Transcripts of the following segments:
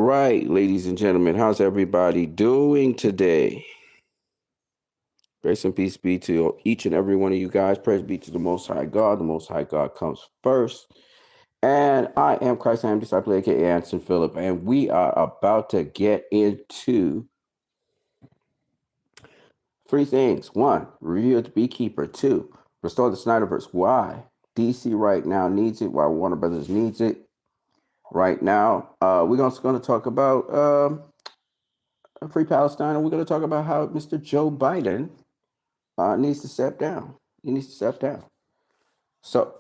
right, ladies and gentlemen, how's everybody doing today? Grace and peace be to each and every one of you guys. Praise be to the Most High God. The Most High God comes first. And I am Christ, I am disciple, aka Anson Phillip, and we are about to get into three things. One, review of the Beekeeper. Two, restore the Snyderverse. Why DC right now needs it, why Warner Brothers needs it right now. We're also going to talk about Free Palestine, and we're going to talk about how Mr. Joe Biden needs to step down. He needs to step down. So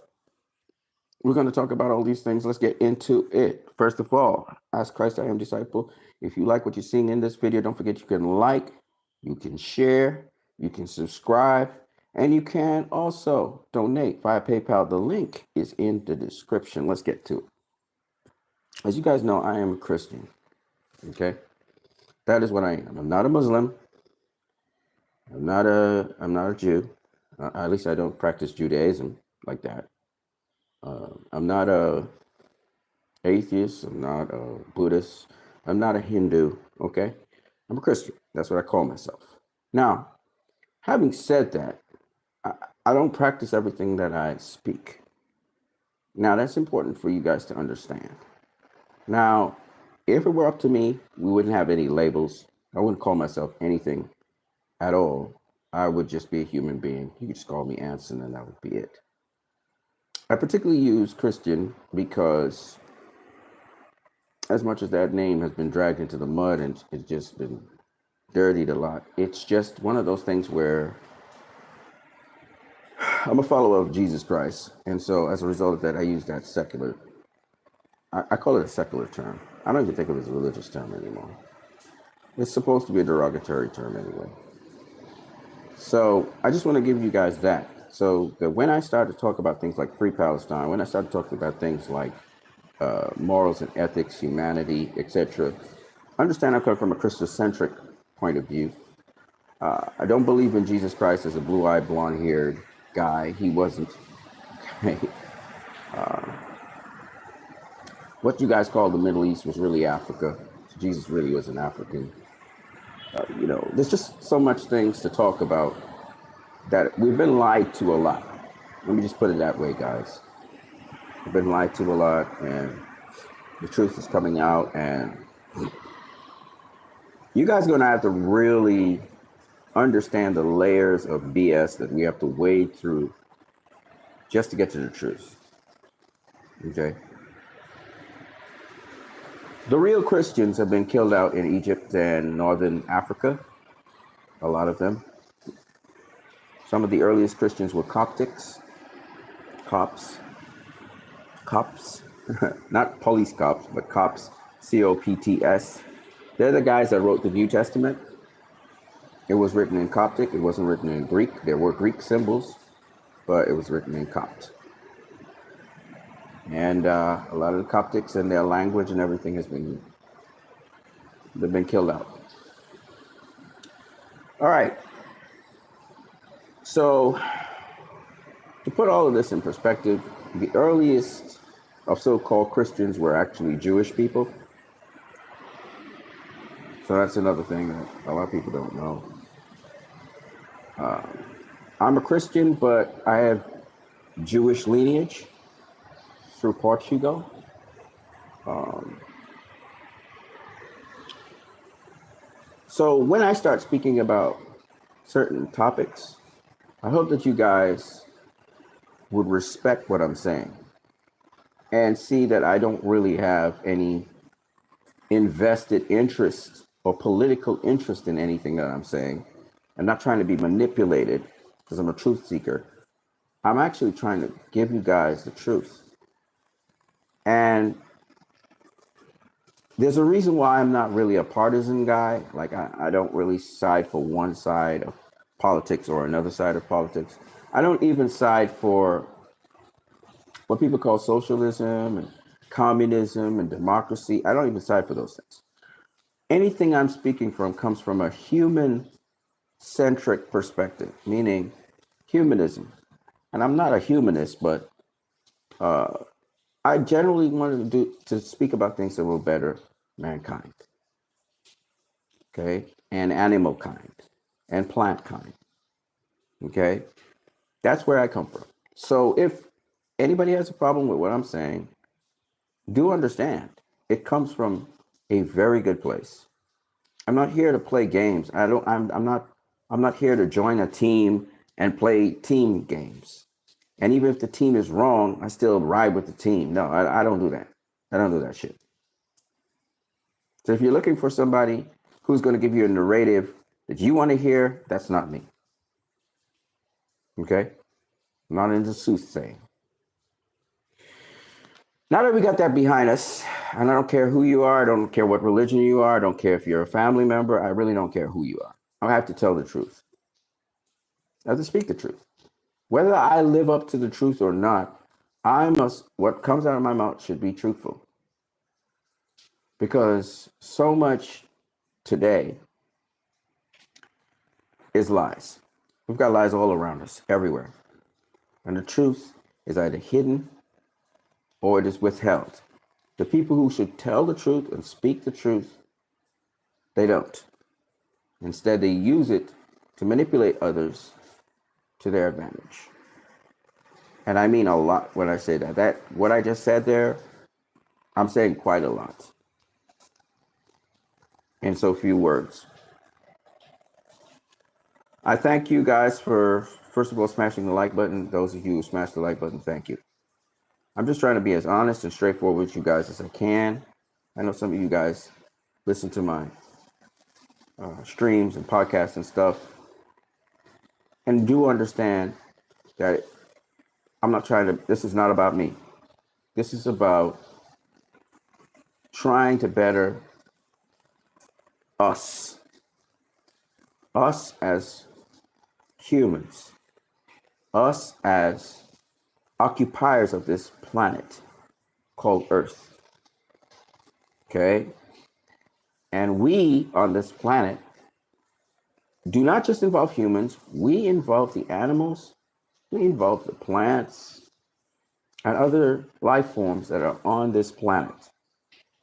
we're going to talk about all these things. Let's get into it. First of all, ask Christ, I am disciple. If you like what you're seeing in this video, don't forget you can like, you can share, you can subscribe, and you can also donate via PayPal. The link is in the description. Let's get to it. As you guys know, I am a Christian. Okay, that is what I am. I'm not a Muslim. I'm not a Jew. At least I don't practice Judaism like that. I'm not a atheist. I'm not a Buddhist. I'm not a Hindu. Okay, I'm a Christian. That's what I call myself. Now, having said that, I, I don't practice everything that I speak. Now, that's important for you guys to understand. Now, if it were up to me, we wouldn't have any labels. I wouldn't call myself anything at all. I would just be a human being. You could just call me Anson, and that would be it. I particularly use Christian because as much as that name has been dragged into the mud and it's just been dirtied a lot, it's just one of those things where I'm a follower of Jesus Christ. And so as a result of that, I use that secular, I call it a secular term. I don't even think of it as a religious term anymore. It's supposed to be a derogatory term anyway. So I just want to give you guys that. So that when I start to talk about things like Free Palestine, when I start talking about things like morals and ethics, humanity, etc., understand I come from a Christocentric point of view. I don't believe in Jesus Christ as a blue-eyed, blonde-haired guy. He wasn't. What you guys call the Middle East was really Africa. Jesus really was an African. There's just so much things to talk about that we've been lied to a lot. Let me just put it that way, guys. We've been lied to a lot, and the truth is coming out, and you guys are going to have to really understand the layers of BS that we have to wade through just to get to the truth. Okay? The real Christians have been killed out in Egypt and northern Africa, a lot of them. Some of the earliest Christians were Coptics, Cops, not police cops, but Cops, Copts. They're the guys that wrote the New Testament. It was written in Coptic. It wasn't written in Greek. There were Greek symbols, but it was written in Copt. And a lot of the Coptics and their language and everything they've been killed out. All right. So to put all of this in perspective, the earliest of so-called Christians were actually Jewish people. So that's another thing that a lot of people don't know. I'm a Christian, but I have Jewish lineage through Portugal. So when I start speaking about certain topics, I hope that you guys would respect what I'm saying and see that I don't really have any invested interest or political interest in anything that I'm saying. I'm not trying to be manipulated because I'm a truth seeker. I'm actually trying to give you guys the truth. And there's a reason why I'm not really a partisan guy. Like I don't really side for one side of politics or another side of politics. I don't even side for what people call socialism and communism and democracy. I don't even side for those things. Anything I'm speaking from comes from a human centric perspective, meaning humanism. And I'm not a humanist, but I generally wanted to speak about things that were better mankind, okay, and animal kind and plant kind, okay? That's where I come from. So if anybody has a problem with what I'm saying, do understand it comes from a very good place. I'm not here to play games. I'm not here to join a team and play team games. And even if the team is wrong, I still ride with the team. No, I don't do that. I don't do that shit. So if you're looking for somebody who's going to give you a narrative that you want to hear, that's not me. Okay? I'm not into soothsaying. Now that we got that behind us, and I don't care who you are, I don't care what religion you are, I don't care if you're a family member, I really don't care who you are. I have to tell the truth. I have to speak the truth. Whether I live up to the truth or not, what comes out of my mouth should be truthful. Because so much today is lies. We've got lies all around us, everywhere. And the truth is either hidden or it is withheld. The people who should tell the truth and speak the truth, they don't. Instead, they use it to manipulate others to their advantage. And I mean a lot when I say that. What I just said there, I'm saying quite a lot in so few words. I thank you guys for, first of all, smashing the like button. Those of you who smashed the like button, thank you. I'm just trying to be as honest and straightforward with you guys as I can. I know some of you guys listen to my streams and podcasts and stuff, and do understand that this is not about me. This is about trying to better us as humans, us as occupiers of this planet called Earth. Okay? And we on this planet do not just involve humans, we involve the animals, we involve the plants and other life forms that are on this planet,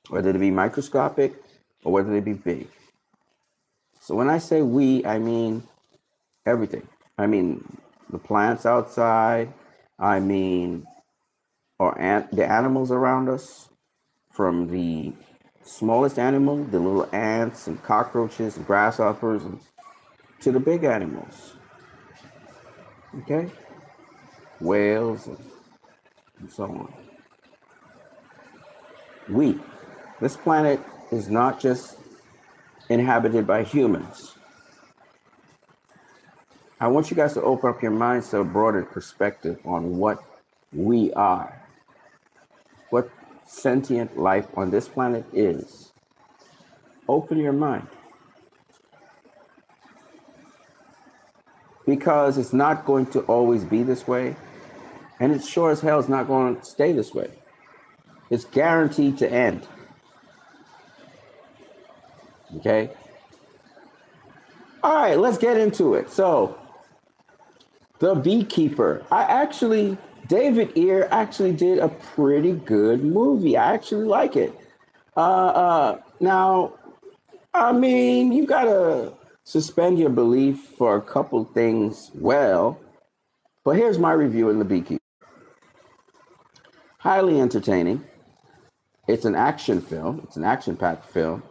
whether they be microscopic or whether they be big. So when I say we, I mean everything. I mean the plants outside, I mean the animals around us, from the smallest animal, the little ants and cockroaches and grasshoppers, to the big animals. Okay? Whales and so on. This planet is not just inhabited by humans. I want you guys to open up your minds to a broader perspective on what we are, what sentient life on this planet is. Open your mind. Because it's not going to always be this way, and it sure as hell is not going to stay this way. It's guaranteed to end. Okay? All right, let's get into it. So, The Beekeeper. David Ear actually did a pretty good movie. I actually like it. Now, I mean, you gotta suspend your belief for a couple things. Well, but here's my review in The Beekeeper. Highly entertaining. It's an action film. It's an action-packed film,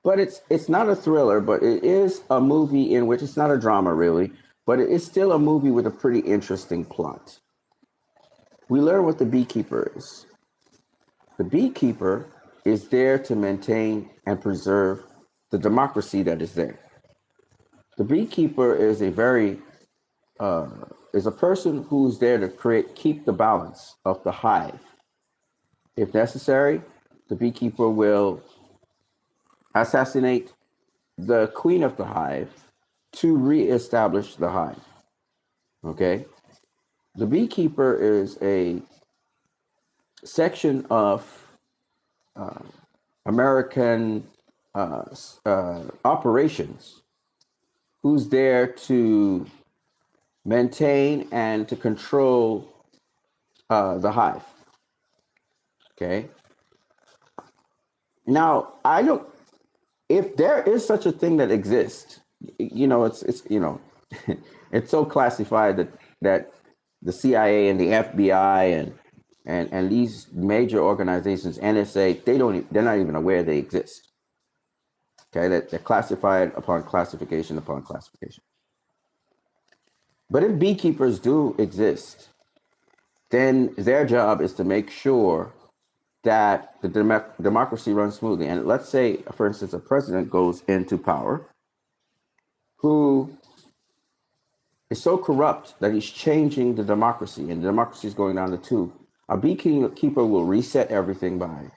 but it's not a thriller. But it is a movie in which it's not a drama really, but it is still a movie with a pretty interesting plot. We learn what the beekeeper is. The beekeeper is there to maintain and preserve the democracy that is there. The beekeeper is is a person who's there to keep the balance of the hive. If necessary, the beekeeper will assassinate the queen of the hive to reestablish the hive. Okay? The beekeeper is a section of American operations who's there to maintain and to control the hive. Okay? Now, I don't. If there is such a thing that exists, it's it's so classified that the CIA and the FBI and these major organizations, NSA, they're not even aware they exist. Okay, that they're classified upon classification upon classification. But if beekeepers do exist, then their job is to make sure that the democracy runs smoothly. And let's say, for instance, a president goes into power who is so corrupt that he's changing the democracy, and the democracy is going down the tube. A beekeeper will reset everything by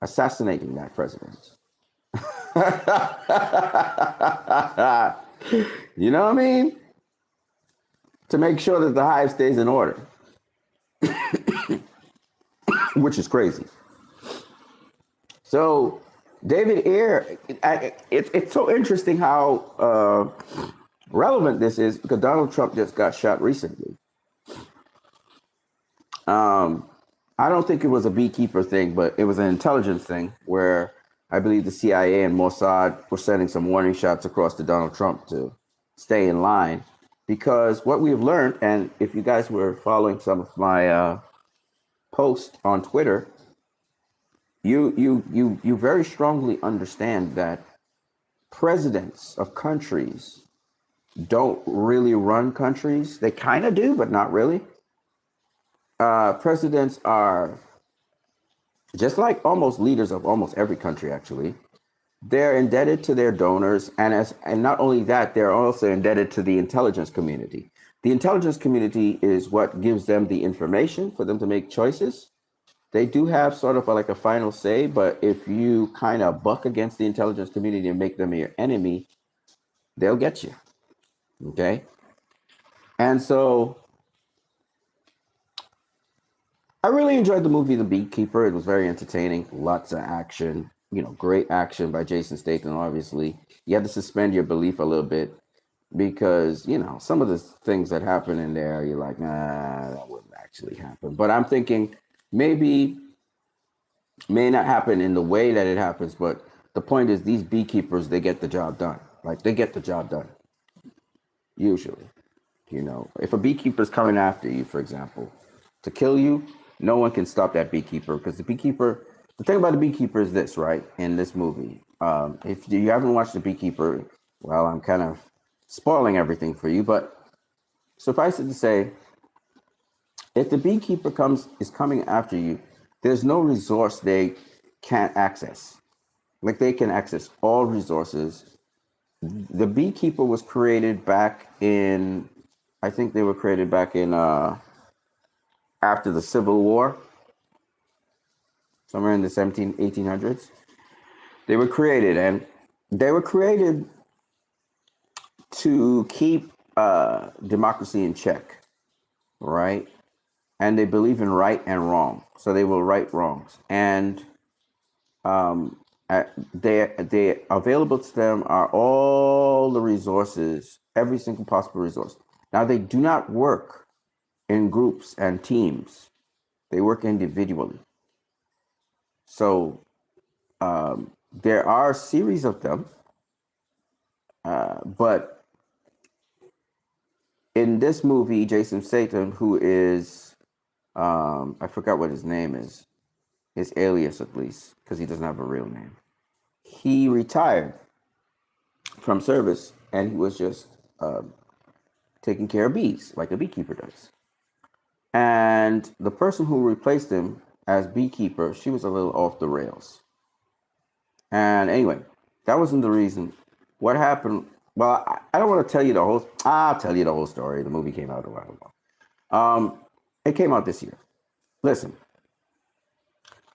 assassinating that president. You know what I mean? To make sure that the hive stays in order, which is crazy. So David Ayer, it's so interesting how relevant this is because Donald Trump just got shot recently. I don't think it was a beekeeper thing, but it was an intelligence thing where I believe the CIA and Mossad were sending some warning shots across to Donald Trump to stay in line. Because what we've learned, and if you guys were following some of my posts on Twitter, you very strongly understand that presidents of countries don't really run countries. They kind of do, but not really. Presidents are just like almost leaders of almost every country, actually. They're indebted to their donors, and not only that, they're also indebted to the intelligence community. The intelligence community is what gives them the information for them to make choices. They do have sort of like a final say, but if you kind of buck against the intelligence community and make them your enemy, they'll get you. Okay? And so I really enjoyed the movie The Beekeeper. It was very entertaining, lots of action, great action by Jason Statham, obviously. You had to suspend your belief a little bit because, some of the things that happen in there, you're like, nah, that wouldn't actually happen. But I'm thinking maybe may not happen in the way that it happens, but the point is these beekeepers, they get the job done. Like they get the job done, usually. If a beekeeper's coming after you, for example, to kill you, no one can stop that beekeeper because the thing about the beekeeper is this, right? In this movie, if you haven't watched The Beekeeper, well, I'm kind of spoiling everything for you, but suffice it to say, if the beekeeper is coming after you, there's no resource they can't access. Like they can access all resources. The beekeeper was created back in, I think they were created back in after the Civil War, somewhere in the 1800s. They were created, and they were created to keep democracy in check, right? And they believe in right and wrong, so they will right wrongs. And they available to them are all the resources, every single possible resource. Now they do not work in groups and teams; they work individually. So there are a series of them, but in this movie, Jason Statham, who is I forgot what his name is, his alias at least, because he doesn't have a real name. He retired from service and he was just taking care of bees like a beekeeper does. And the person who replaced him as beekeeper, she was a little off the rails. And anyway, that wasn't the reason. What happened? Well, I don't want to tell you the whole. I'll tell you the whole story. The movie came out a while ago. It came out this year. Listen,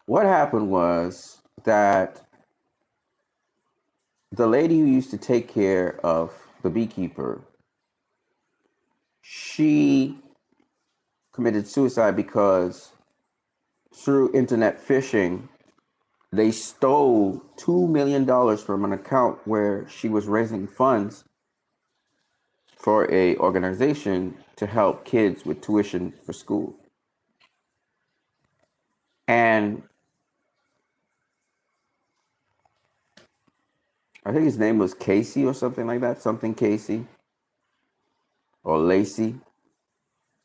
what happened was that the lady who used to take care of the beekeeper, she committed suicide because through internet phishing, they stole $2 million from an account where she was raising funds for a organization to help kids with tuition for school. And I think his name was Casey or something like that. Something Casey or Lacey.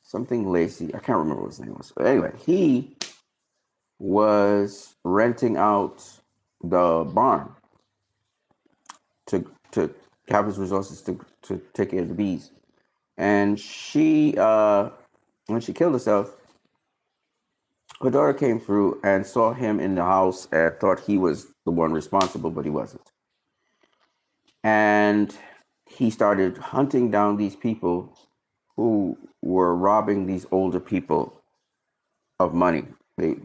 Something Lacey. I can't remember what his name was. But anyway, he was renting out the barn to have his resources to take care of the bees. And she when she killed herself, her daughter came through and saw him in the house and thought he was the one responsible, but he wasn't. And he started hunting down these people who were robbing these older people of money. They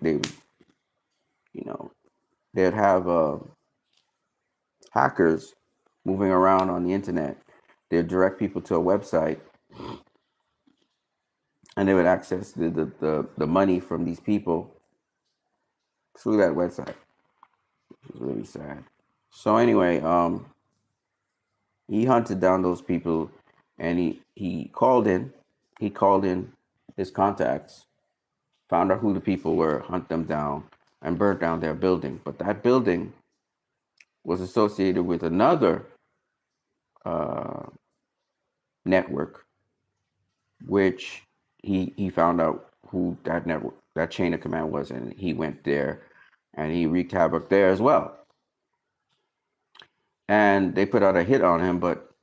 you know, they'd have hackers moving around on the internet. They'd direct people to a website, and they would access the money from these people through that website, which is really sad. So anyway, he hunted down those people, and he called in his contacts, found out who the people were, hunt them down, and burnt down their building. But that building was associated with another uh, network, which he found out who that network, that chain of command was, and he went there, and he wreaked havoc there as well. And they put out a hit on him, but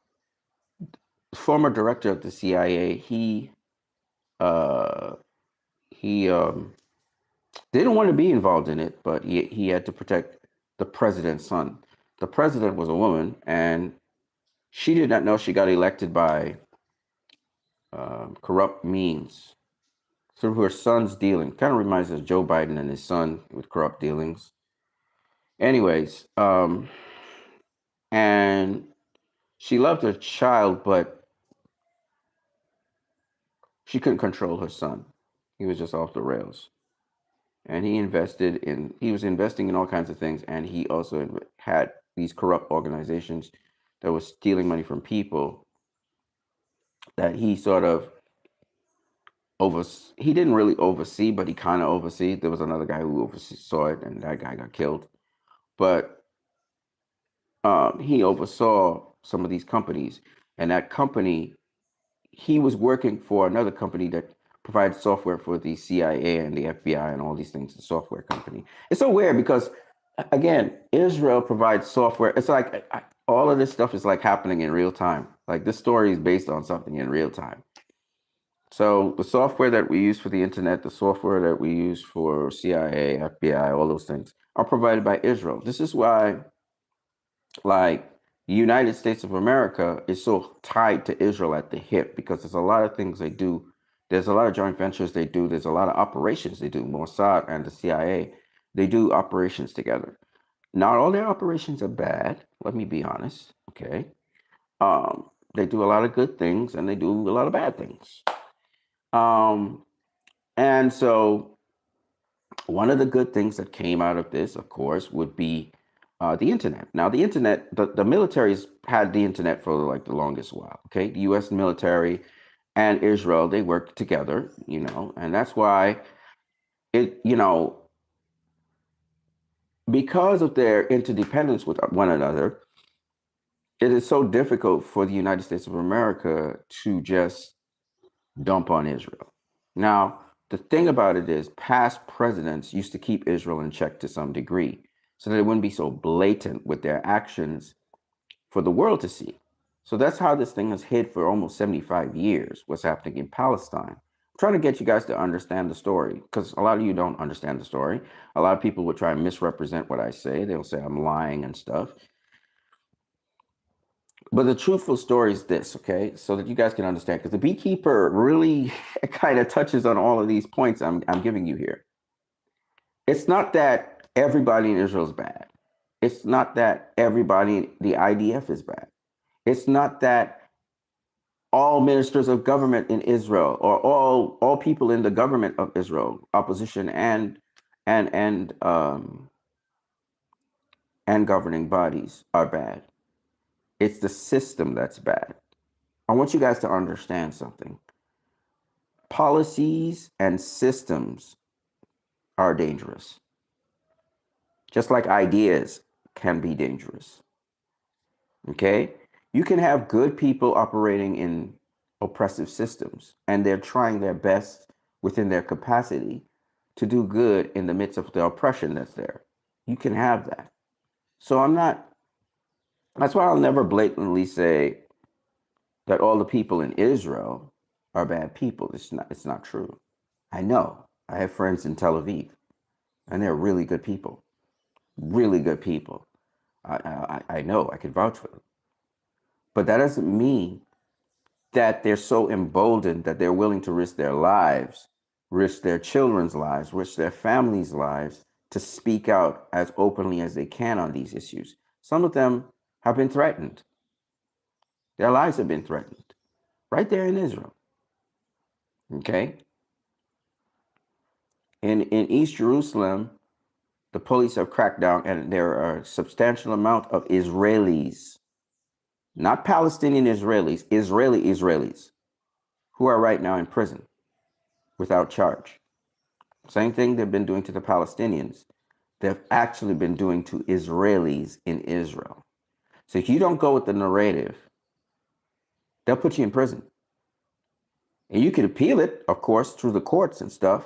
former director of the CIA, uh, he didn't want to be involved in it, but he had to protect the president's son. The president was a woman, and she did not know she got elected by corrupt means through her son's dealing. Kind of reminds us of Joe Biden and his son with corrupt dealings. Anyways, and she loved her child, but she couldn't control her son. He was just off the rails. And he was investing in all kinds of things. And he also had these corrupt organizations that was stealing money from people that he sort of over, he didn't really oversee, but he kind of oversee. There was another guy who oversaw it, and that guy got killed. But he oversaw some of these companies, and that company, he was working for another company that provides software for the CIA and the FBI and all these things, the software company. It's so weird because, again, Israel provides software. It's like all of this stuff is like happening in real time. Like this story is based on something in real time. So the software that we use for the internet, the software that we use for CIA, FBI, all those things are provided by Israel. This is why, like, the United States of America is so tied to Israel at the hip because there's a lot of things they do. There's a lot of joint ventures they do. There's a lot of operations they do. Mossad and the CIA, they do operations together. Not all their operations are bad. Let me be honest. Okay. They do a lot of good things and they do a lot of bad things. Um, and so one of the good things that came out of this, of course, would be the internet. Now, the internet, the military's had the internet for like the longest while. Okay, the U.S. military and Israel, they work together, and that's why it, because of their interdependence with one another, it is so difficult for the United States of America to just dump on Israel. Now, the thing about it is, past presidents used to keep Israel in check to some degree so that it wouldn't be so blatant with their actions for the world to see. So that's how this thing has hid for almost 75 years, what's happening in Palestine. I'm trying to get you guys to understand the story because a lot of you don't understand the story. A lot of people will try and misrepresent what I say. They'll say I'm lying and stuff. But the truthful story is this, okay? So that you guys can understand, because the beekeeper really kind of touches on all of these points I'm giving you here. It's not that everybody in Israel is bad. It's not that everybody in the IDF is bad. It's not that all ministers of government in Israel or all people in the government of Israel, opposition and and um and governing bodies are bad. It's the system that's bad. I want you guys to understand something. Policies and systems are dangerous, just like ideas can be dangerous. Okay? You can have good people operating in oppressive systems, and they're trying their best within their capacity to do good in the midst of the oppression that's there. You can have that. So I'm not, that's why I'll never blatantly say that all the people in Israel are bad people. It's not true. I know. I have friends in Tel Aviv, and they're really good people. Really good people. I know. I can vouch for them. But that doesn't mean that they're so emboldened that they're willing to risk their lives, risk their children's lives, risk their families' lives to speak out as openly as they can on these issues. Some of them have been threatened. Their lives have been threatened right there in Israel. Okay? In East Jerusalem, the police have cracked down, and there are a substantial amount of Israelis, not Palestinian Israelis, Israeli Israelis, who are right now in prison without charge. Same thing they've been doing to the Palestinians, they've actually been doing to Israelis in Israel. So if you don't go with the narrative, they'll put you in prison. And you can appeal it, of course, through the courts and stuff.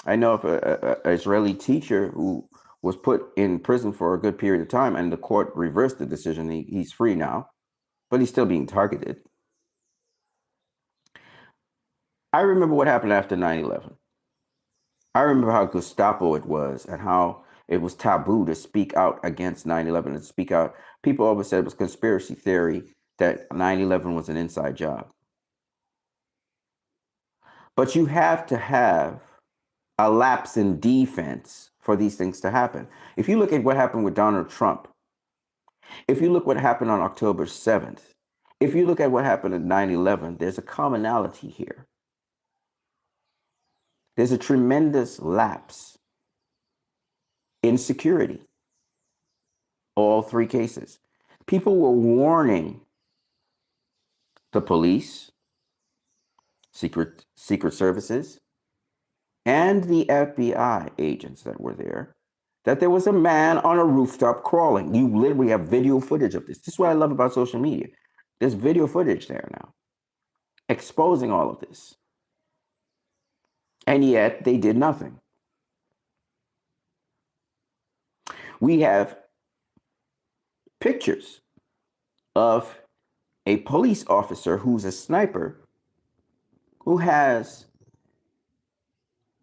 I know of an Israeli teacher who was put in prison for a good period of time, and the court reversed the decision. He's free now, but he's still being targeted. I remember what happened after 9/11. I remember how Gestapo it was and how it was taboo to speak out against 9/11 and speak out. People always said it was conspiracy theory that 9/11 was an inside job. But you have to have a lapse in defense for these things to happen. If you look at what happened with Donald Trump, if you look what happened on October 7th, if you look at what happened at 9/11, there's a commonality here. There's a tremendous lapse in security. All three cases. People were warning the police, secret services, and the FBI agents that were there that there was a man on a rooftop crawling. You literally have video footage of this. This is what I love about social media. There's video footage there now exposing all of this. And yet they did nothing. We have pictures of a police officer who's a sniper who has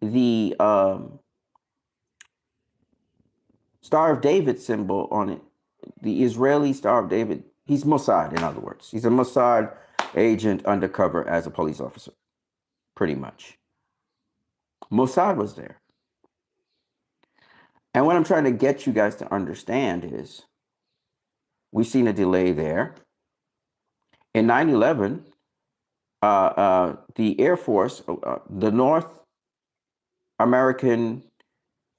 the Star of David symbol on it, the Israeli Star of David. He's Mossad, in other words. He's a Mossad agent undercover as a police officer, pretty much. Mossad was there. And what I'm trying to get you guys to understand is we've seen a delay there. In 9/11, the Air Force, the North American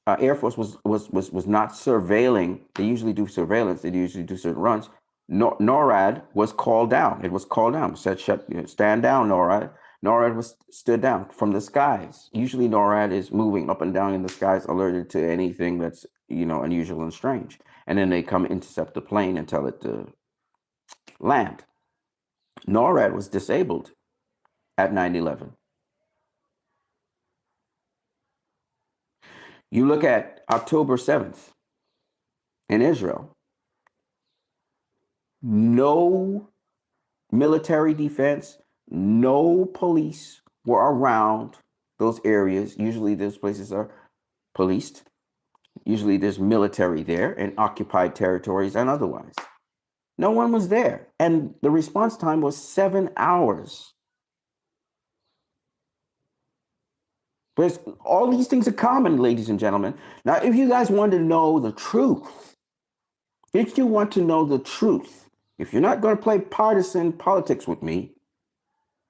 Air Force was not surveilling. They usually do surveillance. They usually do certain runs. NORAD was called down. It was called down. Said, stand down, NORAD. NORAD was stood down from the skies. Usually NORAD is moving up and down in the skies, alerted to anything that's, unusual and strange. And then they come intercept the plane and tell it to land. NORAD was disabled at 9/11. You look at October 7th in Israel, no military defense, no police were around those areas. Usually those places are policed. Usually there's military there in occupied territories and otherwise. No one was there. And the response time was 7 hours. But all these things are common, ladies and gentlemen. Now, if you guys want to know the truth, if you want to know the truth, if you're not going to play partisan politics with me,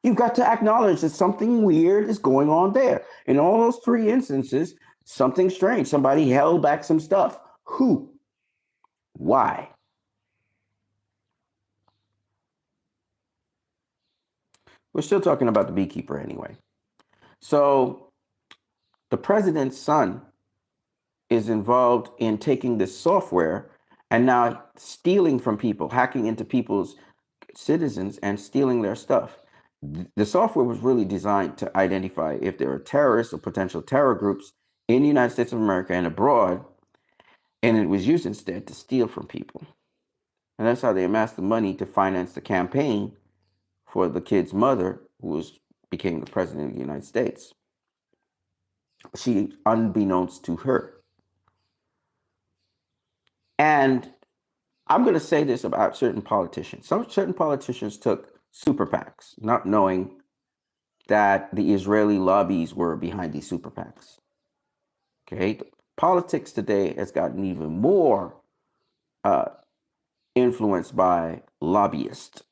you've got to acknowledge that something weird is going on there. In all those three instances, something strange. Somebody held back some stuff. Who? Why? We're still talking about the beekeeper anyway. So the president's son is involved in taking this software and now stealing from people, hacking into people's citizens and stealing their stuff. The software was really designed to identify if there are terrorists or potential terror groups in the United States of America and abroad, and it was used instead to steal from people. And that's how they amassed the money to finance the campaign for the kid's mother, became the president of the United States. She, unbeknownst to her. And I'm going to say this about certain politicians. Certain politicians took super PACs, not knowing that the Israeli lobbies were behind these super PACs. Okay, politics today has gotten even more influenced by lobbyists,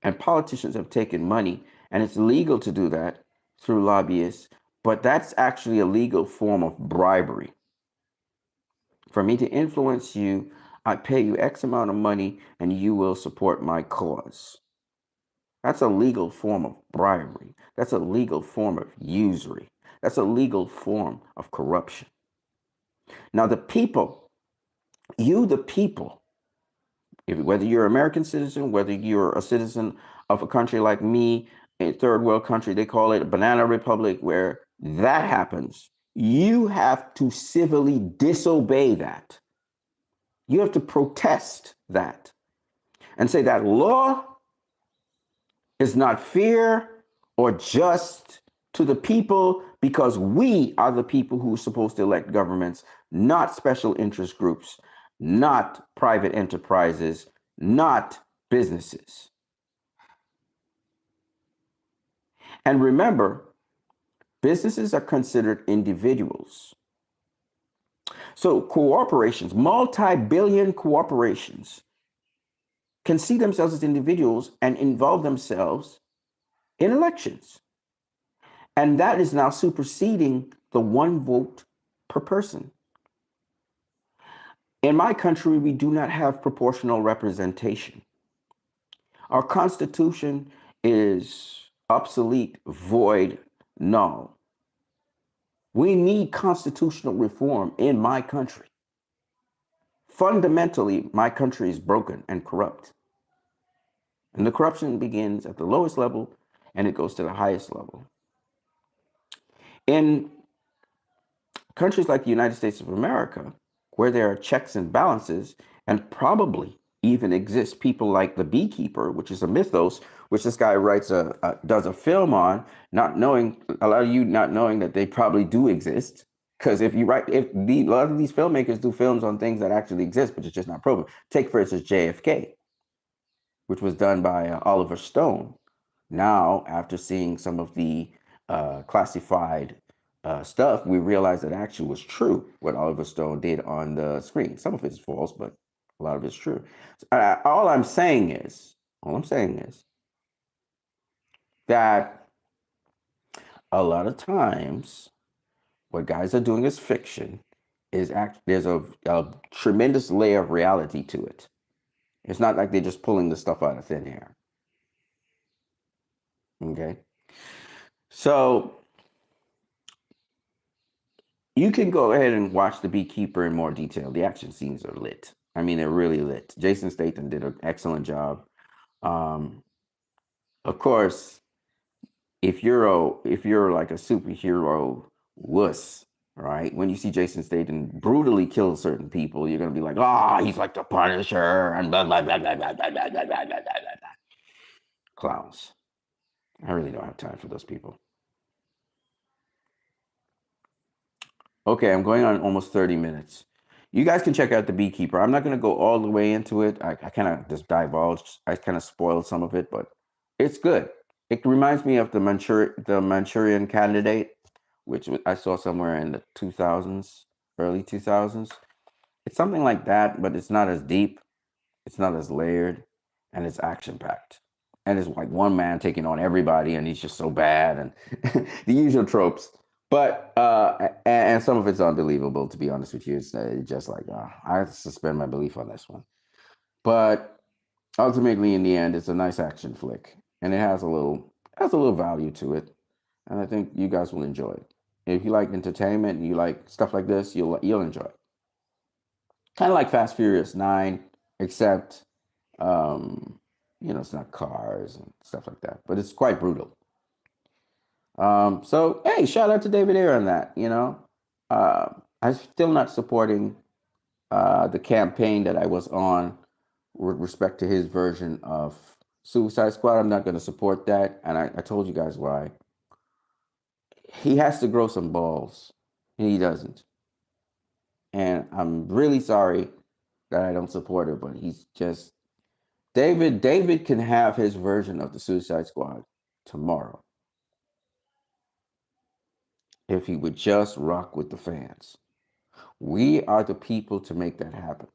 and politicians have taken money, and it's legal to do that through lobbyists, but that's actually a legal form of bribery. For me to influence you, I pay you X amount of money and you will support my cause. That's a legal form of bribery. That's a legal form of usury. That's a legal form of corruption. Now, the people, the people, whether you're an American citizen, whether you're a citizen of a country like me, a third world country, they call it a banana republic, where that happens, you have to civilly disobey that. You have to protest that and say that law is not fair or just to the people, because we are the people who are supposed to elect governments, not special interest groups, not private enterprises, not businesses. And remember, businesses are considered individuals. So corporations, multi-billion corporations, can see themselves as individuals and involve themselves in elections. And that is now superseding the one vote per person. In my country, we do not have proportional representation. Our Constitution is obsolete, void, null. We need constitutional reform in my country. Fundamentally, my country is broken and corrupt. And the corruption begins at the lowest level and it goes to the highest level. In countries like the United States of America, where there are checks and balances, and probably even exist people like The Beekeeper, which is a mythos, which this guy does a film on, not knowing, a lot of you not knowing that they probably do exist. Because a lot of these filmmakers do films on things that actually exist, but it's just not proven. Take, for instance, JFK, which was done by Oliver Stone. Now, after seeing some of the classified stuff, we realize that actually was true what Oliver Stone did on the screen. Some of it is false, but a lot of it's true. So, all I'm saying is that a lot of times what guys are doing is fiction. There's a tremendous layer of reality to it. It's not like they're just pulling the stuff out of thin air. Okay, so you can go ahead and watch The Beekeeper in more detail. The action scenes are lit. I mean, they're really lit. Jason Statham did an excellent job. Of course, if you're like a superhero wuss, right? When you see Jason Statham brutally kill certain people, you're gonna be like, "Ah, he's like the Punisher," and blah blah blah blah blah blah blah blah blah blah blah. Clowns. I really don't have time for those people. Okay, I'm going on almost 30 minutes. You guys can check out The Beekeeper. I'm not going to go all the way into it. I kind of just divulged. I kind of spoiled some of it, but it's good. It reminds me of the Manchurian Candidate, which I saw somewhere in the 2000s, early 2000s. It's something like that, but it's not as deep. It's not as layered, and it's action packed. And it's like one man taking on everybody, and he's just so bad, and the usual tropes. But and some of it's unbelievable, to be honest with you. It's just like I have to suspend my belief on this one. But ultimately, in the end, it's a nice action flick, and it has a little value to it, and I think you guys will enjoy it. If you like entertainment and you like stuff like this, you'll enjoy it. Kind of like Fast Furious 9, except, it's not cars and stuff like that, but it's quite brutal. So, hey, shout out to David Ayer on that, I'm still not supporting the campaign that I was on with respect to his version of Suicide Squad. I'm not going to support that, and I told you guys why. He has to grow some balls, and he doesn't. And I'm really sorry that I don't support it, but he's just David can have his version of the Suicide Squad tomorrow if he would just rock with the fans. We are the people to make that happen.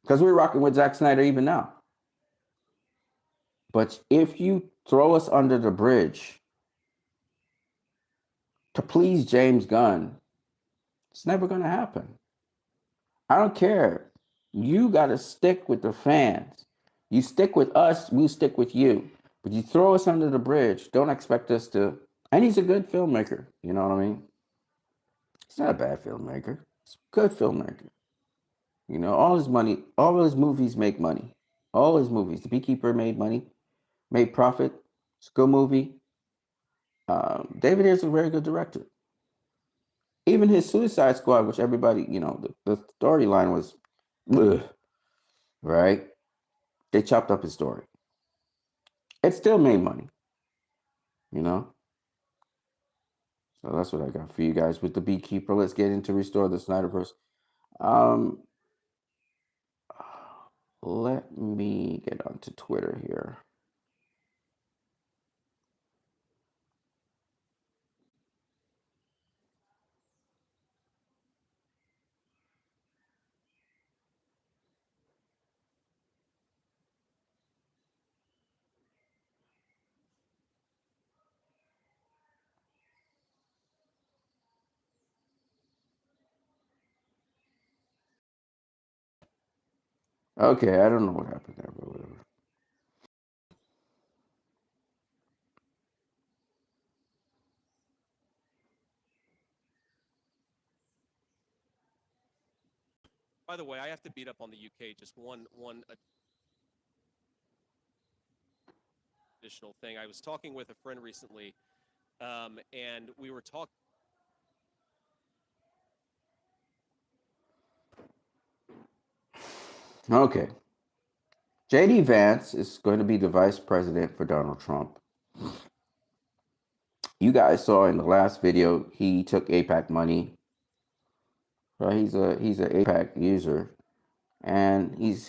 Because we're rocking with Zack Snyder even now. But if you throw us under the bridge to please James Gunn, it's never going to happen. I don't care. You got to stick with the fans. You stick with us, we stick with you. But you throw us under the bridge, don't expect us to. And he's a good filmmaker. You know what I mean? He's not a bad filmmaker. He's a good filmmaker. All his money, all his movies make money. All his movies. The Beekeeper made money, made profit. It's a good movie. David Ayer's a very good director. Even his Suicide Squad, which everybody, the storyline was, ugh, right? They chopped up his story. It still made money, So that's what I got for you guys with the Beekeeper. Let's get into Restore the Snyderverse. Let me get onto Twitter here. Okay, I don't know what happened there, but whatever. By the way, I have to beat up on the UK. Just one additional thing. I was talking with a friend recently, and we were talking. Okay. JD Vance is going to be the vice president for Donald Trump. You guys saw in the last video, he took AIPAC money. Right? He's an AIPAC user, and he's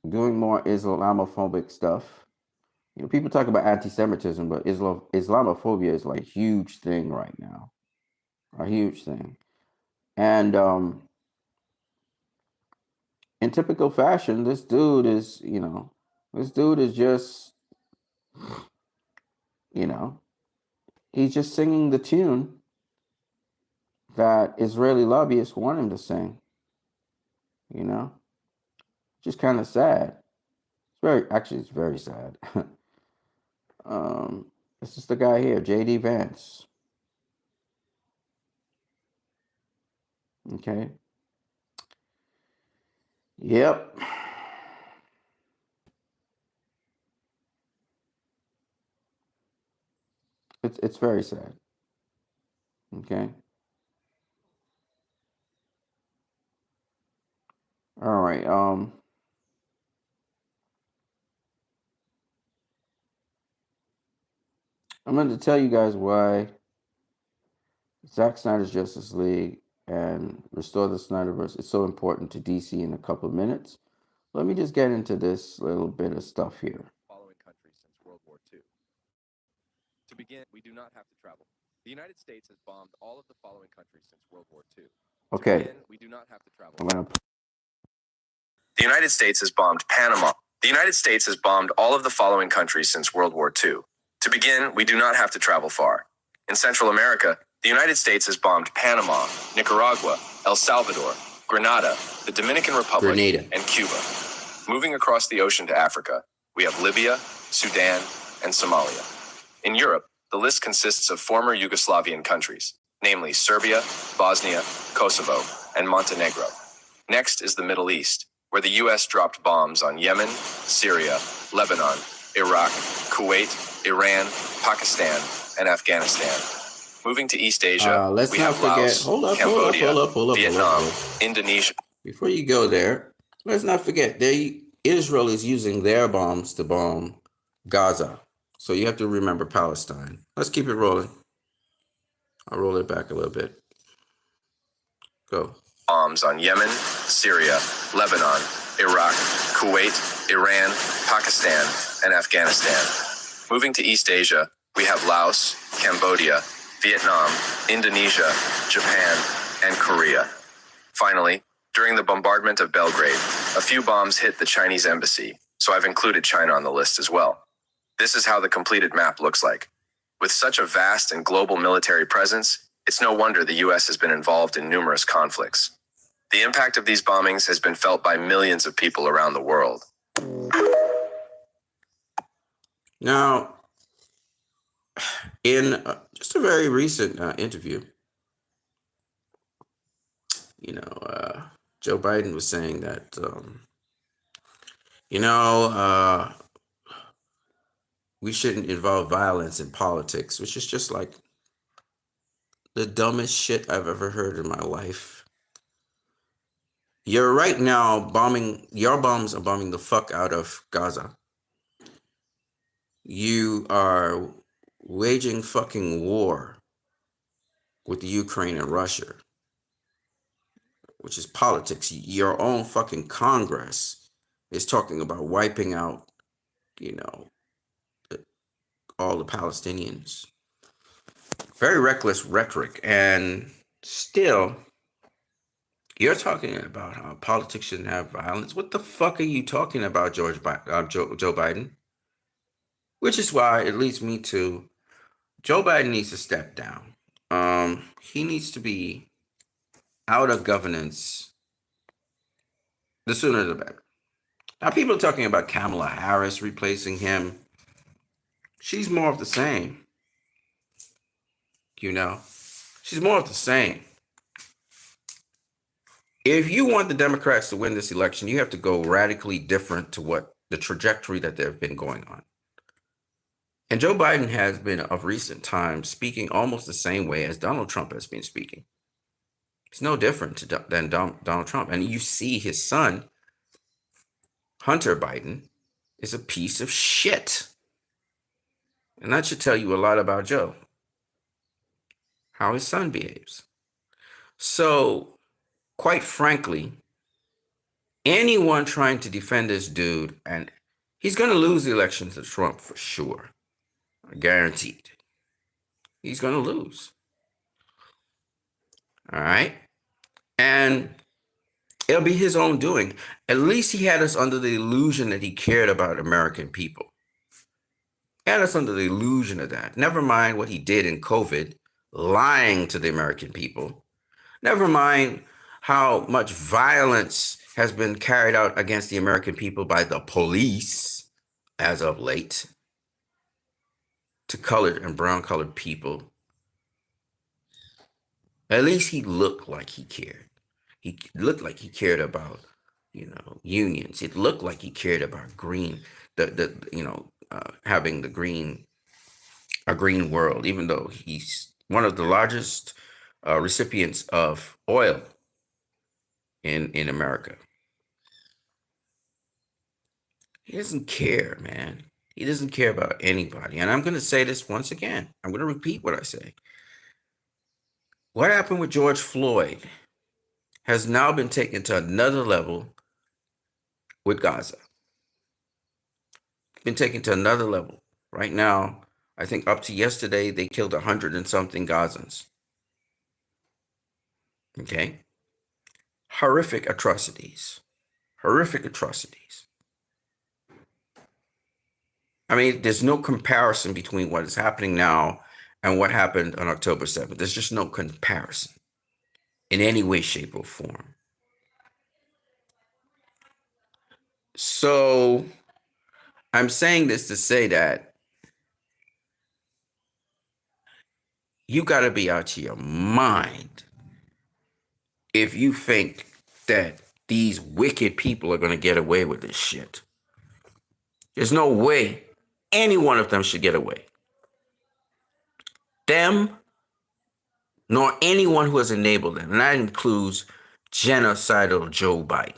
doing more Islamophobic stuff. People talk about anti-Semitism, but Islamophobia is like a huge thing right now, a huge thing. And in typical fashion, this dude is just, he's just singing the tune that Israeli lobbyists want him to sing. Just kind of sad. It's very sad. This is the guy here, JD Vance. Okay. Yep. It's very sad. Okay. All right. I'm going to tell you guys why Zack Snyder's Justice League and Restore the Snyderverse is so important to DC in a couple of minutes. Let me just get into this little bit of stuff here. Following countries since World War II. To begin, we do not have to travel. The United States has bombed all of the following countries since World War II. Okay. To begin, we do not have to travel. The United States has bombed Panama. The United States has bombed all of the following countries since World War II. To begin, we do not have to travel far. In Central America, the United States has bombed Panama, Nicaragua, El Salvador, Grenada, the Dominican Republic, and Cuba. Moving across the ocean to Africa, we have Libya, Sudan, and Somalia. In Europe, the list consists of former Yugoslavian countries, namely Serbia, Bosnia, Kosovo, and Montenegro. Next is the Middle East, where the U.S. dropped bombs on Yemen, Syria, Lebanon, Iraq, Kuwait, Iran, Pakistan, and Afghanistan. Moving to East Asia, Let's we not have forget. Laos, Hold up, Cambodia, hold up. Vietnam, Indonesia. Before you go there, let's not forget Israel is using their bombs to bomb Gaza. So you have to remember Palestine. Let's keep it rolling. I'll roll it back a little bit. Go. Bombs on Yemen, Syria, Lebanon, Iraq, Kuwait, Iran, Pakistan, and Afghanistan. Moving to East Asia, we have Laos, Cambodia, Vietnam, Indonesia, Japan, and Korea. Finally, during the bombardment of Belgrade, a few bombs hit the Chinese embassy, so I've included China on the list as well. This is how the completed map looks like. With such a vast and global military presence, it's no wonder the U.S. has been involved in numerous conflicts. The impact of these bombings has been felt by millions of people around the world. Now, in just a very recent interview, Joe Biden was saying that, we shouldn't involve violence in politics, which is just like the dumbest shit I've ever heard in my life. You're right now your bombs are bombing the fuck out of Gaza. You are waging fucking war with the Ukraine and Russia, which is politics. Your own fucking Congress is talking about wiping out, all the Palestinians. Very reckless rhetoric. And still, you're talking about how politics shouldn't have violence. What the fuck are you talking about, Joe Biden? Which is why it leads me to Joe Biden needs to step down. He needs to be out of governance. The sooner the better. Now, people are talking about Kamala Harris replacing him. She's more of the same. She's more of the same. If you want the Democrats to win this election, you have to go radically different to what the trajectory that they've been going on. And Joe Biden has been, of recent times, speaking almost the same way as Donald Trump has been speaking. It's no different than Donald Trump. And you see his son, Hunter Biden, is a piece of shit. And that should tell you a lot about Joe, how his son behaves. So, quite frankly, anyone trying to defend this dude, and he's going to lose the election to Trump for sure. Guaranteed. He's going to lose. All right? And it'll be his own doing. At least he had us under the illusion that he cared about American people. He had us under the illusion of that. Never mind what he did in COVID, lying to the American people. Never mind how much violence has been carried out against the American people by the police as of late to colored and brown colored people. At least he looked like he cared. He looked like he cared about, unions. It looked like he cared about green, having a green world, even though he's one of the largest recipients of oil in America. He doesn't care, man. He doesn't care about anybody. And I'm going to say this once again. I'm going to repeat what I say. What happened with George Floyd has now been taken to another level with Gaza. Been taken to another level. Right now, I think up to yesterday, they killed 100 and something Gazans. Okay? Horrific atrocities. Horrific atrocities. I mean, there's no comparison between what is happening now and what happened on October 7th. There's just no comparison in any way, shape, or form. So I'm saying this to say that you got to be out of your mind if you think that these wicked people are going to get away with this shit. There's no way any one of them should get away. Them, nor anyone who has enabled them. And that includes genocidal Joe Biden.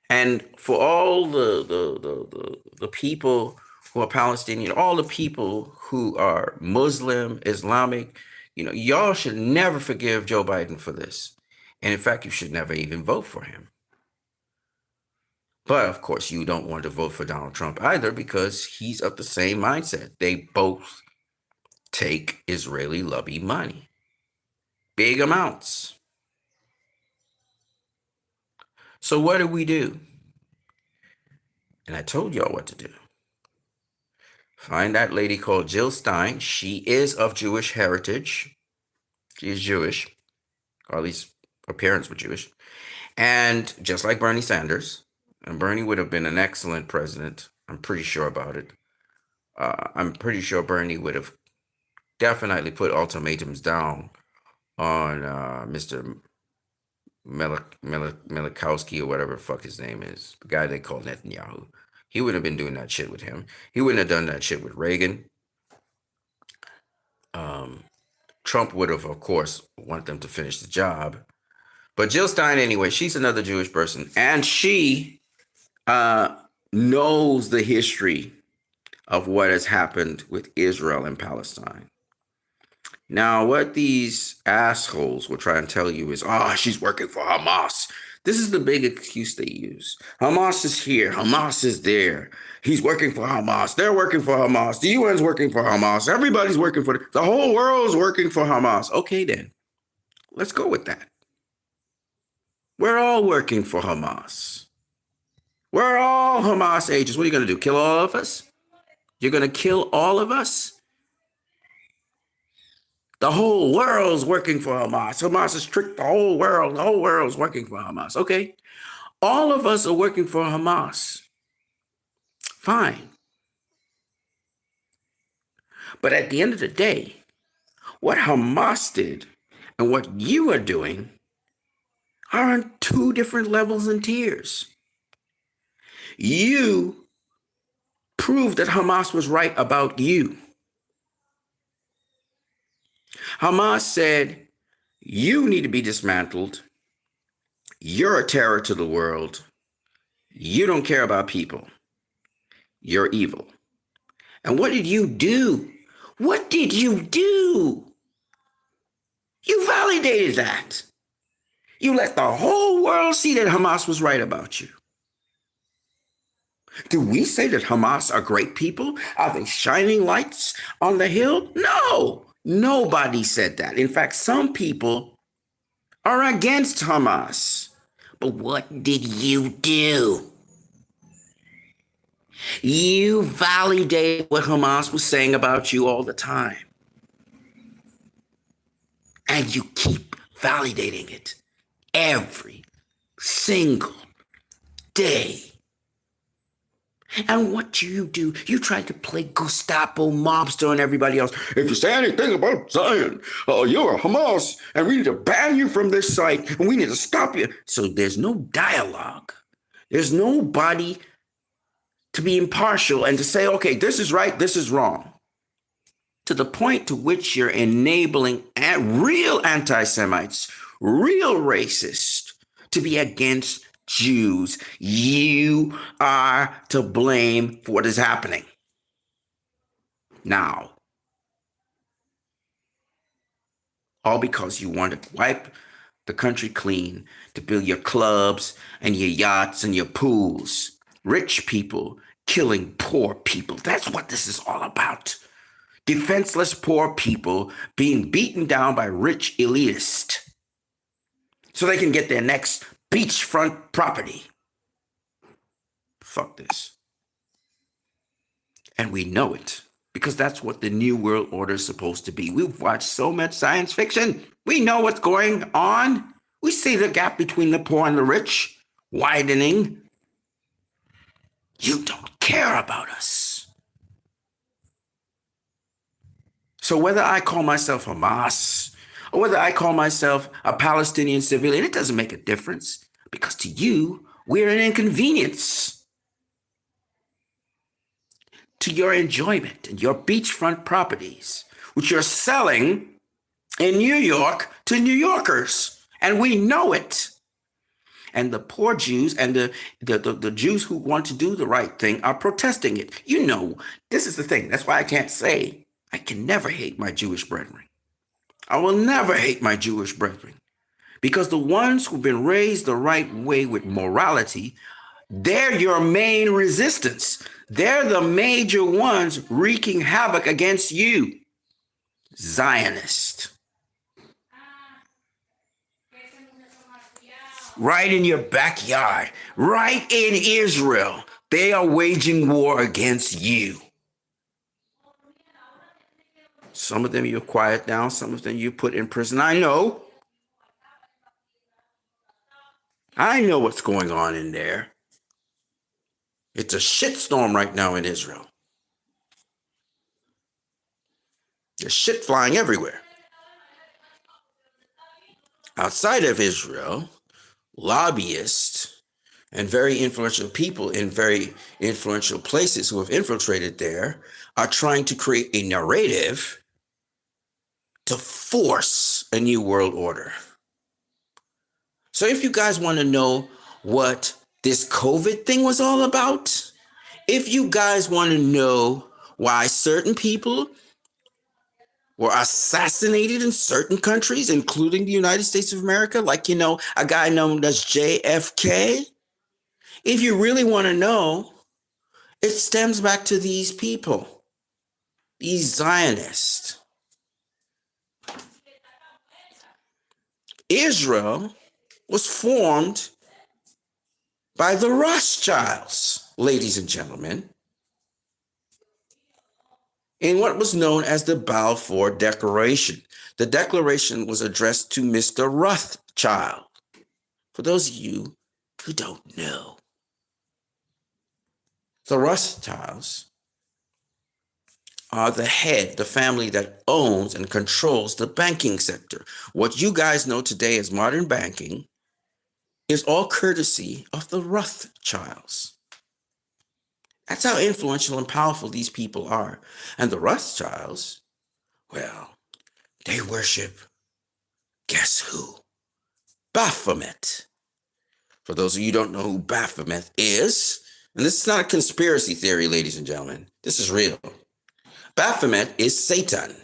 And for all the people who are Palestinian, all the people who are Muslim, Islamic, y'all should never forgive Joe Biden for this. And in fact, you should never even vote for him. But of course, you don't want to vote for Donald Trump either because he's of the same mindset. They both take Israeli lobby money. Big amounts. So what do we do? And I told y'all what to do. Find that lady called Jill Stein. She is of Jewish heritage. She is Jewish, or at least her parents were Jewish. And just like Bernie Sanders, and Bernie would have been an excellent president. I'm pretty sure about it. I'm pretty sure Bernie would have definitely put ultimatums down on Mr. Milikowski or whatever the fuck his name is, the guy they call Netanyahu. He wouldn't have been doing that shit with him. He wouldn't have done that shit with Reagan. Trump would have, of course, wanted them to finish the job. But Jill Stein, anyway, she's another Jewish person. And she knows the history of what has happened with Israel and Palestine. Now, what these assholes will try and tell you is, she's working for Hamas. This is the big excuse they use. Hamas is here. Hamas is there. He's working for Hamas. They're working for Hamas. The UN's working for Hamas. Everybody's working for the whole world's working for Hamas. Okay, then. Let's go with that. We're all working for Hamas. We're all Hamas agents. What are you going to do? Kill all of us? You're going to kill all of us? The whole world's working for Hamas. Hamas has tricked the whole world. The whole world's working for Hamas. Okay. All of us are working for Hamas. Fine. But at the end of the day, what Hamas did and what you are doing are on two different levels and tiers. You proved that Hamas was right about you. Hamas said, you need to be dismantled. You're a terror to the world. You don't care about people. You're evil. And what did you do? What did you do? You validated that. You let the whole world see that Hamas was right about you. Do we say that Hamas are great people? Are they shining lights on the hill? No. Nobody said that. In fact, some people are against Hamas. But what did you do? You validated what Hamas was saying about you all the time. And you keep validating it every single day. And what do? You try to play Gestapo mobster and everybody else. If you say anything about Zion, you're a Hamas, and we need to ban you from this site, and we need to stop you. So there's no dialogue. There's nobody to be impartial and to say, okay, this is right, this is wrong. To the point to which you're enabling real anti-Semites, real racists, to be against Jews. You are to blame for what is happening now. All because you want to wipe the country clean, to build your clubs and your yachts and your pools. Rich people killing poor people. That's what this is all about. Defenseless poor people being beaten down by rich elitists so they can get their next beachfront property. Fuck this. And we know it because that's what the New World Order is supposed to be. We've watched so much science fiction. We know what's going on. We see the gap between the poor and the rich widening. You don't care about us. So whether I call myself Hamas or whether I call myself a Palestinian civilian, it doesn't make a difference because to you, we're an inconvenience to your enjoyment and your beachfront properties, which you're selling in New York to New Yorkers. And we know it. And the poor Jews and the Jews who want to do the right thing are protesting it. You know, this is the thing. That's why I can't say I can never hate my Jewish brethren. I will never hate my Jewish brethren because the ones who've been raised the right way with morality, they're your main resistance. They're the major ones wreaking havoc against you, Zionist. Right in your backyard, right in Israel, they are waging war against you. Some of them you quiet down, some of them you put in prison. I know what's going on in there. It's a shitstorm right now in Israel. There's shit flying everywhere. Outside of Israel, lobbyists and very influential people in very influential places who have infiltrated there are trying to create a narrative to force a new world order. So if you guys want to know what this COVID thing was all about, if you guys want to know why certain people were assassinated in certain countries, including the United States of America, like, a guy known as JFK, if you really want to know, it stems back to these people, these Zionists. Israel was formed by the Rothschilds, ladies and gentlemen, in what was known as the Balfour Declaration. The declaration was addressed to Mr. Rothschild. For those of you who don't know, the Rothschilds are the family that owns and controls the banking sector. What you guys know today as modern banking is all courtesy of the Rothschilds. That's how influential and powerful these people are. And the Rothschilds, well, they worship, guess who? Baphomet. For those of you who don't know who Baphomet is, and this is not a conspiracy theory, ladies and gentlemen, this is real. Baphomet is Satan.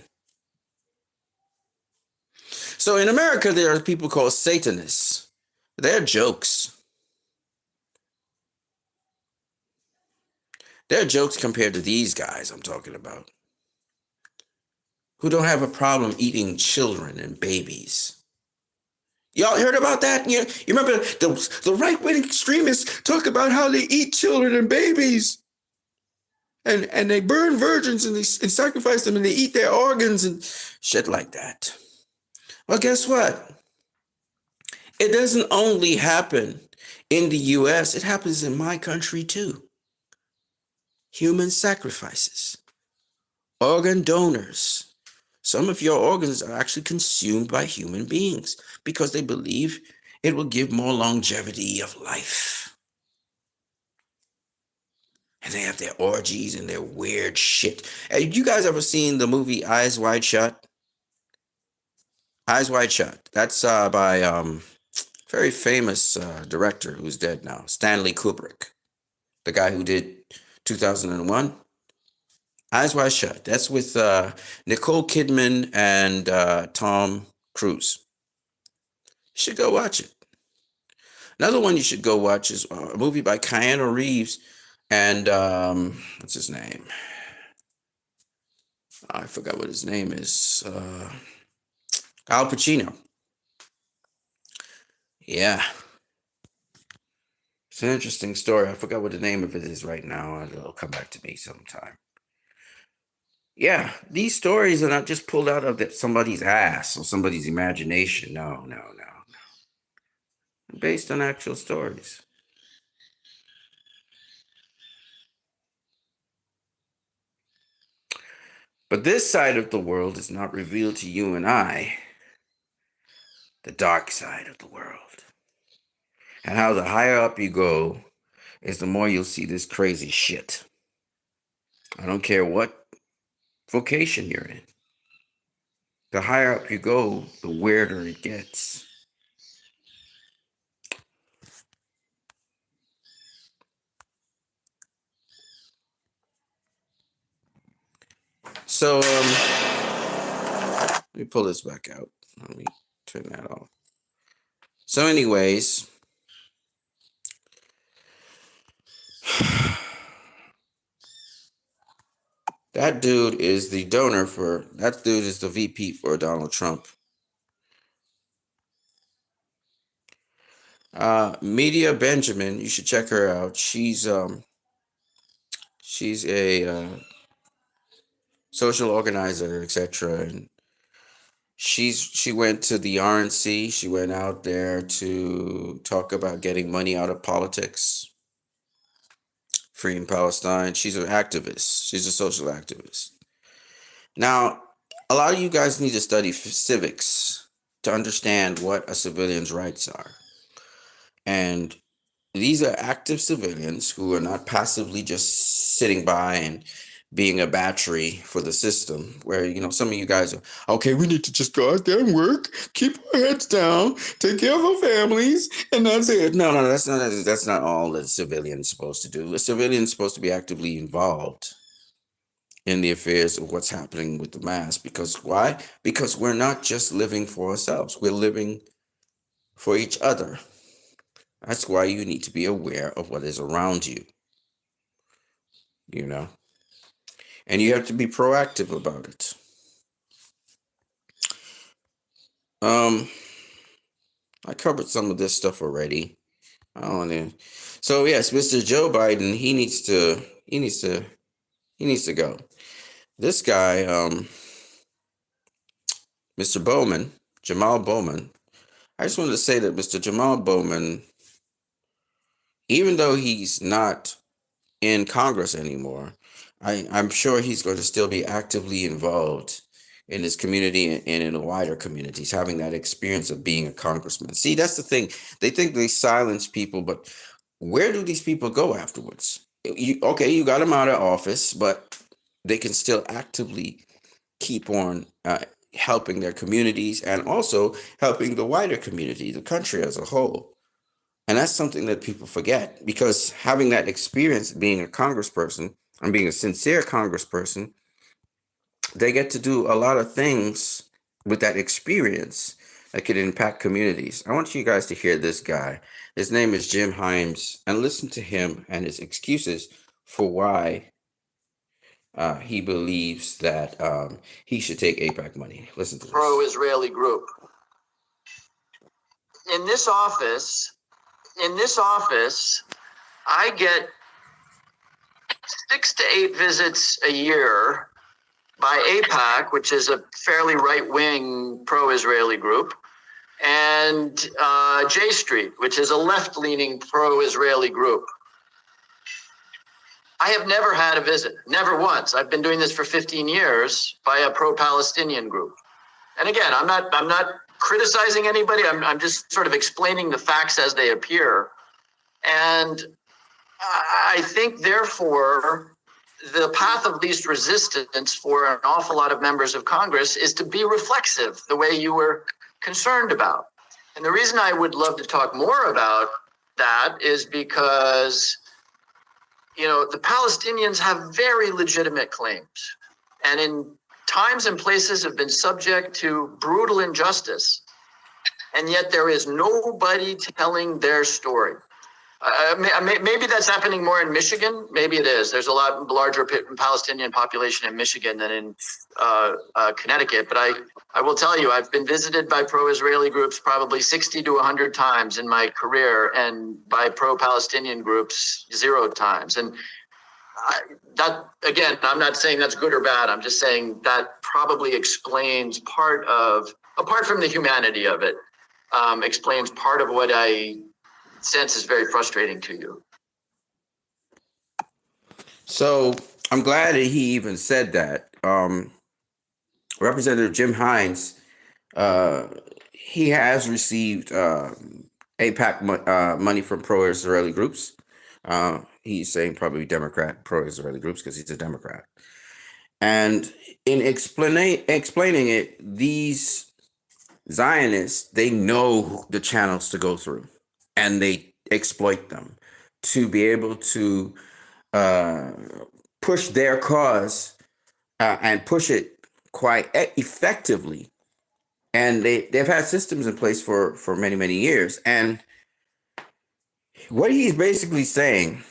So in America, there are people called Satanists. They're jokes. They're jokes compared to these guys I'm talking about, who don't have a problem eating children and babies. Y'all heard about that? You remember the right-wing extremists talk about how they eat children and babies, and they burn virgins and sacrifice them and they eat their organs and shit like that. Well, guess what? It doesn't only happen in the U.S., it happens in my country too. Human sacrifices, organ donors. Some of your organs are actually consumed by human beings because they believe it will give more longevity of life. And they have their orgies and their weird shit. Have you guys ever seen the movie Eyes Wide Shut? Eyes Wide Shut. That's by very famous director who's dead now, Stanley Kubrick, the guy who did 2001. Eyes Wide Shut. That's with Nicole Kidman and Tom Cruise. You should go watch it. Another one you should go watch is a movie by Keanu Reeves and what's his name? I forgot what his name is. Al Pacino. Yeah. It's an interesting story. I forgot what the name of it is right now. It'll come back to me sometime. Yeah, these stories are not just pulled out of somebody's ass or somebody's imagination. No. Based on actual stories. But this side of the world is not revealed to you and I the dark side of the world. And how the higher up you go is the more you'll see this crazy shit. I don't care what vocation you're in. The higher up you go, the weirder it gets. So, let me pull this back out. Let me turn that off. So, anyways, that dude is the that dude is the VP for Donald Trump. Media Benjamin, you should check her out. She's a social organizer, etc. And she went to the RNC. She went out there to talk about getting money out of politics, freeing Palestine. She's an activist. She's a social activist. Now, a lot of you guys need to study civics to understand what a civilian's rights are. And these are active civilians who are not passively just sitting by and being a battery for the system, where, some of you guys are, okay, we need to just go out there and work, keep our heads down, take care of our families, and that's it. No, that's not all that a civilian's supposed to do. A civilian's supposed to be actively involved in the affairs of what's happening with the mass. Because why? Because we're not just living for ourselves. We're living for each other. That's why you need to be aware of what is around you. And you have to be proactive about it. I covered some of this stuff already. So yes, Mr. Joe Biden, he needs to go. This guy, Mr. Bowman, Jamal Bowman. I just wanted to say that Mr. Jamal Bowman, even though he's not in Congress anymore, I'm sure he's going to still be actively involved in his community and in the wider communities, having that experience of being a congressman. See, that's the thing. They think they silence people, but where do these people go afterwards? You got them out of office, but they can still actively keep on helping their communities and also helping the wider community, the country as a whole. And that's something that people forget, because having that experience being a congressperson and being a sincere congressperson, they get to do a lot of things with that experience that could impact communities. I want you guys to hear this guy. His name is Jim Himes, and listen to him and his excuses for why he believes that he should take AIPAC money. Listen to this. Pro-Israeli group. In this office, I get 6 to 8 visits a year by AIPAC, which is a fairly right-wing pro-Israeli group, and J Street, which is a left-leaning pro-Israeli group. I have never had a visit, never once. I've been doing this for 15 years by a pro-Palestinian group. And again, I'm not criticizing anybody. I'm just sort of explaining the facts as they appear. And I think, therefore, the path of least resistance for an awful lot of members of Congress is to be reflexive, the way you were concerned about. And the reason I would love to talk more about that is because, the Palestinians have very legitimate claims, and in times and places have been subject to brutal injustice. And yet there is nobody telling their story. Maybe that's happening more in Michigan. Maybe it is. There's a lot larger Palestinian population in Michigan than in Connecticut. But I will tell you, I've been visited by pro-Israeli groups probably 60 to 100 times in my career, and by pro-Palestinian groups 0 times. And that, again, I'm not saying that's good or bad. I'm just saying that probably explains apart from the humanity of it, explains part of what I sense is very frustrating to you. So I'm glad that he even said that. Representative Jim Himes, he has received AIPAC money from pro-Israeli groups. He's saying probably Democrat pro-Israeli groups because he's a Democrat. And in explaining it, these Zionists, they know the channels to go through, and they exploit them to be able to push their cause and push it quite effectively. And they've had systems in place for many, many years. And what he's basically saying,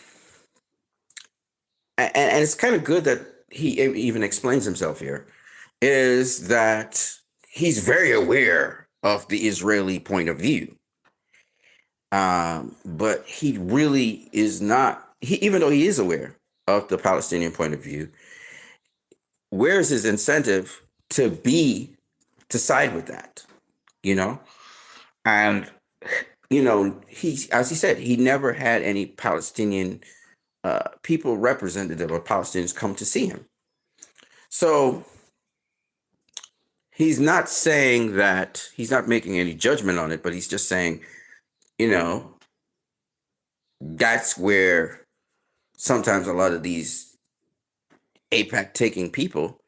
and it's kind of good that he even explains himself here, is that he's very aware of the Israeli point of view. But he really is not, even though he is aware of the Palestinian point of view, where's his incentive to side with that, you know? And, you know, as he said, he never had any Palestinian people, representative of Palestinians, come to see him. So he's not saying that, he's not making any judgment on it, but he's just saying, you know, that's where sometimes a lot of these AIPAC taking people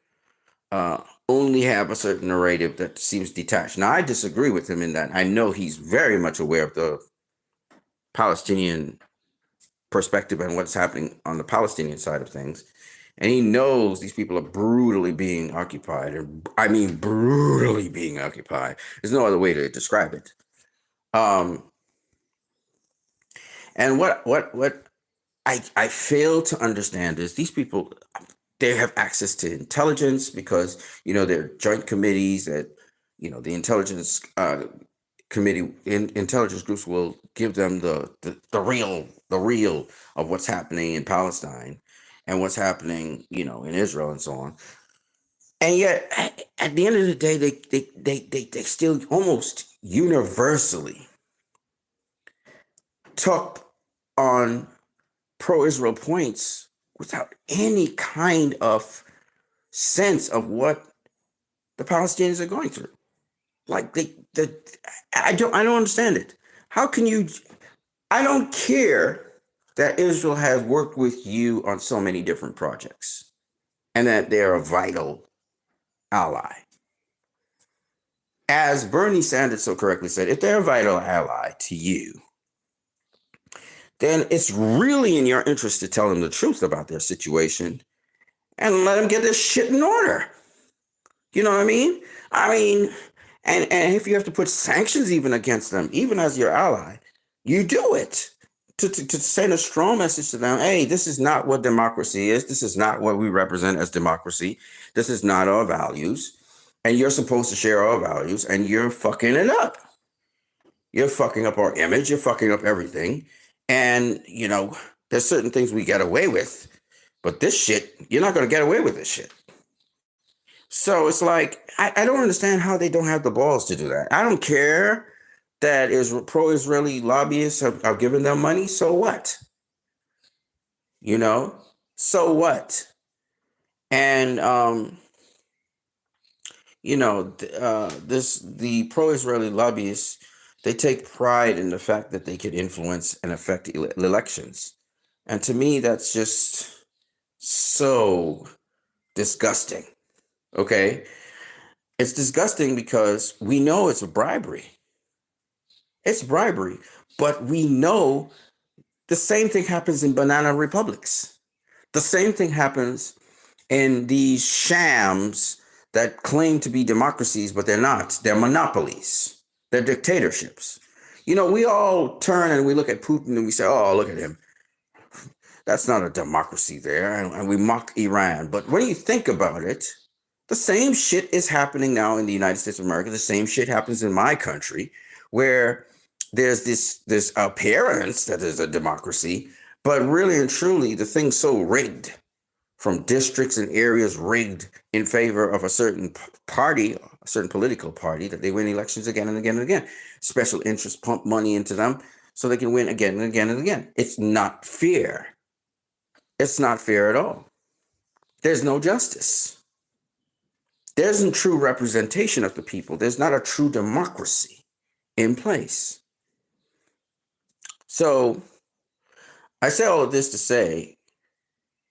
only have a certain narrative that seems detached. Now, I disagree with him in that. I know he's very much aware of the Palestinian perspective and what's happening on the Palestinian side of things. And he knows these people are brutally being occupied. And I mean, brutally being occupied. There's no other way to describe it. And what I fail to understand is these people, they have access to intelligence because, you know, there are joint committees that, you know, the intelligence committee, intelligence groups will give them the real of what's happening in Palestine and what's happening, you know, in Israel and so on. And yet, at the end of the day, they still almost universally talk on pro-Israel points without any kind of sense of what the Palestinians are going through. Like I don't understand it. How can you? I don't care that Israel has worked with you on so many different projects, and that they're a vital ally. As Bernie Sanders so correctly said, if they're a vital ally to you, then it's really in your interest to tell them the truth about their situation and let them get this shit in order. You know what I mean? And if you have to put sanctions even against them, even as your ally, you do it to send a strong message to them. Hey, this is not what democracy is. This is not what we represent as democracy. This is not our values. And you're supposed to share our values, and you're fucking it up. You're fucking up our image. You're fucking up everything. And, you know, there's certain things we get away with, but this shit, you're not going to get away with this shit. So it's like, I don't understand how they don't have the balls to do that. I don't care that pro-Israeli lobbyists have given them money. So what? You know, so what? And, you know, the pro-Israeli lobbyists, they take pride in the fact that they could influence and affect elections. And to me, that's just so disgusting. Okay? It's disgusting because we know it's a bribery. It's bribery. But we know the same thing happens in banana republics. The same thing happens in these shams that claim to be democracies, but they're not. They're monopolies. They're dictatorships. You know, we all turn and we look at Putin and we say, oh, look at him. That's not a democracy there. And we mock Iran. But when you think about it, the same shit is happening now in the United States of America. The same shit happens in my country, where there's this appearance that is a democracy, but really and truly the thing's so rigged, from districts and areas rigged in favor of a certain party, a certain political party, that they win elections again and again and again. Special interests pump money into them so they can win again and again and again. It's not fair. It's not fair at all. There's no justice. There isn't true representation of the people. There's not a true democracy. in place. So I say all of this to say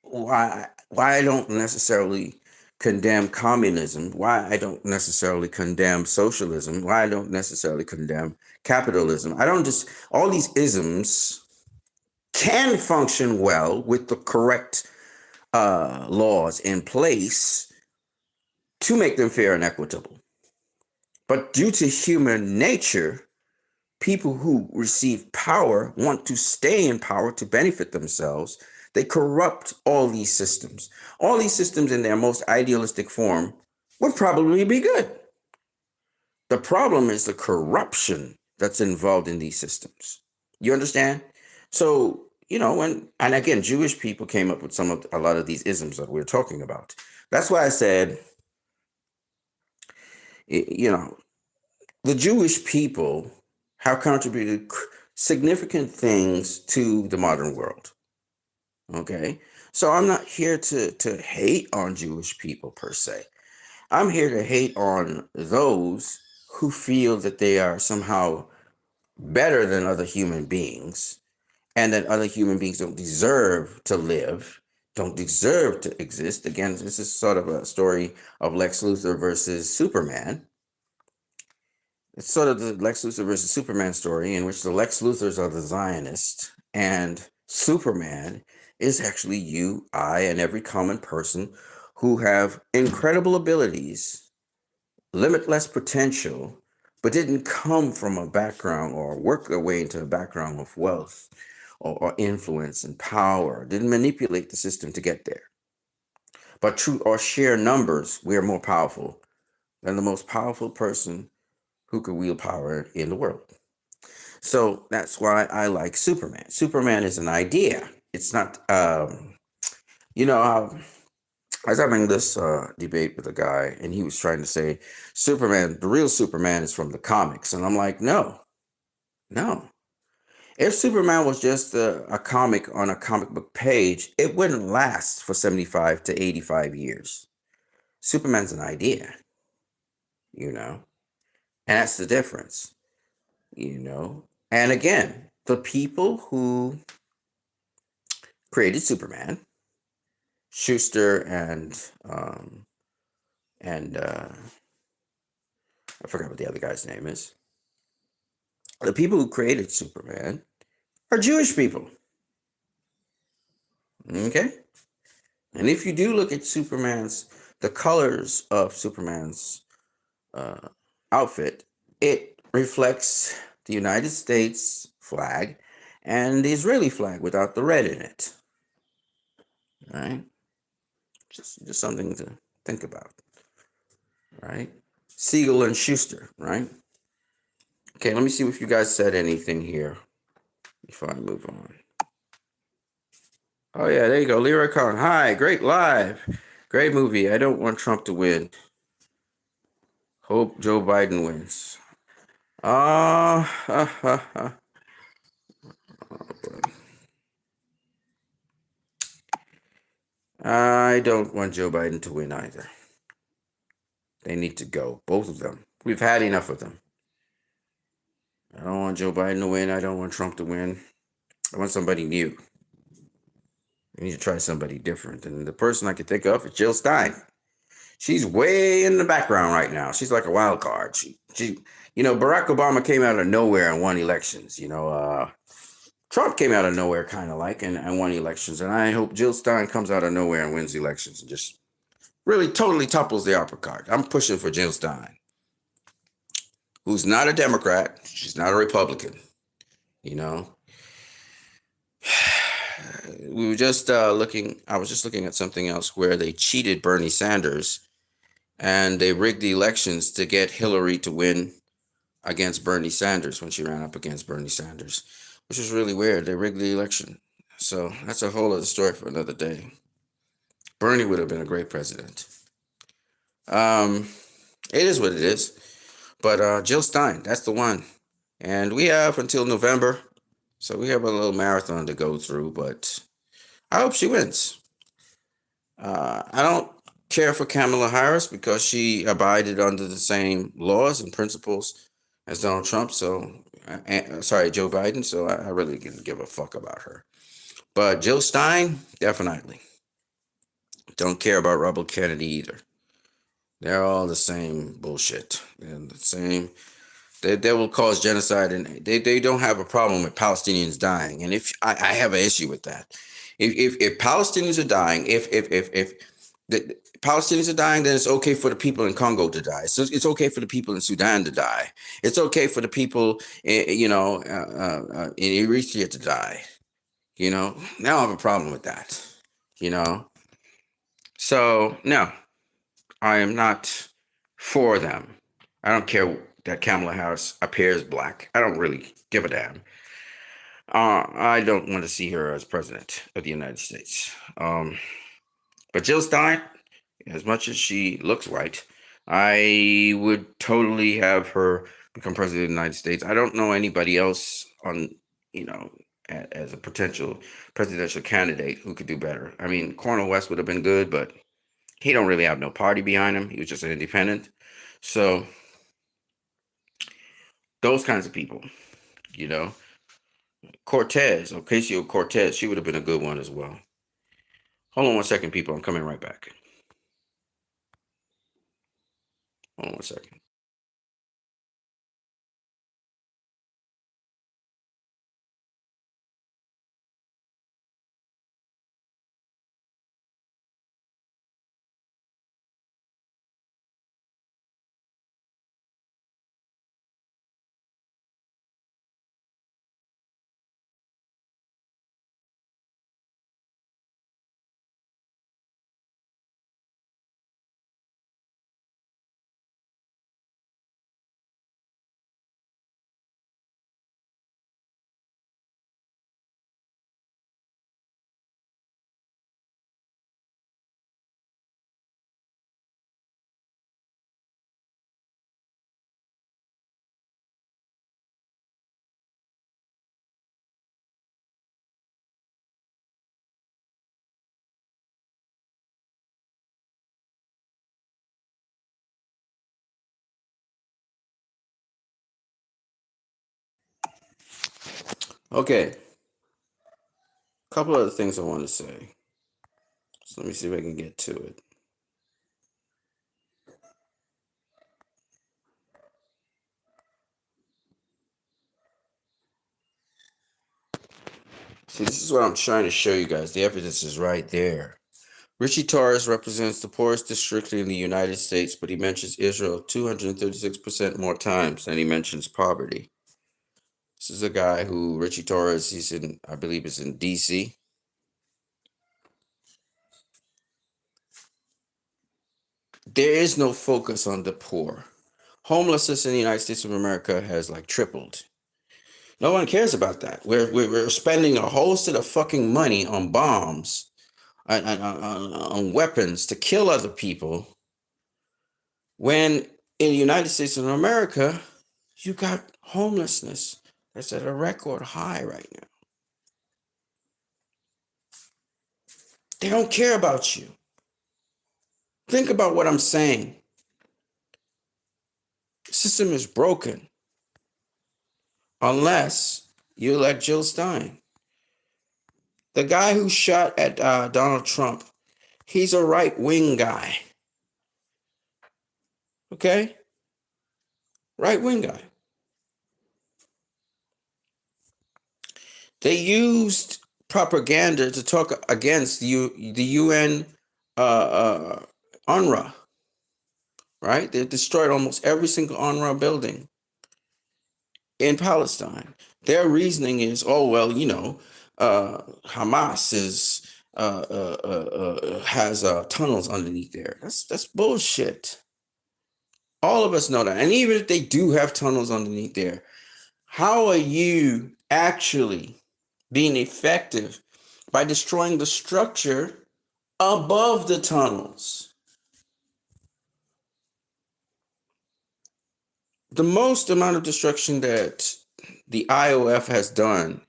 why I don't necessarily condemn communism, why I don't necessarily condemn socialism, why I don't necessarily condemn capitalism. I don't just all these isms can function well with the correct laws in place to make them fair and equitable. But due to human nature, people who receive power want to stay in power to benefit themselves. They corrupt all these systems. All these systems in their most idealistic form would probably be good. The problem is the corruption that's involved in these systems. You understand? So, and again, Jewish people came up with a lot of these isms that we're talking about. That's why I said, the Jewish people have contributed significant things to the modern world. Okay, so I'm not here to hate on Jewish people per se. I'm here to hate on those who feel that they are somehow better than other human beings, and that other human beings don't deserve to live, don't deserve to exist. Again, this is sort of a story of Lex Luthor versus Superman. It's sort of the Lex Luthor versus Superman story, in which the Lex Luthors are the Zionists and Superman is actually you, I, and every common person who have incredible abilities, limitless potential, but didn't come from a background or work their way into a background of wealth or influence and power, didn't manipulate the system to get there. But through our sheer numbers, we are more powerful than the most powerful person who could wield power in the world. So that's why I like Superman. Superman is an idea. It's not, I was having this debate with a guy, and he was trying to say Superman, the real Superman is from the comics. And I'm like, no. If Superman was just a comic on a comic book page, it wouldn't last for 75 to 85 years. Superman's an idea, and that's the difference, And again, the people who created Superman, Schuster and I forgot what the other guy's name is. The people who created Superman are Jewish people. Okay? And if you do look at the colors of Superman's outfit, it reflects the United States flag and the Israeli flag without the red in it. Right? Just something to think about. Right? Siegel and Schuster, right? Okay, let me see if you guys said anything here before I move on. Oh, yeah, there you go. Leroy Khan. Hi, great live. Great movie. I don't want Trump to win. Hope Joe Biden wins. I don't want Joe Biden to win either. They need to go, both of them. We've had enough of them. I don't want Joe Biden to win. I don't want Trump to win. I want somebody new. We need to try somebody different. And the person I could think of is Jill Stein. She's way in the background right now. She's like a wild card. She Barack Obama came out of nowhere and won elections. Trump came out of nowhere kind of like and won elections. And I hope Jill Stein comes out of nowhere and wins elections and just really totally topples the apple cart. I'm pushing for Jill Stein, who's not a Democrat. She's not a Republican. We were just I was just looking at something else where they cheated Bernie Sanders and they rigged the elections to get Hillary to win against Bernie Sanders when she ran up against Bernie Sanders, which is really weird. They rigged the election. So that's a whole other story for another day. Bernie would have been a great president. It is what it is. But Jill Stein, that's the one. And we have until November. So we have a little marathon to go through, but I hope she wins. I don't care for Kamala Harris because she abided under the same laws and principles as Donald Trump. So, sorry, Joe Biden. So I really didn't give a fuck about her. But Jill Stein, definitely. Don't care about Robert Kennedy either. They're all the same bullshit. They're the same. They will cause genocide, and they don't have a problem with Palestinians dying. And if I have an issue with that, if Palestinians are dying, if the Palestinians are dying, then it's okay for the people in Congo to die. So it's okay for the people in Sudan to die. It's okay for the people, in Eritrea to die. You know, now I have a problem with that. You know, so no, I am not for them. I don't care that Kamala Harris appears black. I don't really give a damn. I don't want to see her as president of the United States. But Jill Stein, as much as she looks white, I would totally have her become president of the United States. I don't know anybody else on, as a potential presidential candidate who could do better. I mean, Cornel West would have been good, but he don't really have no party behind him. He was just an independent. So those kinds of people, Cortez, Ocasio-Cortez, she would have been a good one as well. Hold on 1 second, people. I'm coming right back. Hold on 1 second. Okay. A couple other things I want to say. So let me see if I can get to it. See, this is what I'm trying to show you guys. The evidence is right there. Richie Torres represents the poorest district in the United States, but he mentions Israel 236% more times than he mentions poverty. This is a guy who, Richie Torres, I believe is in DC. There is no focus on the poor. Homelessness in the United States of America has tripled. No one cares about that. We're spending a whole set of fucking money on bombs, on weapons to kill other people, when in the United States of America, you got homelessness that's at a record high right now. They don't care about you. Think about what I'm saying. The system is broken unless you elect Jill Stein. The guy who shot at Donald Trump, he's a right-wing guy. Okay? Right-wing guy. They used propaganda to talk against the UN UNRWA, right? They destroyed almost every single UNRWA building in Palestine. Their reasoning is, Hamas has tunnels underneath there. That's bullshit. All of us know that. And even if they do have tunnels underneath there, how are you actually being effective by destroying the structure above the tunnels? The most amount of destruction that the IOF has done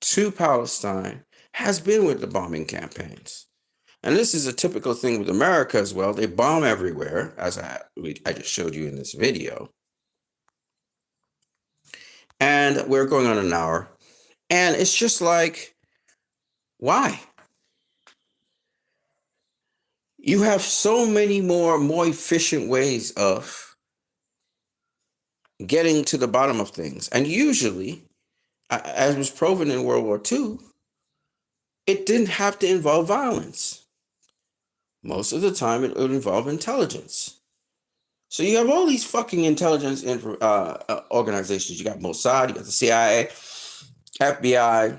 to Palestine has been with the bombing campaigns. And this is a typical thing with America as well. They bomb everywhere, as I just showed you in this video. And we're going on an hour. And it's just like, why? You have so many more efficient ways of getting to the bottom of things. And usually, as was proven in World War II, it didn't have to involve violence. Most of the time, it would involve intelligence. So you have all these fucking intelligence organizations. You got Mossad, you got the CIA, FBI,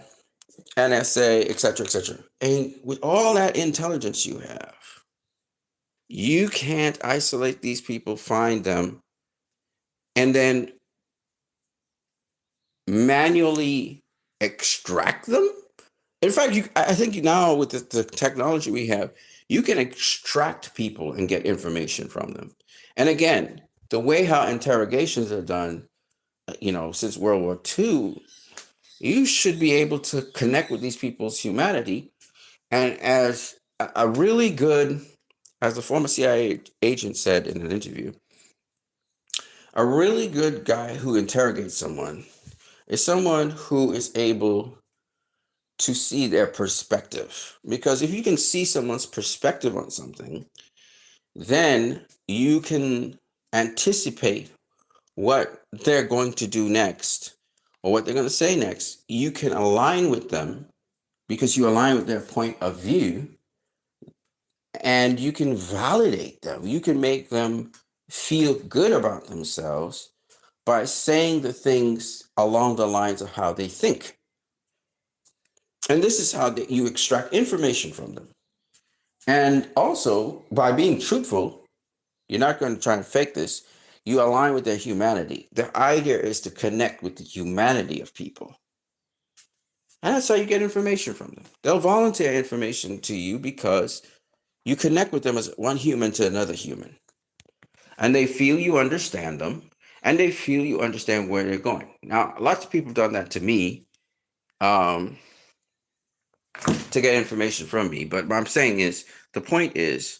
NSA, etc., etc. And with all that intelligence you have, you can't isolate these people, find them, and then manually extract them. In fact, I think now with the technology we have, you can extract people and get information from them. And again, the way how interrogations are done, since World War II, you should be able to connect with these people's humanity. And as a really good, as the former CIA agent said in an interview, a really good guy who interrogates someone is someone who is able to see their perspective. Because if you can see someone's perspective on something, then you can anticipate what they're going to do next or what they're going to say next. You can align with them because you align with their point of view, and you can validate them. You can make them feel good about themselves by saying the things along the lines of how they think. And this is how you extract information from them. And also, by being truthful, you're not going to try and fake this. You align with their humanity. The idea is to connect with the humanity of people. And that's how you get information from them. They'll volunteer information to you because you connect with them as one human to another human. And they feel you understand them, and they feel you understand where they're going. Now, lots of people have done that to me to get information from me. But what I'm saying is, the point is,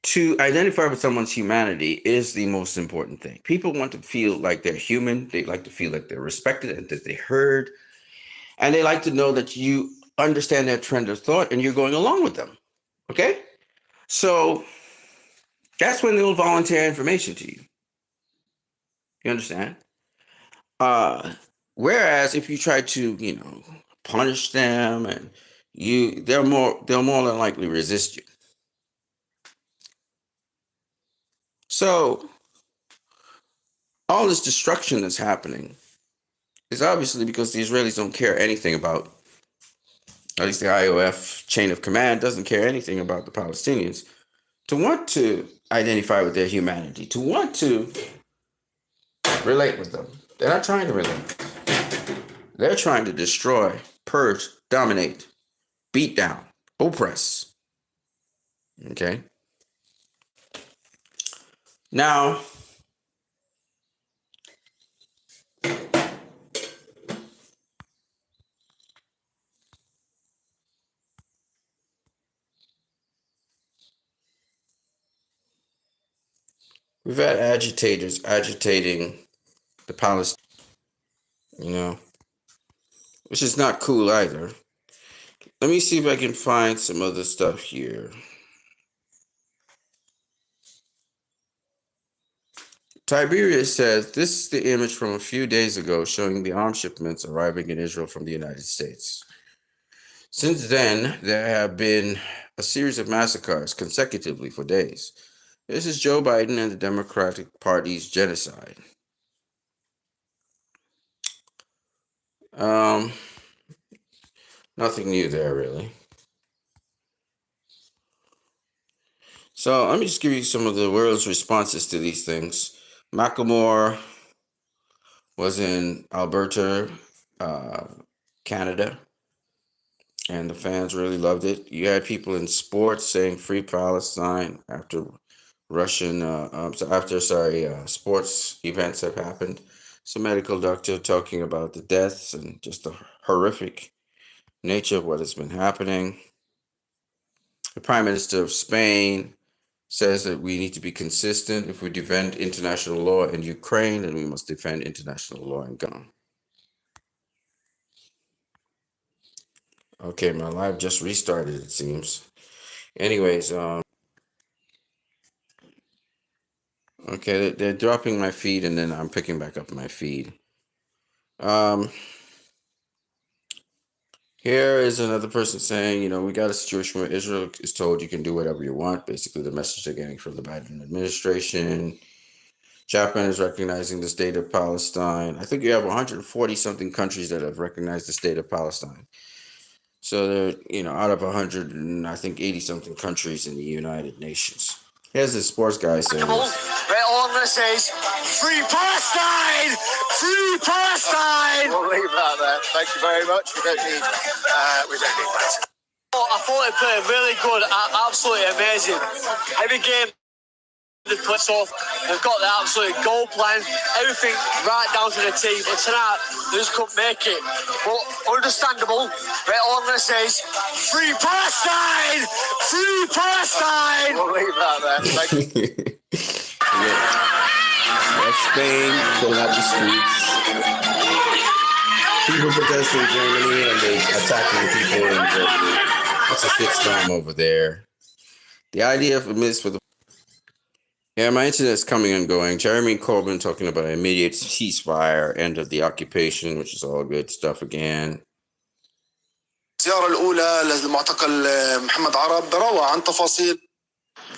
to identify with someone's humanity is the most important thing. People want to feel like they're human. They like to feel like they're respected and that they're heard. And they like to know that you understand their trend of thought and you're going along with them. Okay? So that's when they'll volunteer information to you. You understand? Whereas if you try to, punish them and they'll more than likely resist you. So all this destruction that's happening is obviously because the Israelis don't care anything about, at least the IOF chain of command doesn't care anything about the Palestinians. To want to identify with their humanity, to want to relate with them. They're not trying to relate. They're trying to destroy, purge, dominate, beat down, oppress. Okay? Now, we've had agitators agitating the Palestinians, which is not cool either. Let me see if I can find some other stuff here. Tiberius says, this is the image from a few days ago showing the arms shipments arriving in Israel from the United States. Since then, there have been a series of massacres consecutively for days. This is Joe Biden and the Democratic Party's genocide. Nothing new there, really. So let me just give you some of the world's responses to these things. Macklemore was in Alberta, Canada, and the fans really loved it. You had people in sports saying "Free Palestine" after sports events have happened. Some medical doctor talking about the deaths and just the horrific nature of what has been happening. The Prime Minister of Spain says that we need to be consistent. If we defend international law in Ukraine, then we must defend international law in Gaza. Okay, my live just restarted, it seems. Anyways, okay, they're dropping my feed and then I'm picking back up my feed. Here is another person saying, you know, we got a situation where Israel is told you can do whatever you want. Basically, the message they're getting from the Biden administration. Japan is recognizing the state of Palestine. I think you have 140 something countries that have recognized the state of Palestine. So they're, you know, out of 100 and I think 80 something countries in the United Nations. Here's this sports guy saying this. Right, all I'm going to say is, free Palestine! Free Palestine! We'll leave that there. Thank you very much. We don't need that. I thought they played really good, absolutely amazing. Every game they put off, they've got the absolute goal plan, everything right down to the T. But tonight, they just couldn't make it. But understandable. Right, all I'm going to say is, free Palestine! Free Palestine! We'll leave that there. Thank you. That's Spain filling out the streets. People protesting in Germany and they attacking people in Germany. It's a shitstorm over there. The idea of this for the my internet's coming and going. Jeremy Corbyn talking about an immediate ceasefire, end of the occupation, which is all good stuff again. الزيارة الأولى للمعتقل محمد عرب روى عن تفاصيل.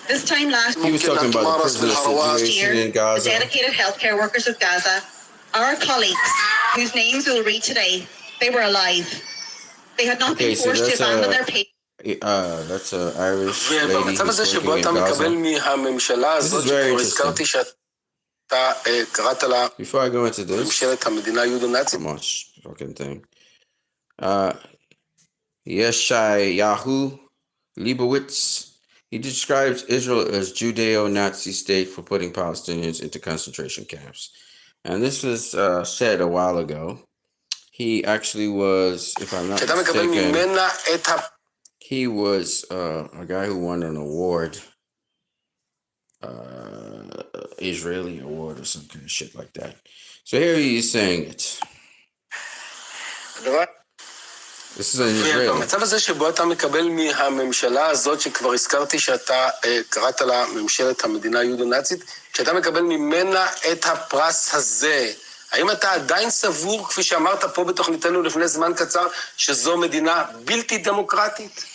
This time last He was talking about the prisoner situation in Gaza. The dedicated healthcare workers of Gaza, our colleagues, whose names we will read today, they were alive. They had not been forced to abandon their patients. That's an Irish lady who's working in Gaza. This is very interesting. Before I go into this, how much fucking thing. Yeshayahu Leibowitz, he describes Israel as Judeo-Nazi state for putting Palestinians into concentration camps. And this was said a while ago. He actually was, if I'm not mistaken, he was a guy who won an award, Israeli award or some kind of shit like that. So here he is saying it. This is an Israeli. במצב הזה שבו אתה מקבל מהממשלה הזאת, שכבר הזכרתי שאתה קראת לה ממשלת המדינה היהודו-נאצית, שאתה מקבל ממנה את הפרס הזה, האם אתה עדיין סבור, כפי שאמרת פה בתוכניתנו לפני זמן קצר, שזו מדינה בלתי דמוקרטית?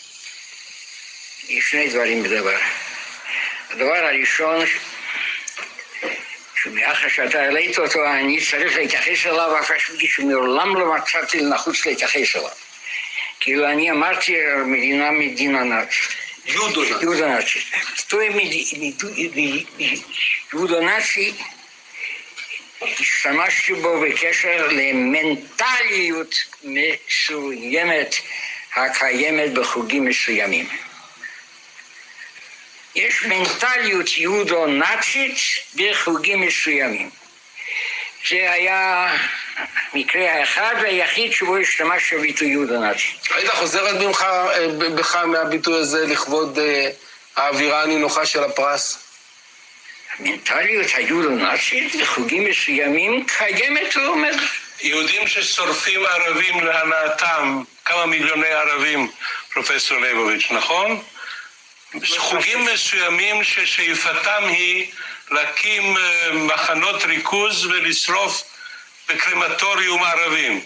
יש שני דברים בדבר. הדבר הראשון, שמאחר שאתה העלית אותו, אני צריך להתייחס אליו, אף פשוט שמעולם לא מצאתי לנחוץ להתייחס אליו. כאילו אני אמרתי מדינה נאצית. יהודו-נאצית. יהודו-נאצי, השתמשתי בו בקשר למנטליות מסוימת הקיימת בחוגים מסוימים. יש מנטליות יהודו-נאצית בחוגים מסוימים. זה היה המקרה האחד והיחיד שבו השתמש בביטוי יהודו-נאצי. היית חוזרת בך מהביטוי הזה לכבוד האווירה הנינוחה של הפרס? המנטליות היהודו-נאצית בחוגים מסוימים קיימת ועומדת. יהודים ששורפים ערבים להנאתם, כמה מיליוני ערבים, פרופסור ליבוביץ', נכון? חוגים מסוימים ששאיפתם היא להקים מחנות ריכוז ולשרוף בקרמטוריום ערבים.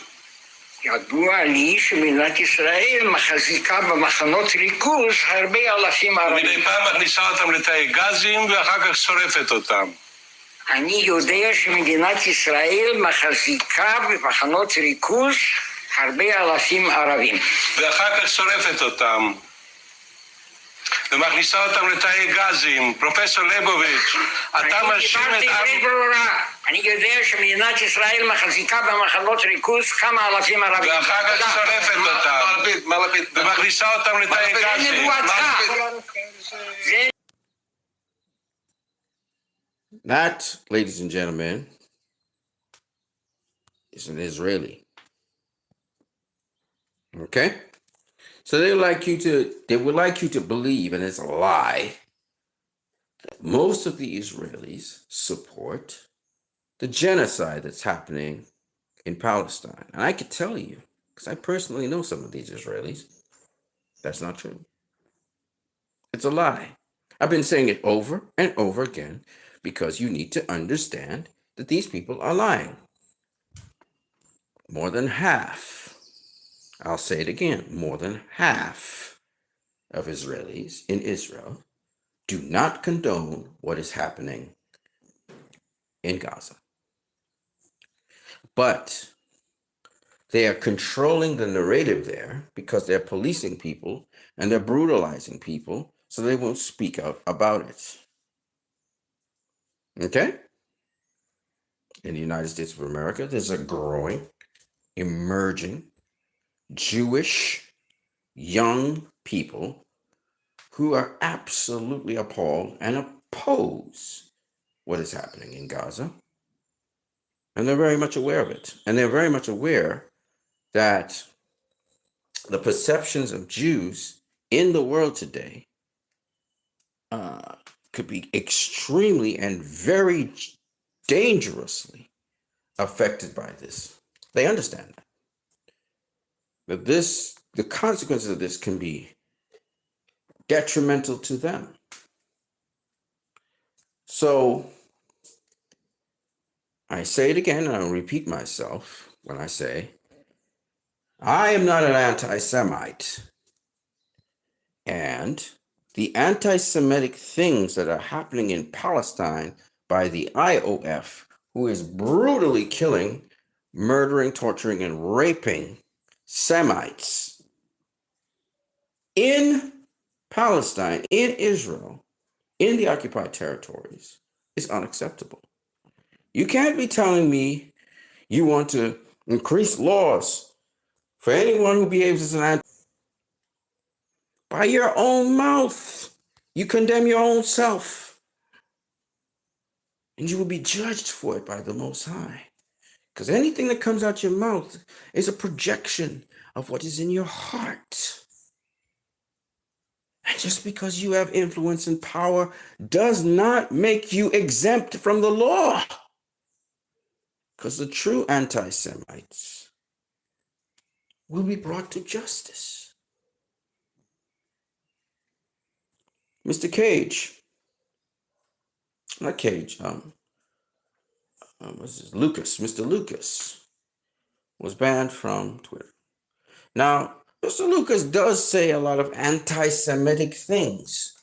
ידוע לי שמדינת ישראל מחזיקה במחנות ריכוז הרבה אלפים ערבים. מדי פעם מכניסה אותם לתאי גזים ואחר כך שורפת אותם. אני יודע שמדינת ישראל מחזיקה במחנות ריכוז הרבה אלפים ערבים. ואחר כך שורפת אותם. ומכניסה אותם לתאי גזים. פרופסור ליבוביץ', אתה מאשים את אני יודע שמדינת ישראל מחזיקה במחנות ריכוז כמה אלפים ערבים. ואחר כך שורפת אותם. ומכניסה אותם לתאי גזים. That, ladies and gentlemen, is an Israeli. Okay? So they would like you to believe, and it's a lie, Most of the Israelis support the genocide that's happening in Palestine. And I could tell you, because I personally know some of these Israelis, that's not true. It's a lie. I've been saying it over and over again because you need to understand that these people are lying. More than half, I'll say it again, more than half of Israelis in Israel do not condone what is happening in Gaza. But they are controlling the narrative there because they're policing people and they're brutalizing people so they won't speak out about it. Okay? In the United States of America, there's a growing, emerging Jewish young people who are absolutely appalled and oppose what is happening in Gaza. And they're very much aware of it. And they're very much aware that the perceptions of Jews in the world today could be extremely and very dangerously affected by this. They understand that the consequences of this can be detrimental to them. So I say it again, and I'll repeat myself when I say, I am not an anti-Semite. And the anti-Semitic things that are happening in Palestine by the IOF, who is brutally killing, murdering, torturing, and raping Semites in Palestine, in Israel, in the occupied territories, is unacceptable. You can't be telling me you want to increase laws for anyone who behaves as an anti. By your own mouth, you condemn your own self. And you will be judged for it by the Most High. Because anything that comes out your mouth is a projection of what is in your heart. And just because you have influence and power does not make you exempt from the law. Because the true anti-Semites will be brought to justice. Mr. Cage, not Cage, what's this? Lucas, Mr. Lucas was banned from Twitter. Now, Mr. Lucas does say a lot of anti-Semitic things.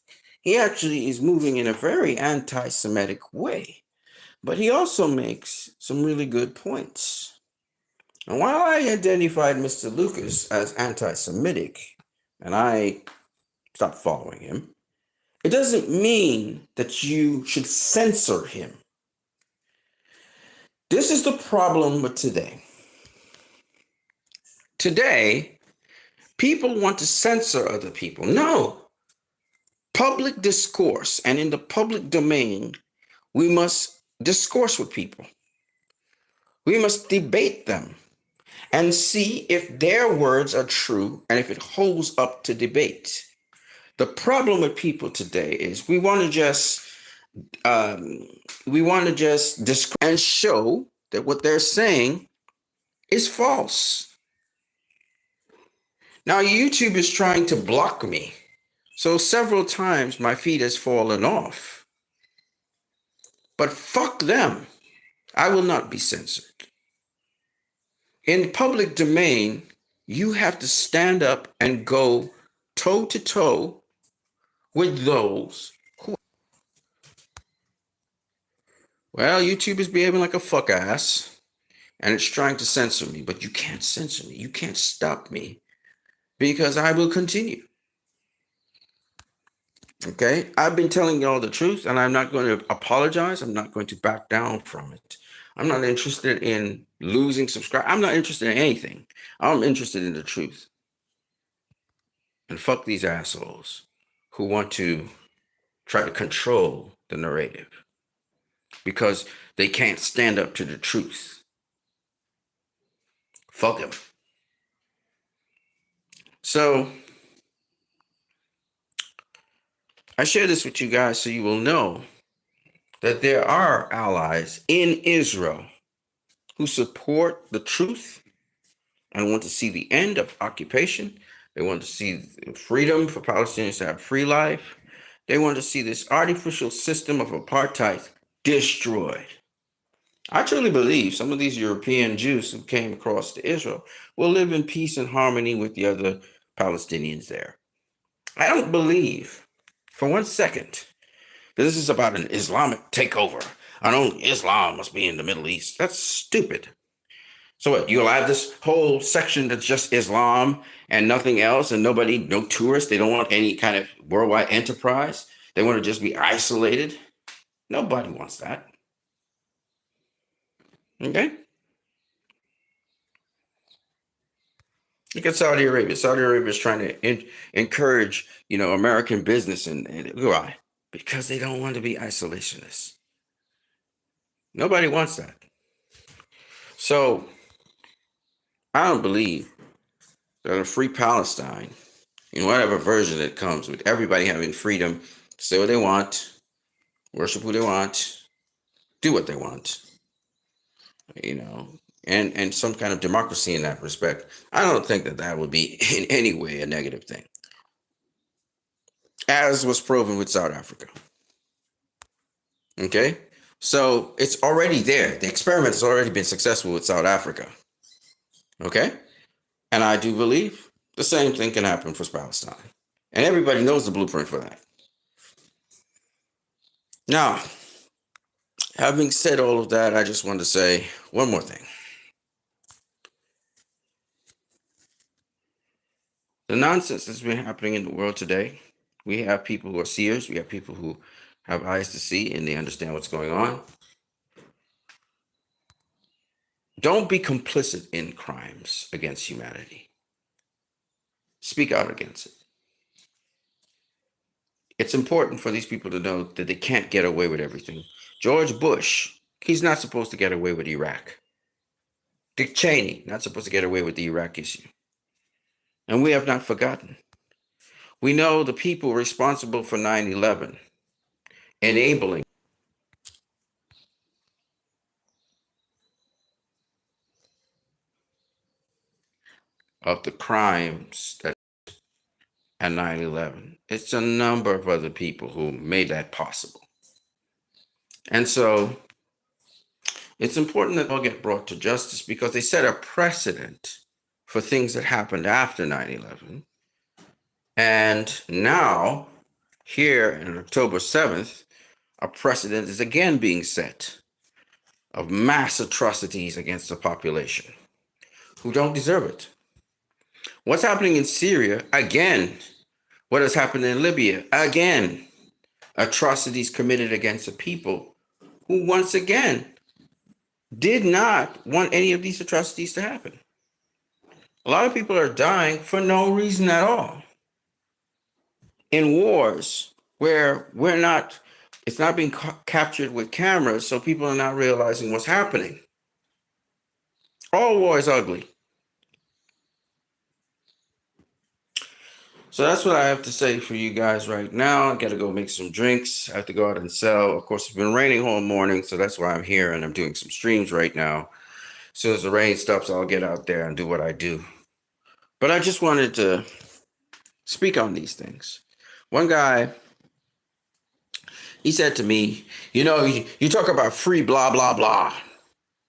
He actually is moving in a very anti-Semitic way, but he also makes some really good points. And while I identified Mr. Lucas as anti-Semitic, and I stopped following him, it doesn't mean that you should censor him. This is the problem with today. Today, people want to censor other people. No. Public discourse, and in the public domain, we must discourse with people. We must debate them and see if their words are true and if it holds up to debate. The problem with people today is we want to just describe and show that what they're saying is false. Now, YouTube is trying to block me. So several times my feed has fallen off. But fuck them. I will not be censored. In public domain, you have to stand up and go toe to toe with those who. Well, YouTube is behaving like a fuck ass and it's trying to censor me, but you can't censor me. You can't stop me because I will continue. Okay, I've been telling y'all the truth and I'm not going to apologize. I'm not going to back down from it. I'm not interested in losing subscribers. I'm not interested in anything. I'm interested in the truth. And fuck these assholes who want to try to control the narrative because they can't stand up to the truth. Fuck them. So, I share this with you guys so you will know that there are allies in Israel who support the truth and want to see the end of occupation. They want to see freedom for Palestinians to have free life. They want to see this artificial system of apartheid destroyed. I truly believe some of these European Jews who came across to Israel will live in peace and harmony with the other Palestinians there. I don't believe for 1 second that this is about an Islamic takeover. I know Islam must be in the Middle East. That's stupid. So what, you'll have this whole section that's just Islam and nothing else, and nobody, no tourists, they don't want any kind of worldwide enterprise. They want to just be isolated. Nobody wants that. Okay? Look at Saudi Arabia. Saudi Arabia is trying to encourage, American business, and why? Because they don't want to be isolationists. Nobody wants that. So I don't believe that a free Palestine, in whatever version it comes, with everybody having freedom to say what they want, worship who they want, do what they want, and some kind of democracy in that respect. I don't think that would be in any way a negative thing, as was proven with South Africa. Okay? So it's already there. The experiment has already been successful with South Africa. Okay? And I do believe the same thing can happen for Palestine. And everybody knows the blueprint for that. Now, having said all of that, I just want to say one more thing. The nonsense that's been happening in the world today, we have people who are seers, we have people who have eyes to see and they understand what's going on. Don't be complicit in crimes against humanity. Speak out against it. It's important for these people to know that they can't get away with everything. George Bush, he's not supposed to get away with Iraq. Dick Cheney, not supposed to get away with the Iraq issue. And we have not forgotten. We know the people responsible for 9/11, enabling of the crimes that at 9/11. It's a number of other people who made that possible. And so it's important that all get brought to justice because they set a precedent for things that happened after 9/11. And now, here on October 7th, a precedent is again being set of mass atrocities against the population who don't deserve it. What's happening in Syria, again, what has happened in Libya, again, atrocities committed against the people who, once again, did not want any of these atrocities to happen. A lot of people are dying for no reason at all in wars where it's not being captured with cameras, so people are not realizing what's happening. All war is ugly. So that's what I have to say for you guys right now. I got to go make some drinks. I have to go out and sell. Of course, it's been raining all morning, so that's why I'm here and I'm doing some streams right now. As soon as the rain stops, I'll get out there and do what I do. But I just wanted to speak on these things. One guy, he said to me, you talk about free blah, blah, blah.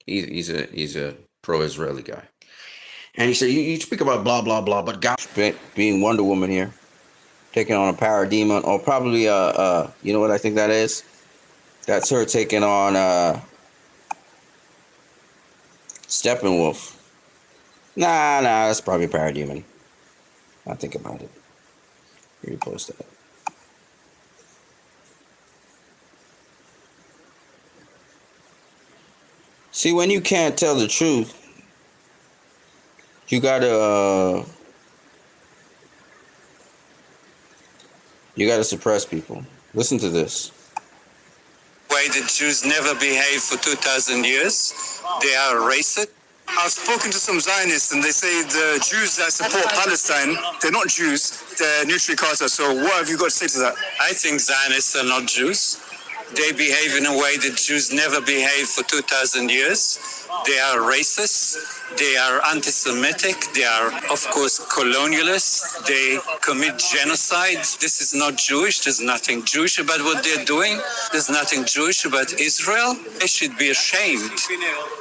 He's a pro-Israeli guy. And he said, you speak about blah, blah, blah, but God, being Wonder Woman here, taking on a parademon, or probably, you know what I think that is? That's her taking on Steppenwolf. Nah, that's probably a parademon. I'll think about it. Repost that. See, when you can't tell the truth, you gotta suppress people. Listen to this. Way the Jews never behaved for 2,000 years. They are racist. I've spoken to some Zionists and they say the Jews that support Palestine, they're not Jews, they're Nutri Carter. So what have you got to say to that? I think Zionists are not Jews. They behave in a way that Jews never behaved for 2,000 years. They are racist. They are anti-Semitic. They are, of course, colonialists. They commit genocide. This is not Jewish. There's nothing Jewish about what they're doing. There's nothing Jewish about Israel. They should be ashamed.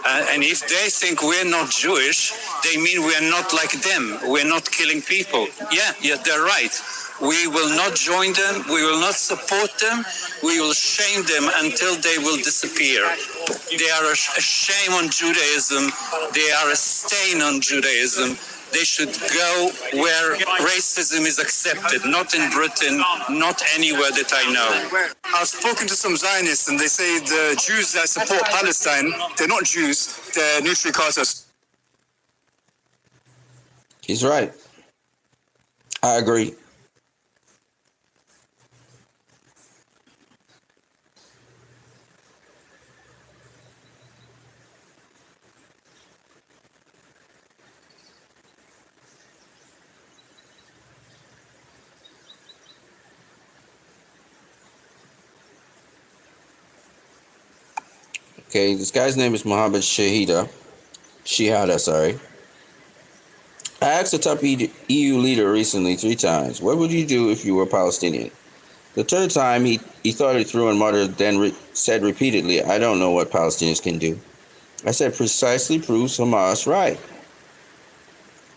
And if they think we're not Jewish, they mean we're not like them. We're not killing people. Yeah, they're right. We will not join them. We will not support them. We will shame them until they will disappear. They are a shame on Judaism. They are a stain on Judaism. They should go where racism is accepted, not in Britain, not anywhere that I know. I've spoken to some Zionists and they say the Jews that support Palestine, they're not Jews, they're Nutri Carter. He's right. I agree. Okay, this guy's name is Mohammed Shehada, sorry. I asked a top EU leader recently 3 times, what would you do if you were Palestinian? The 3rd time, he thought it through and muttered, then said repeatedly, I don't know what Palestinians can do. I said, precisely proves Hamas right.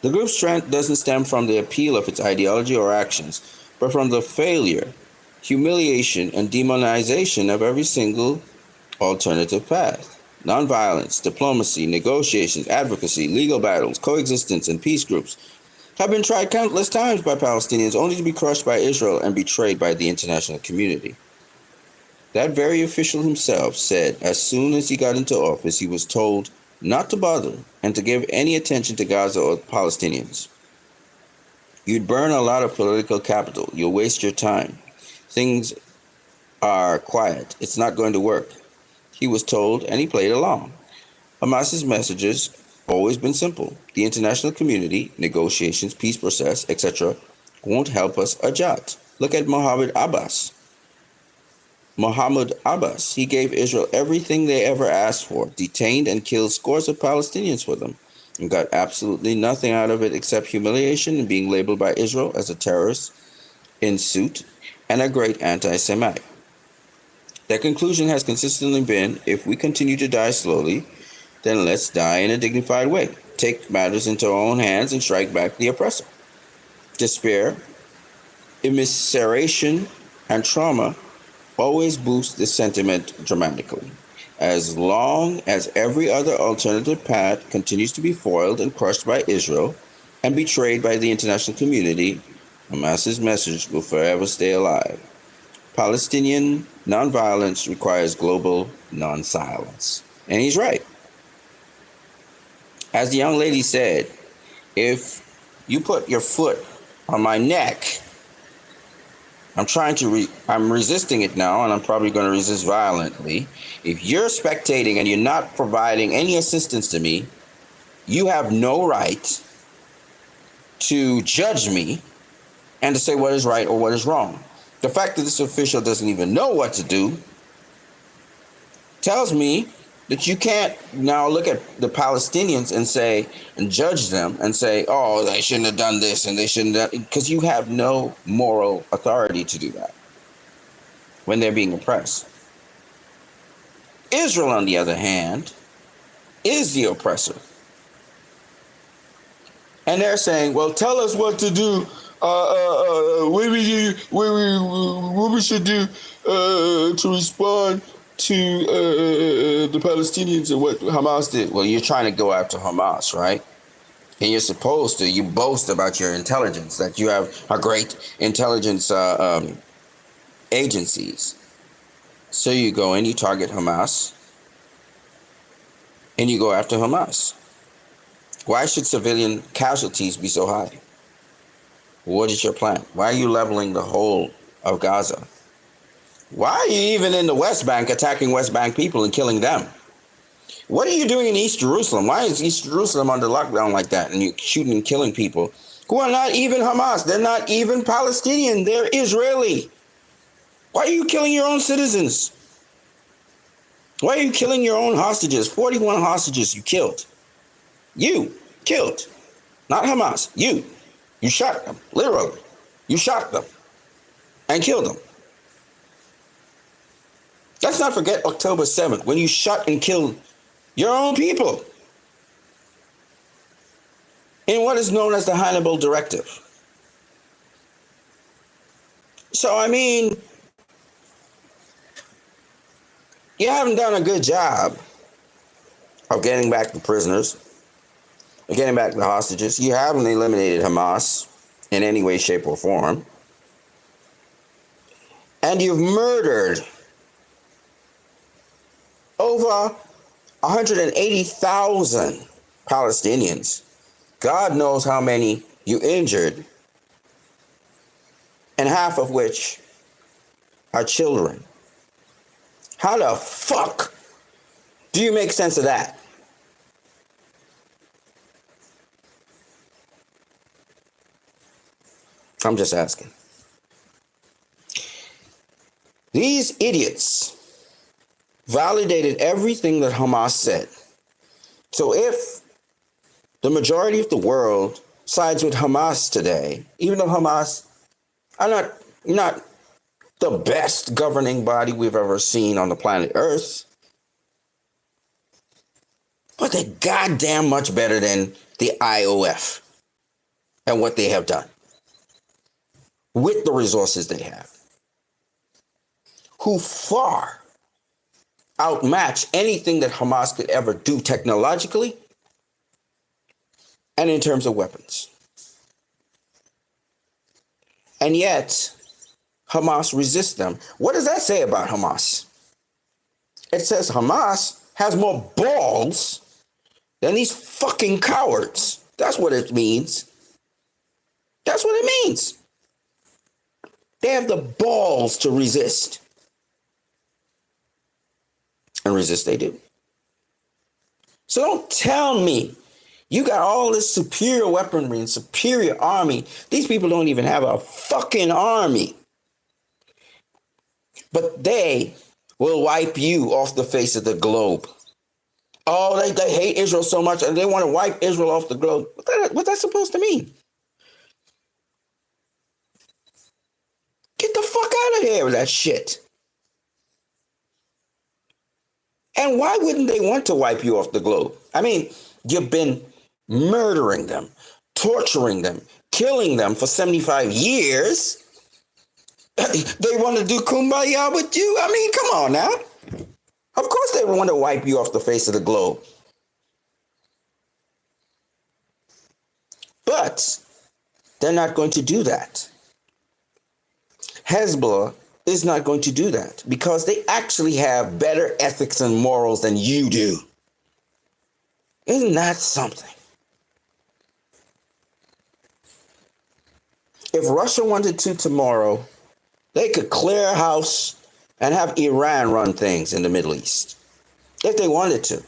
The group's strength doesn't stem from the appeal of its ideology or actions, but from the failure, humiliation, and demonization of every single alternative path. Nonviolence, diplomacy, negotiations, advocacy, legal battles, coexistence, and peace groups have been tried countless times by Palestinians only to be crushed by Israel and betrayed by the international community. That very official himself said as soon as he got into office, he was told not to bother and to give any attention to Gaza or Palestinians. You'd burn a lot of political capital. You'll waste your time. Things are quiet. It's not going to work. He was told, and he played along. Hamas's messages always been simple. The international community, negotiations, peace process, etc., won't help us a jot. Look at Mahmoud Abbas. He gave Israel everything they ever asked for, detained and killed scores of Palestinians for them, and got absolutely nothing out of it except humiliation and being labeled by Israel as a terrorist in suit and a great anti-Semite. Their conclusion has consistently been, if we continue to die slowly, then let's die in a dignified way. Take matters into our own hands and strike back the oppressor. Despair, immiseration, and trauma always boost this sentiment dramatically. As long as every other alternative path continues to be foiled and crushed by Israel and betrayed by the international community, Hamas's message will forever stay alive. Palestinian nonviolence requires global non-silence. And he's right. As the young lady said, if you put your foot on my neck, I'm resisting it now, and I'm probably going to resist violently. If you're spectating and you're not providing any assistance to me, you have no right to judge me and to say what is right or what is wrong. The fact that this official doesn't even know what to do tells me that you can't now look at the Palestinians and judge them and say, oh, they shouldn't have done this and they shouldn't have, because you have no moral authority to do that when they're being oppressed. Israel, on the other hand, is the oppressor. And they're saying, well, tell us what to do, what we should do to respond to the Palestinians and what Hamas did. Well, you're trying to go after Hamas, right? And you're supposed to. You boast about your intelligence, that you have a great intelligence agencies. So you go and you target Hamas and you go after Hamas. Why should civilian casualties be so high? What is your plan? Why are you leveling the whole of Gaza? Why are you even in the West Bank attacking West Bank people and killing them? What are you doing in East Jerusalem? Why is East Jerusalem under lockdown like that? And you're shooting and killing people who are not even Hamas. They're not even Palestinian. They're Israeli. Why are you killing your own citizens? Why are you killing your own hostages? 41 hostages you killed. You killed. Not Hamas. You. You shot them. Literally. You shot them. And killed them. Let's not forget October 7th, when you shot and killed your own people in what is known as the Hannibal Directive. So, I mean, you haven't done a good job of getting back the prisoners, of getting back the hostages. You haven't eliminated Hamas in any way, shape, or form. And you've murdered over 180,000 Palestinians. God knows how many you injured, and half of which are children. How the fuck do you make sense of that? I'm just asking. These idiots validated everything that Hamas said. So if the majority of the world sides with Hamas today, even though Hamas are not the best governing body we've ever seen on the planet Earth, but they're goddamn much better than the IOF and what they have done with the resources they have, who far outmatch anything that Hamas could ever do technologically and in terms of weapons. And yet, Hamas resists them. What does that say about Hamas? It says Hamas has more balls than these fucking cowards. That's what it means. That's what it means. They have the balls to resist. And resist they do. So don't tell me you got all this superior weaponry and superior army. These people don't even have a fucking army. But they will wipe you off the face of the globe. Oh, they hate Israel so much and they want to wipe Israel off the globe. What's that supposed to mean? Get the fuck out of here with that shit. And why wouldn't they want to wipe you off the globe? I mean, you've been murdering them, torturing them, killing them for 75 years. They want to do kumbaya with you? I mean, come on now. Of course they want to wipe you off the face of the globe. But they're not going to do that. Hezbollah is not going to do that because they actually have better ethics and morals than you do. Isn't that something? If Russia wanted to tomorrow, they could clear a house and have Iran run things in the Middle East if they wanted to.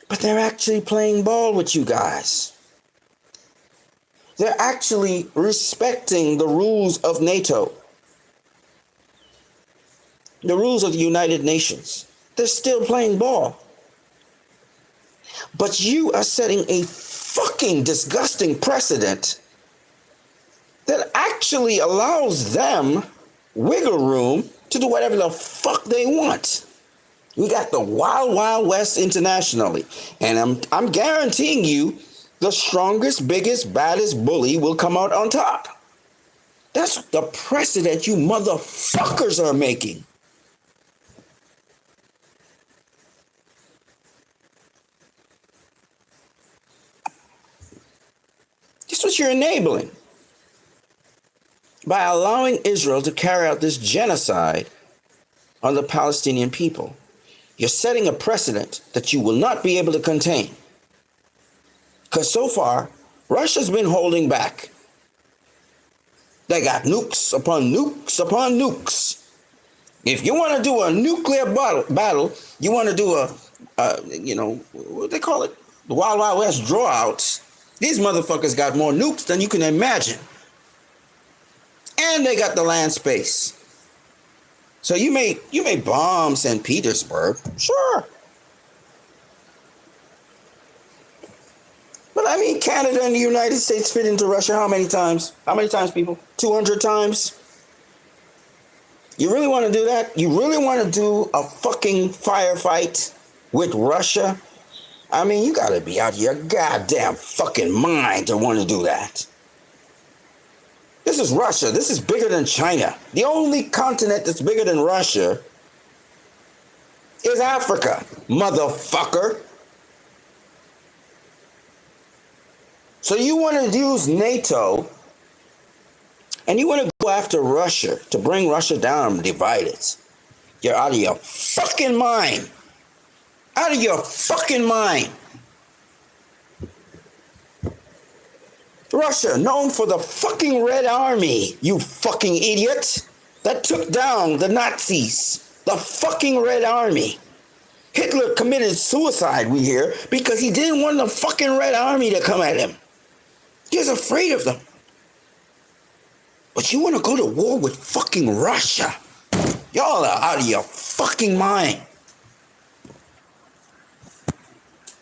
But they're actually playing ball with you guys. They're actually respecting the rules of NATO. The rules of the United Nations. They're still playing ball. But you are setting a fucking disgusting precedent that actually allows them wiggle room to do whatever the fuck they want. We got the Wild Wild West internationally. And I'm guaranteeing you the strongest, biggest, baddest bully will come out on top. That's the precedent you motherfuckers are making. This is what you're enabling. By allowing Israel to carry out this genocide on the Palestinian people, you're setting a precedent that you will not be able to contain. Because so far, Russia's been holding back. They got nukes upon nukes upon nukes. If you want to do a nuclear battle, you want to do what they call it? The Wild Wild West drawouts. These motherfuckers got more nukes than you can imagine. And they got the land space. So you may bomb St. Petersburg, sure. But I mean, Canada and the United States fit into Russia how many times? How many times, people? 200 times? You really want to do that? You really want to do a fucking firefight with Russia? I mean, you got to be out of your goddamn fucking mind to want to do that. This is Russia. This is bigger than China. The only continent that's bigger than Russia is Africa, motherfucker. So you want to use NATO and you want to go after Russia to bring Russia down and divide it. You're out of your fucking mind. Out of your fucking mind. Russia, known for the fucking Red Army, you fucking idiot, that took down the Nazis. The fucking Red Army. Hitler committed suicide, we hear, because he didn't want the fucking Red Army to come at him. He was afraid of them. But you want to go to war with fucking Russia? Y'all are out of your fucking mind.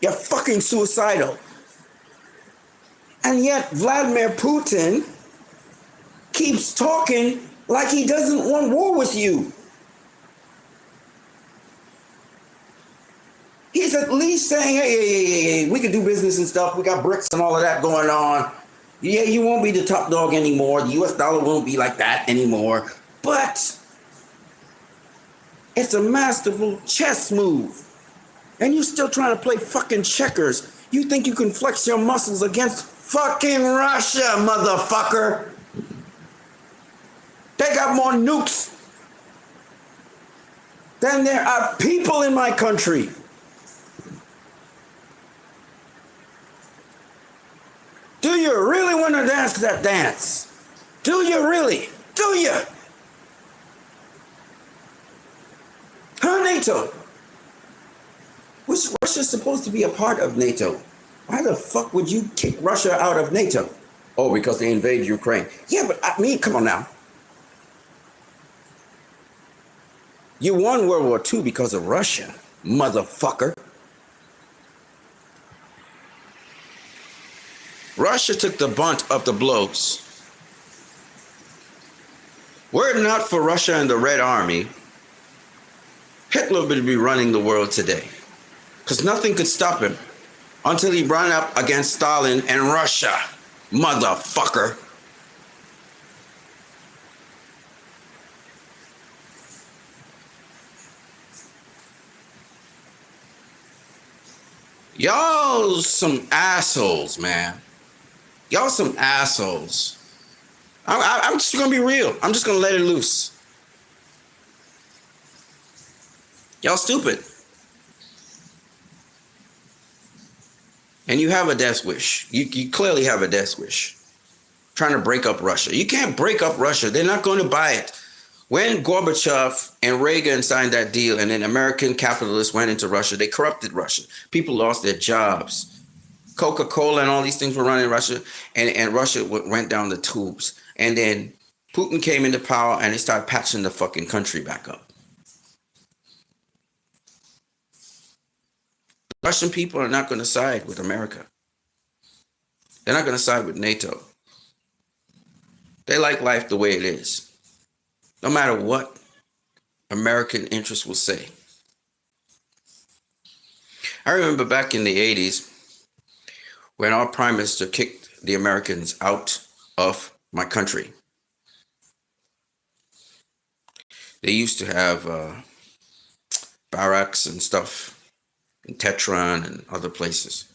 You're fucking suicidal. And yet Vladimir Putin keeps talking like he doesn't want war with you. He's at least saying, hey, we can do business and stuff. We got BRICS and all of that going on. Yeah, you won't be the top dog anymore. The US dollar won't be like that anymore. But it's a masterful chess move. And you're still trying to play fucking checkers. You think you can flex your muscles against fucking Russia, motherfucker. They got more nukes than there are people in my country. Do you really want to dance that dance? Do you really? Do you? Huh, NATO? Which Russia's supposed to be a part of NATO. Why the fuck would you kick Russia out of NATO? Oh, because they invaded Ukraine. Yeah, but I mean, come on now. You won World War II because of Russia, motherfucker. Russia took the brunt of the blows. Were it not for Russia and the Red Army, Hitler would be running the world today. Because nothing could stop him until he ran up against Stalin and Russia, motherfucker. Y'all some assholes, man. Y'all some assholes. I'm just gonna be real. I'm just gonna let it loose. Y'all stupid. And you have a death wish. You clearly have a death wish. Trying to break up Russia. You can't break up Russia. They're not going to buy it. When Gorbachev and Reagan signed that deal and then American capitalists went into Russia, they corrupted Russia. People lost their jobs. Coca-Cola and all these things were running Russia, and Russia went down the tubes. And then Putin came into power and they started patching the fucking country back up. Russian people are not going to side with America. They're not going to side with NATO. They like life the way it is. No matter what American interests will say. I remember back in the 80s when our prime minister kicked the Americans out of my country. They used to have barracks and stuff in Tehran and other places.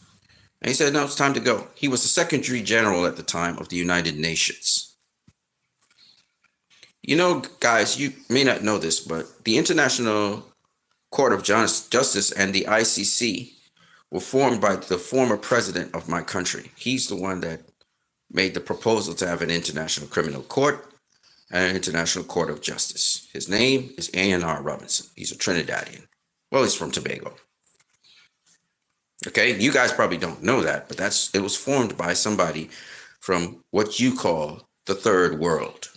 And he said, no, it's time to go. He was the Secretary General at the time of the United Nations. You know, guys, you may not know this, but the International Court of Justice and the ICC were formed by the former president of my country. He's the one that made the proposal to have an international criminal court and an international court of justice. His name is A.N.R. Robinson. He's a Trinidadian. Well, he's from Tobago. Okay, you guys probably don't know that, but it was formed by somebody from what you call the third world.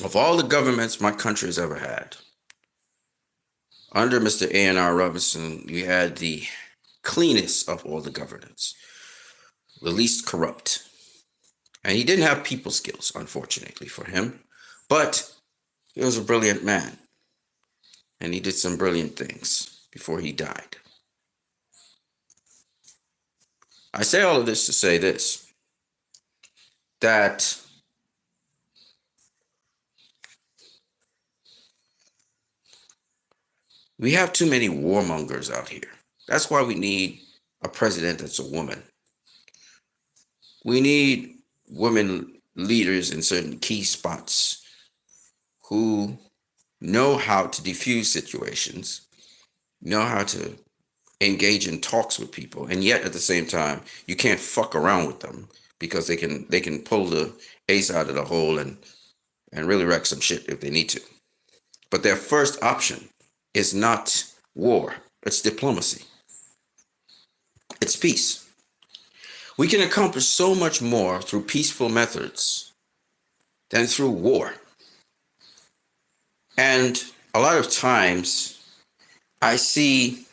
Of all the governments my country has ever had, under Mr. A.N.R. Robinson, we had the cleanest of all the governance, the least corrupt. And he didn't have people skills, unfortunately for him, but he was a brilliant man. And he did some brilliant things before he died. I say all of this to say this, that we have too many warmongers out here. That's why we need a president that's a woman. We need women leaders in certain key spots who know how to diffuse situations, know how to engage in talks with people, and yet at the same time, you can't fuck around with them because they can pull the ace out of the hole and really wreck some shit if they need to. But their first option is not war, it's diplomacy. It's peace. We can accomplish so much more through peaceful methods than through war. And a lot of times I see,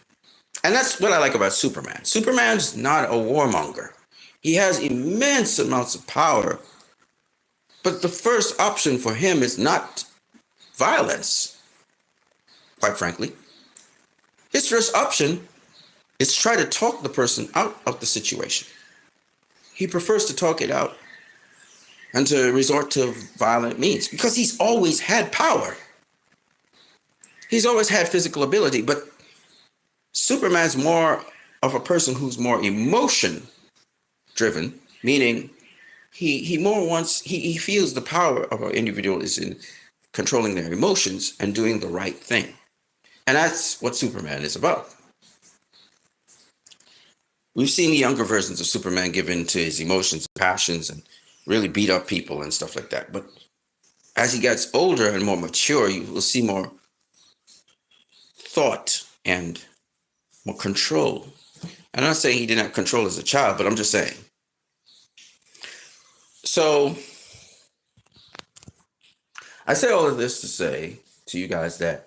and that's what I like about Superman. Superman's not a warmonger. He has immense amounts of power, but the first option for him is not violence, quite frankly. His first option is try to talk the person out of the situation. He prefers to talk it out and to resort to violent means because he's always had power. He's always had physical ability, but Superman's more of a person who's more emotion driven, meaning he feels the power of an individual is in controlling their emotions and doing the right thing. And that's what Superman is about. We've seen the younger versions of Superman give in to his emotions and passions and really beat up people and stuff like that. But as he gets older and more mature, you will see more thought and more control. I'm not saying he didn't have control as a child, but I'm just saying. So I say all of this to say to you guys that,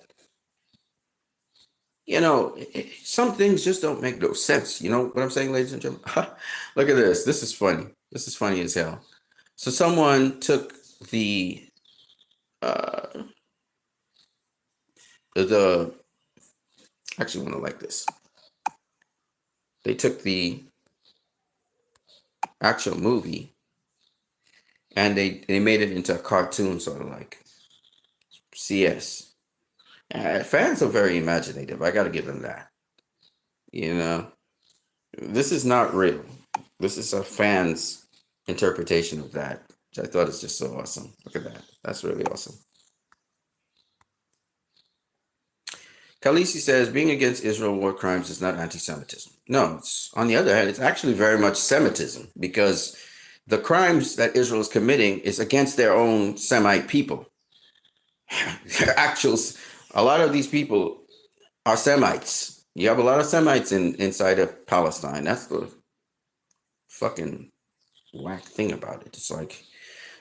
some things just don't make no sense. You know what I'm saying, ladies and gentlemen? Look at this. This is funny. This is funny as hell. So someone took the actually want to like this. They took the actual movie and they made it into a cartoon, sort of like CS. Fans are very imaginative. I got to give them that. This is not real. This is a fan's interpretation of that, which I thought is just so awesome. Look at that. That's really awesome. Khaleesi says, being against Israel war crimes is not anti-Semitism. No, it's, on the other hand, it's actually very much Semitism because the crimes that Israel is committing is against their own Semite people. A lot of these people are Semites. You have a lot of Semites inside of Palestine. That's the fucking whack thing about it. It's like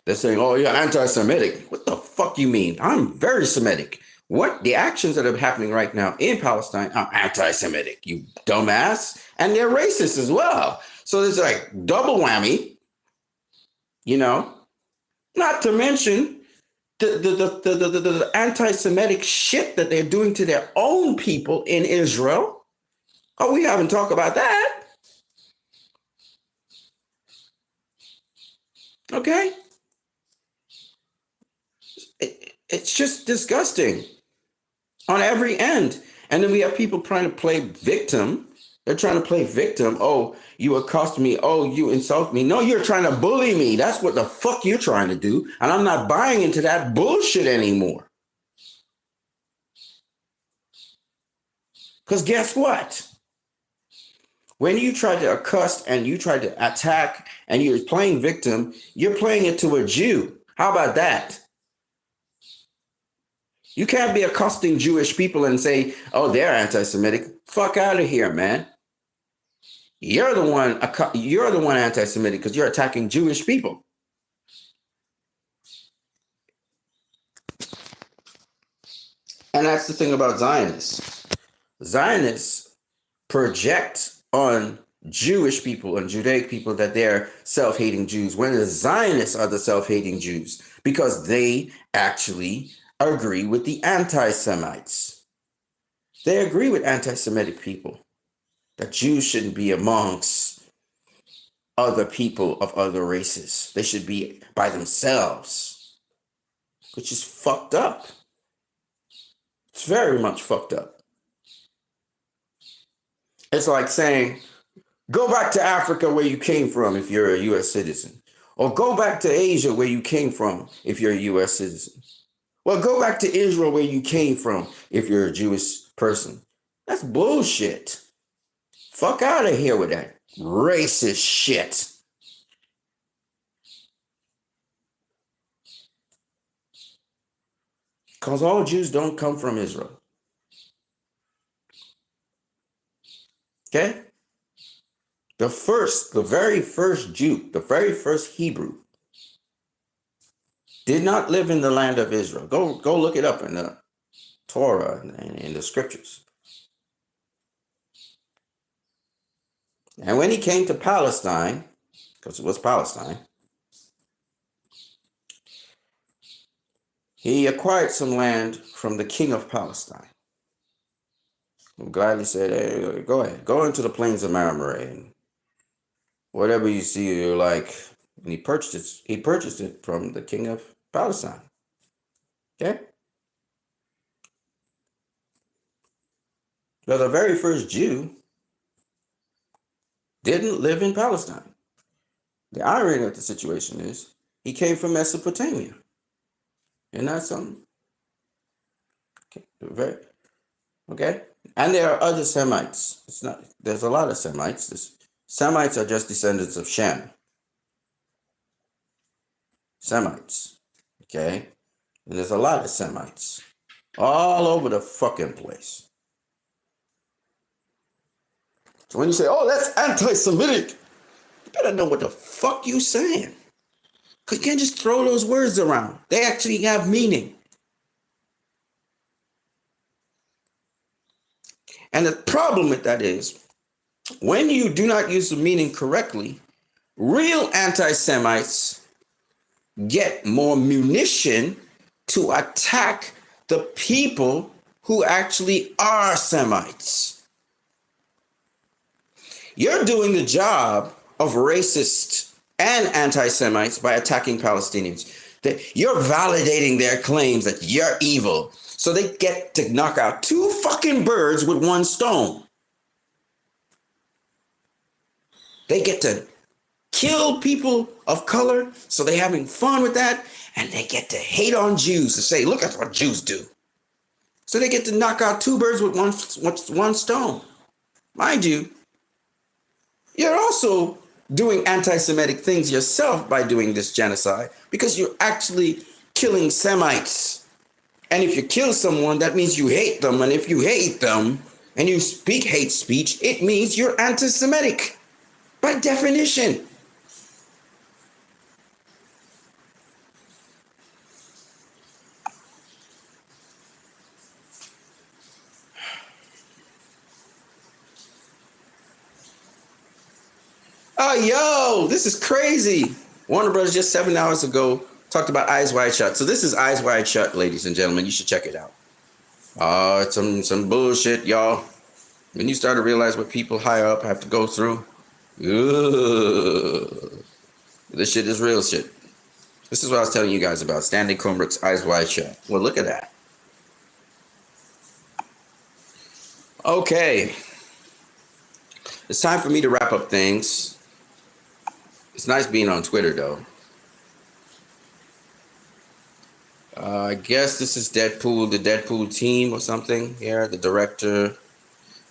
they're saying, oh, you're anti-Semitic. What the fuck you mean? I'm very Semitic. What the actions that are happening right now in Palestine are anti-Semitic, you dumbass. And they're racist as well. So there's like double whammy, not to mention the anti-Semitic shit that they're doing to their own people in Israel. Oh, we haven't talked about that. Okay. It's just disgusting on every end. And then we have people trying to play victim. They're trying to play victim. Oh, you accost me. Oh, you insult me. No, you're trying to bully me. That's what the fuck you're trying to do. And I'm not buying into that bullshit anymore. Because guess what? When you try to accost and you try to attack and you're playing victim, you're playing it to a Jew. How about that? You can't be accosting Jewish people and say, oh, they're anti-Semitic. Fuck out of here, man. You're the one anti-Semitic because you're attacking Jewish people. And that's the thing about Zionists. Zionists project on Jewish people and Judaic people that they're self-hating Jews, when the Zionists are the self-hating Jews, because they actually agree with the anti-Semites. They agree with anti-Semitic people that Jews shouldn't be amongst other people of other races. They should be by themselves, which is fucked up. It's very much fucked up. It's like saying, go back to Africa where you came from if you're a U.S. citizen. Or go back to Asia where you came from if you're a U.S. citizen. Well, go back to Israel where you came from if you're a Jewish person. That's bullshit. Fuck out of here with that racist shit. Because all Jews don't come from Israel. Okay? The very first Jew, the very first Hebrew did not live in the land of Israel. Go look it up in the Torah and in the scriptures. And when he came to Palestine, because it was Palestine, he acquired some land from the king of Palestine. He gladly said, hey, go ahead, go into the plains of Mamre and whatever you see you like. And he purchased it from the king of Palestine. Okay? So the very first Jew didn't live in Palestine. The irony of the situation is he came from Mesopotamia. Isn't that something? Okay. And there are other Semites. There's a lot of Semites. Semites are just descendants of Shem. Semites. Okay? And there's a lot of Semites all over the fucking place. So when you say, oh, that's anti-Semitic, you better know what the fuck you saying. Because you can't just throw those words around. They actually have meaning. And the problem with that is, when you do not use the meaning correctly, real anti-Semites get more munition to attack the people who actually are Semites. You're doing the job of racists and anti-Semites by attacking Palestinians. You're validating their claims that you're evil. So they get to knock out two fucking birds with one stone. They get to kill people of color, so they're having fun with that, and they get to hate on Jews to say, look at what Jews do. So they get to knock out two birds with one stone. Mind you, you're also doing anti-Semitic things yourself by doing this genocide, because you're actually killing Semites. And if you kill someone, that means you hate them. And if you hate them and you speak hate speech, it means you're anti-Semitic by definition. Oh, yo, this is crazy. Warner Brothers just 7 hours ago talked about Eyes Wide Shut. So this is Eyes Wide Shut, ladies and gentlemen. You should check it out. It's some bullshit, y'all. When you start to realize what people higher up have to go through, this shit is real shit. This is what I was telling you guys about. Stanley Kubrick's Eyes Wide Shut. Well, look at that. Okay. It's time for me to wrap up things. It's nice being on Twitter, though. I guess this is Deadpool, the Deadpool team or something here, the director.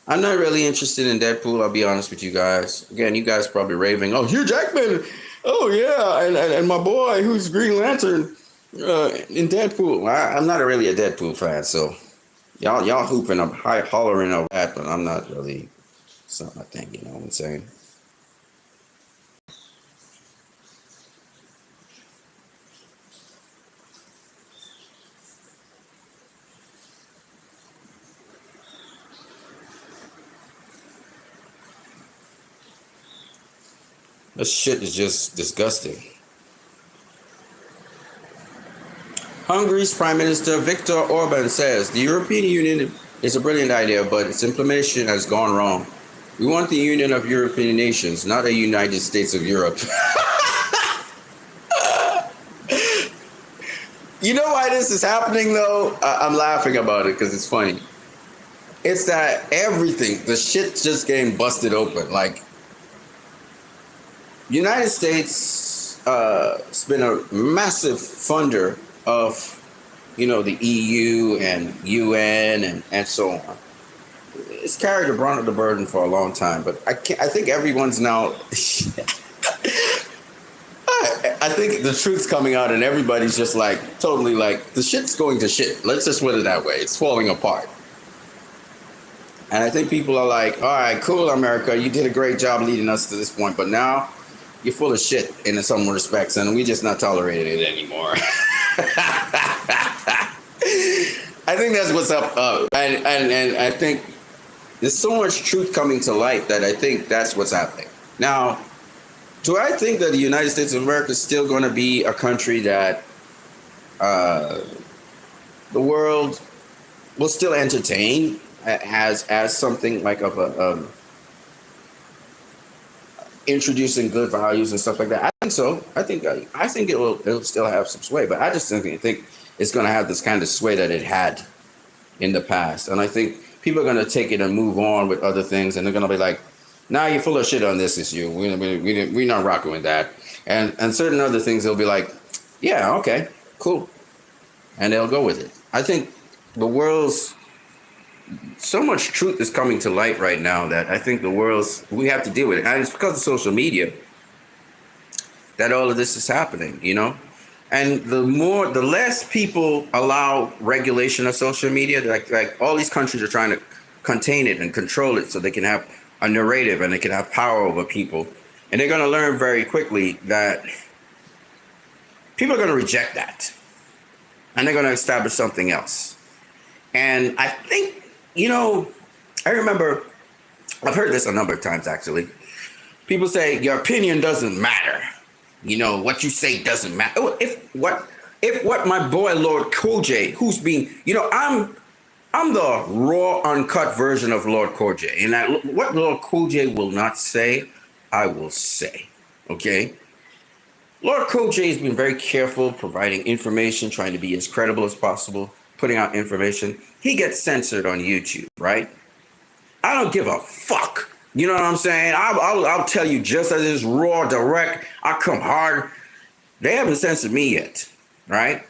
I'm not really interested in Deadpool, I'll be honest with you guys. Again, you guys probably raving, oh, Hugh Jackman, oh yeah, and my boy who's Green Lantern. In Deadpool, I'm not really a Deadpool fan, so y'all hooping up, hollering over that, but I'm not really. It's not my thing, you know what I'm saying? This shit is just disgusting. Hungary's Prime Minister Viktor Orban says the European Union is a brilliant idea, but its implementation has gone wrong. We want the Union of European Nations, not a United States of Europe. You know why this is happening, though? I'm laughing about it because it's funny. It's that everything, the shit's just getting busted open. Like, United States has been a massive funder of, you know, the EU and UN and so on. It's carried the brunt of the burden for a long time, but I think everyone's now. I think the truth's coming out, and everybody's just like totally like the shit's going to shit. Let's just put it that way. It's falling apart. And I think people are like, all right, cool, America, you did a great job leading us to this point, but now you're full of shit in some respects, and we're just not tolerating it anymore. I think that's what's up. And I think there's so much truth coming to light that I think that's what's happening. Now, do I think that the United States of America is still going to be a country that the world will still entertain as something like of a introducing good values and stuff like that? I think so. I think it'll still have some sway, but I just think it's going to have this kind of sway that it had in the past. And I think people are going to take it and move on with other things, and they're going to be like, nah, you're full of shit on this issue. We're not rocking with that. And certain other things, they'll be like, yeah, okay, cool. And they'll go with it. I think the world's, so much truth is coming to light right now that I think we have to deal with it. And it's because of social media that all of this is happening, you know? And the less people allow regulation of social media, like all these countries are trying to contain it and control it so they can have a narrative and they can have power over people. And they're going to learn very quickly that people are going to reject that. And they're going to establish something else. And I think, you know, I remember, I've heard this a number of times actually. People say your opinion doesn't matter. You know, what you say doesn't matter. If what my boy Lord Kojay, who's being, you know, I'm the raw, uncut version of Lord Kojay. And what Lord Kojay will not say, I will say. Okay? Lord Kojay has been very careful providing information, trying to be as credible as possible, putting out information. He gets censored on YouTube, right? I don't give a fuck. You know what I'm saying? I'll tell you just as it's raw, direct. I come hard. They haven't censored me yet, right?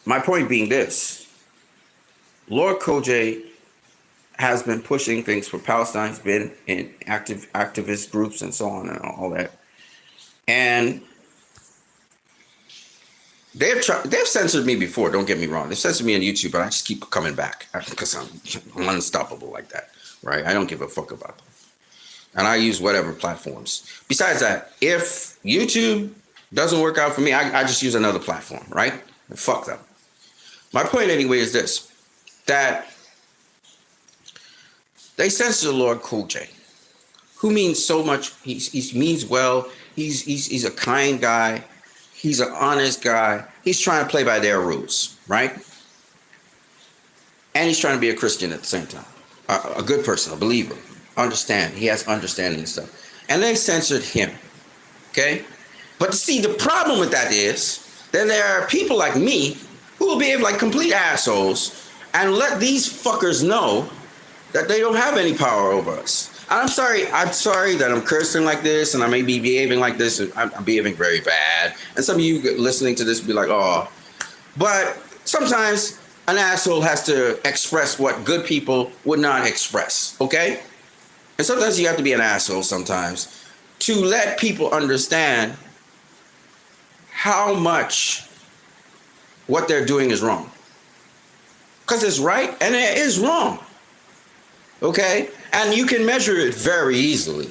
My point being this. Lord Kojay has been pushing things for Palestine. He's been in activist groups and so on and all that. And they've censored me before, don't get me wrong. They've censored me on YouTube, but I just keep coming back because I'm unstoppable like that, right? I don't give a fuck about them. And I use whatever platforms. Besides that, if YouTube doesn't work out for me, I just use another platform, right? Fuck them. My point anyway is this, that they censor Lord Kojay, who means so much. He means well. He's a kind guy. He's an honest guy. He's trying to play by their rules, right? And he's trying to be a Christian at the same time. A good person, a believer. Understand. He has understanding and stuff. And they censored him, okay? But see, the problem with that is that there are people like me who will behave like complete assholes and let these fuckers know that they don't have any power over us. I'm sorry that I'm cursing like this and I may be behaving like this. And I'm behaving very bad. And some of you listening to this will be like, oh. But sometimes an asshole has to express what good people would not express, okay? And sometimes you have to be an asshole sometimes to let people understand how much what they're doing is wrong. Because it's right and it is wrong. Okay? And you can measure it very easily.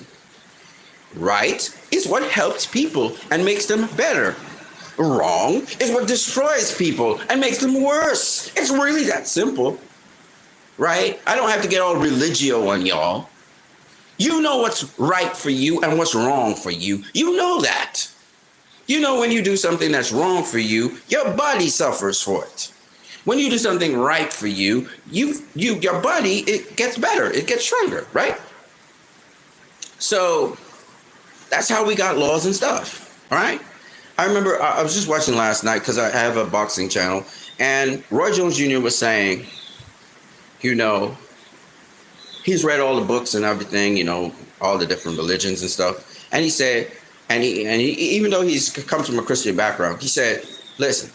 Right is what helps people and makes them better. Wrong is what destroys people and makes them worse. It's really that simple. Right? I don't have to get all religio on y'all. You know what's right for you and what's wrong for you. You know that. You know when you do something that's wrong for you, your body suffers for it. When you do something right for you, your body, it gets better, it gets stronger, right? So that's how we got laws and stuff, all right? I remember I was just watching last night because I have a boxing channel, and Roy Jones Jr. was saying, you know, he's read all the books and everything, you know, all the different religions and stuff. And he said, and he even though he comes from a Christian background, he said, listen,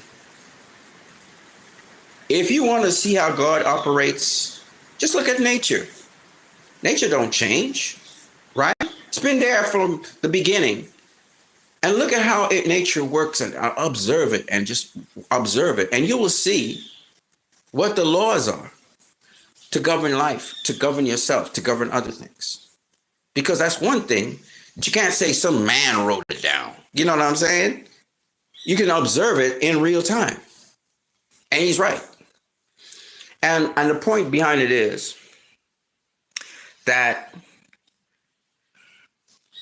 if you want to see how God operates, just look at nature. Nature don't change, right? It's been there from the beginning. And look at how nature works, and observe it, and just observe it. And you will see what the laws are to govern life, to govern yourself, to govern other things. Because that's one thing, but you can't say some man wrote it down. You know what I'm saying? You can observe it in real time. And he's right. And the point behind it is that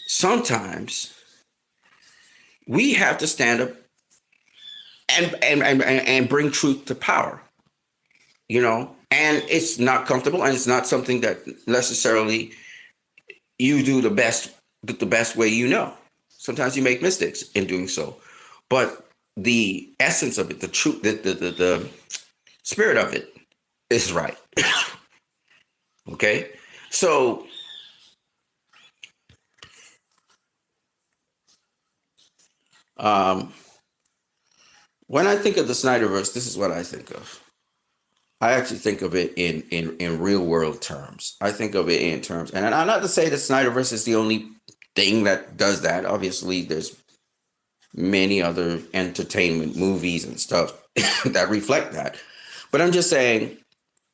sometimes we have to stand up and bring truth to power, you know, and it's not comfortable, and it's not something that necessarily you do the best way you know. Sometimes you make mistakes in doing so, but the essence of it, the truth, the spirit of it is right. Okay, so when I think of the Snyderverse, this is what I think of. I actually think of it in real world terms. I think of it in terms, and I'm not to say that Snyderverse is the only thing that does that. Obviously, there's many other entertainment movies and stuff that reflect that. But I'm just saying,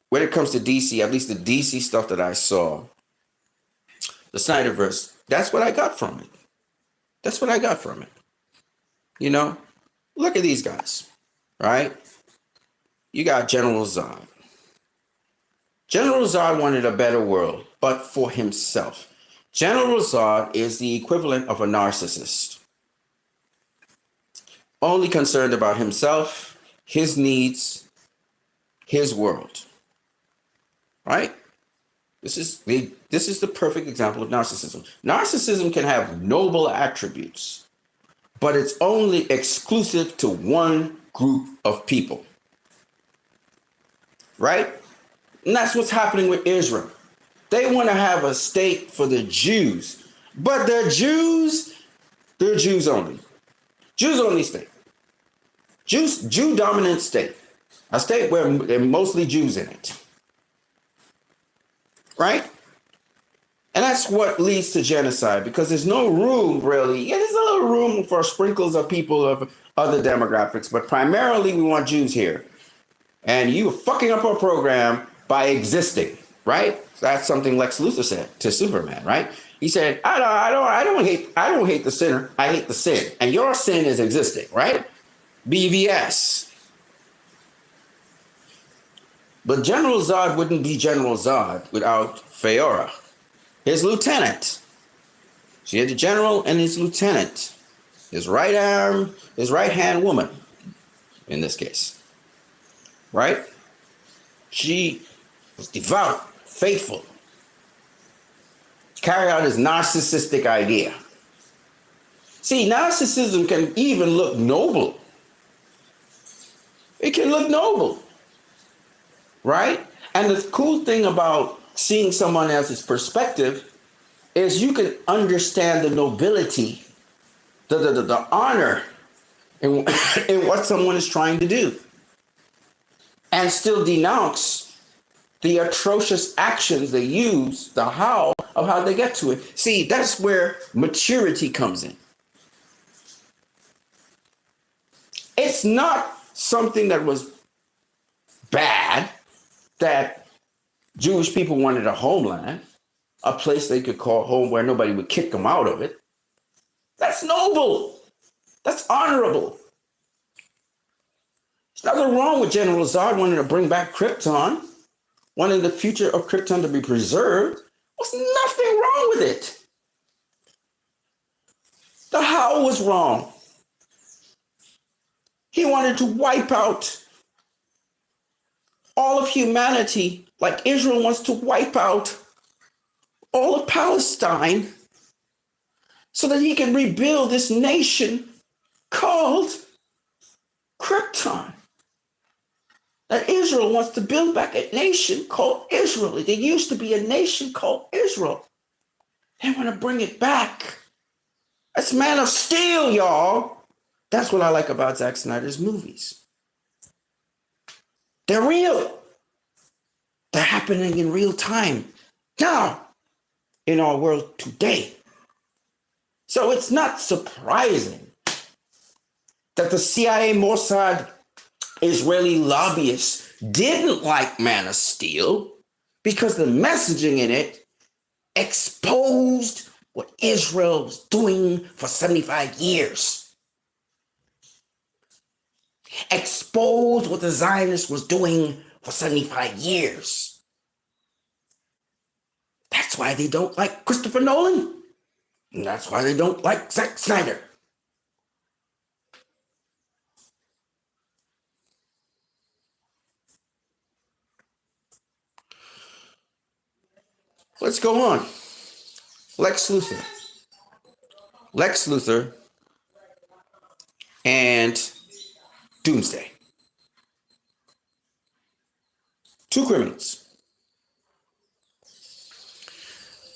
when it comes to DC, at least the DC stuff that I saw, the Snyderverse, that's what I got from it. That's what I got from it. You know, look at these guys, right? You got General Zod. General Zod wanted a better world, but for himself. General Zod is the equivalent of a narcissist. Only concerned about himself, his needs, his world. Right? This is the perfect example of narcissism. Narcissism can have noble attributes, but it's only exclusive to one group of people. Right? And that's what's happening with Israel. They want to have a state for the Jews, but they're Jews only. Jews only state. Jew dominant state. A state where there are mostly Jews in it. Right? And that's what leads to genocide, because there's no room really. Yeah, there's a little room for sprinkles of people of other demographics, but primarily we want Jews here. And you are fucking up our program by existing, right? That's something Lex Luthor said to Superman, right? He said, I don't hate the sinner, I hate the sin. And your sin is existing, right? BVS. But General Zod wouldn't be General Zod without Feora, his lieutenant. So you had the general and his lieutenant, his right arm, his right hand woman, in this case. Right? She was devout, faithful. Carry out his narcissistic idea. See, narcissism can even look noble. It can look noble. Right? And the cool thing about seeing someone else's perspective is you can understand the nobility, the honor in what someone is trying to do, and still denounce the atrocious actions they use, the how of how they get to it. See, that's where maturity comes in. not something that was bad that Jewish people wanted a homeland, a place they could call home where nobody would kick them out of it. That's noble. That's honorable. There's nothing wrong with General Zod wanting to bring back Krypton, wanting the future of Krypton to be preserved. There's nothing wrong with it. The how was wrong. He wanted to wipe out all of humanity, like Israel wants to wipe out all of Palestine, so that he can rebuild this nation called Krypton. That Israel wants to build back a nation called Israel. There used to be a nation called Israel. They want to bring it back. That's Man of Steel, y'all. That's what I like about Zack Snyder's movies. They're real. They're happening in real time now in our world today. So it's not surprising that the CIA, Mossad, Israeli lobbyists didn't like Man of Steel because the messaging in it exposed what Israel was doing for 75 years. Exposed what the Zionists was doing for 75 years. That's why they don't like Christopher Nolan. And that's why they don't like Zack Snyder. Let's go on. Lex Luthor. Lex Luthor and Doomsday. Two criminals.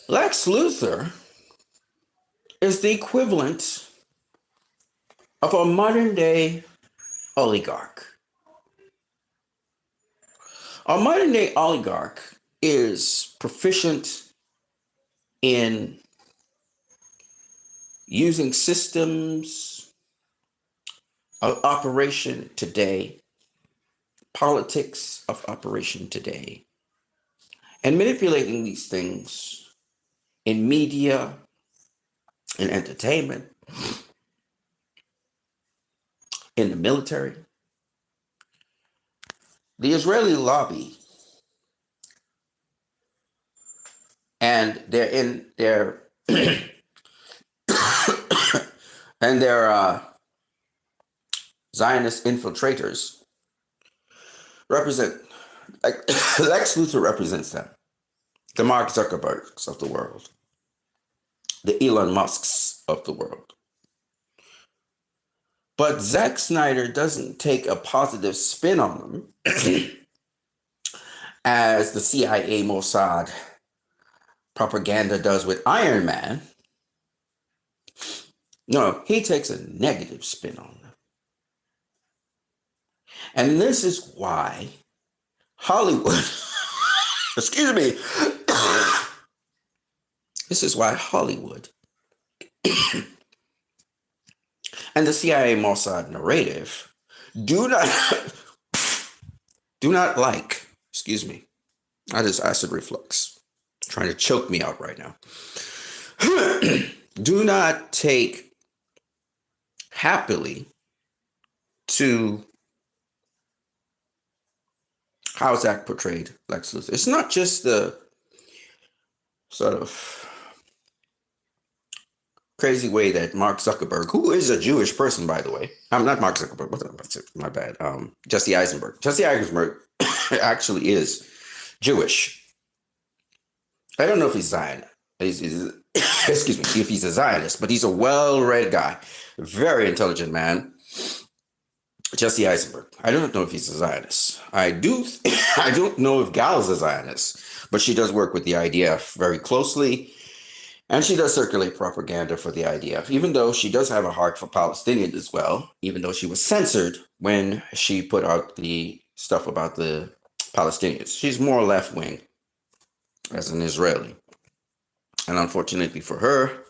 Lex Luthor is the equivalent of a modern day oligarch. A modern day oligarch is proficient in using systems of operation today, politics of operation today, and manipulating these things in media, in entertainment, in the military. The Israeli lobby and their Zionist infiltrators represent, like Lex Luthor represents them, the Mark Zuckerbergs of the world, the Elon Musks of the world. But Zack Snyder doesn't take a positive spin on them as the CIA Mossad propaganda does with Iron Man. No, he takes a negative spin on them. And this is why Hollywood, excuse me, this is why Hollywood and the CIA Mossad narrative do not like, excuse me, I just acid reflux, trying to choke me out right now. Do not take happily to how Zack portrayed Lex Luthor. It's not just the sort of crazy way that Mark Zuckerberg, who is a Jewish person, by the way. I'm not Mark Zuckerberg, my bad. Jesse Eisenberg. Jesse Eisenberg actually is Jewish. I don't know if he's Zionist. Excuse me, if he's a Zionist, but he's a well-read guy, very intelligent man. Jesse Eisenberg. I don't know if he's a Zionist. I don't know if Gal's a Zionist, but she does work with the IDF very closely, and she does circulate propaganda for the IDF, even though she does have a heart for Palestinians as well, even though she was censored when she put out the stuff about the Palestinians. She's more left-wing as an Israeli. And unfortunately for her,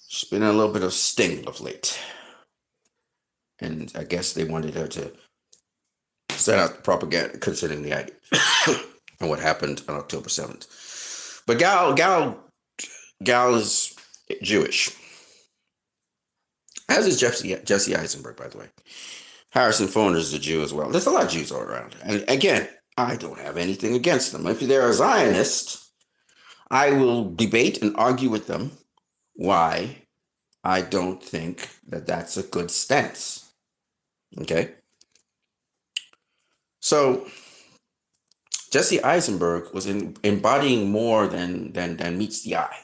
she's been in a little bit of sting of late. and I guess they wanted her to set out the propaganda concerning the idea and what happened on October 7th. But Gal is Jewish, as is Jesse Eisenberg, by the way. Harrison Ford is a Jew as well. There's a lot of Jews all around. And again, I don't have anything against them. If they're a Zionist, I will debate and argue with them why I don't think that that's a good stance. Okay? So Jesse Eisenberg was embodying more than meets the eye.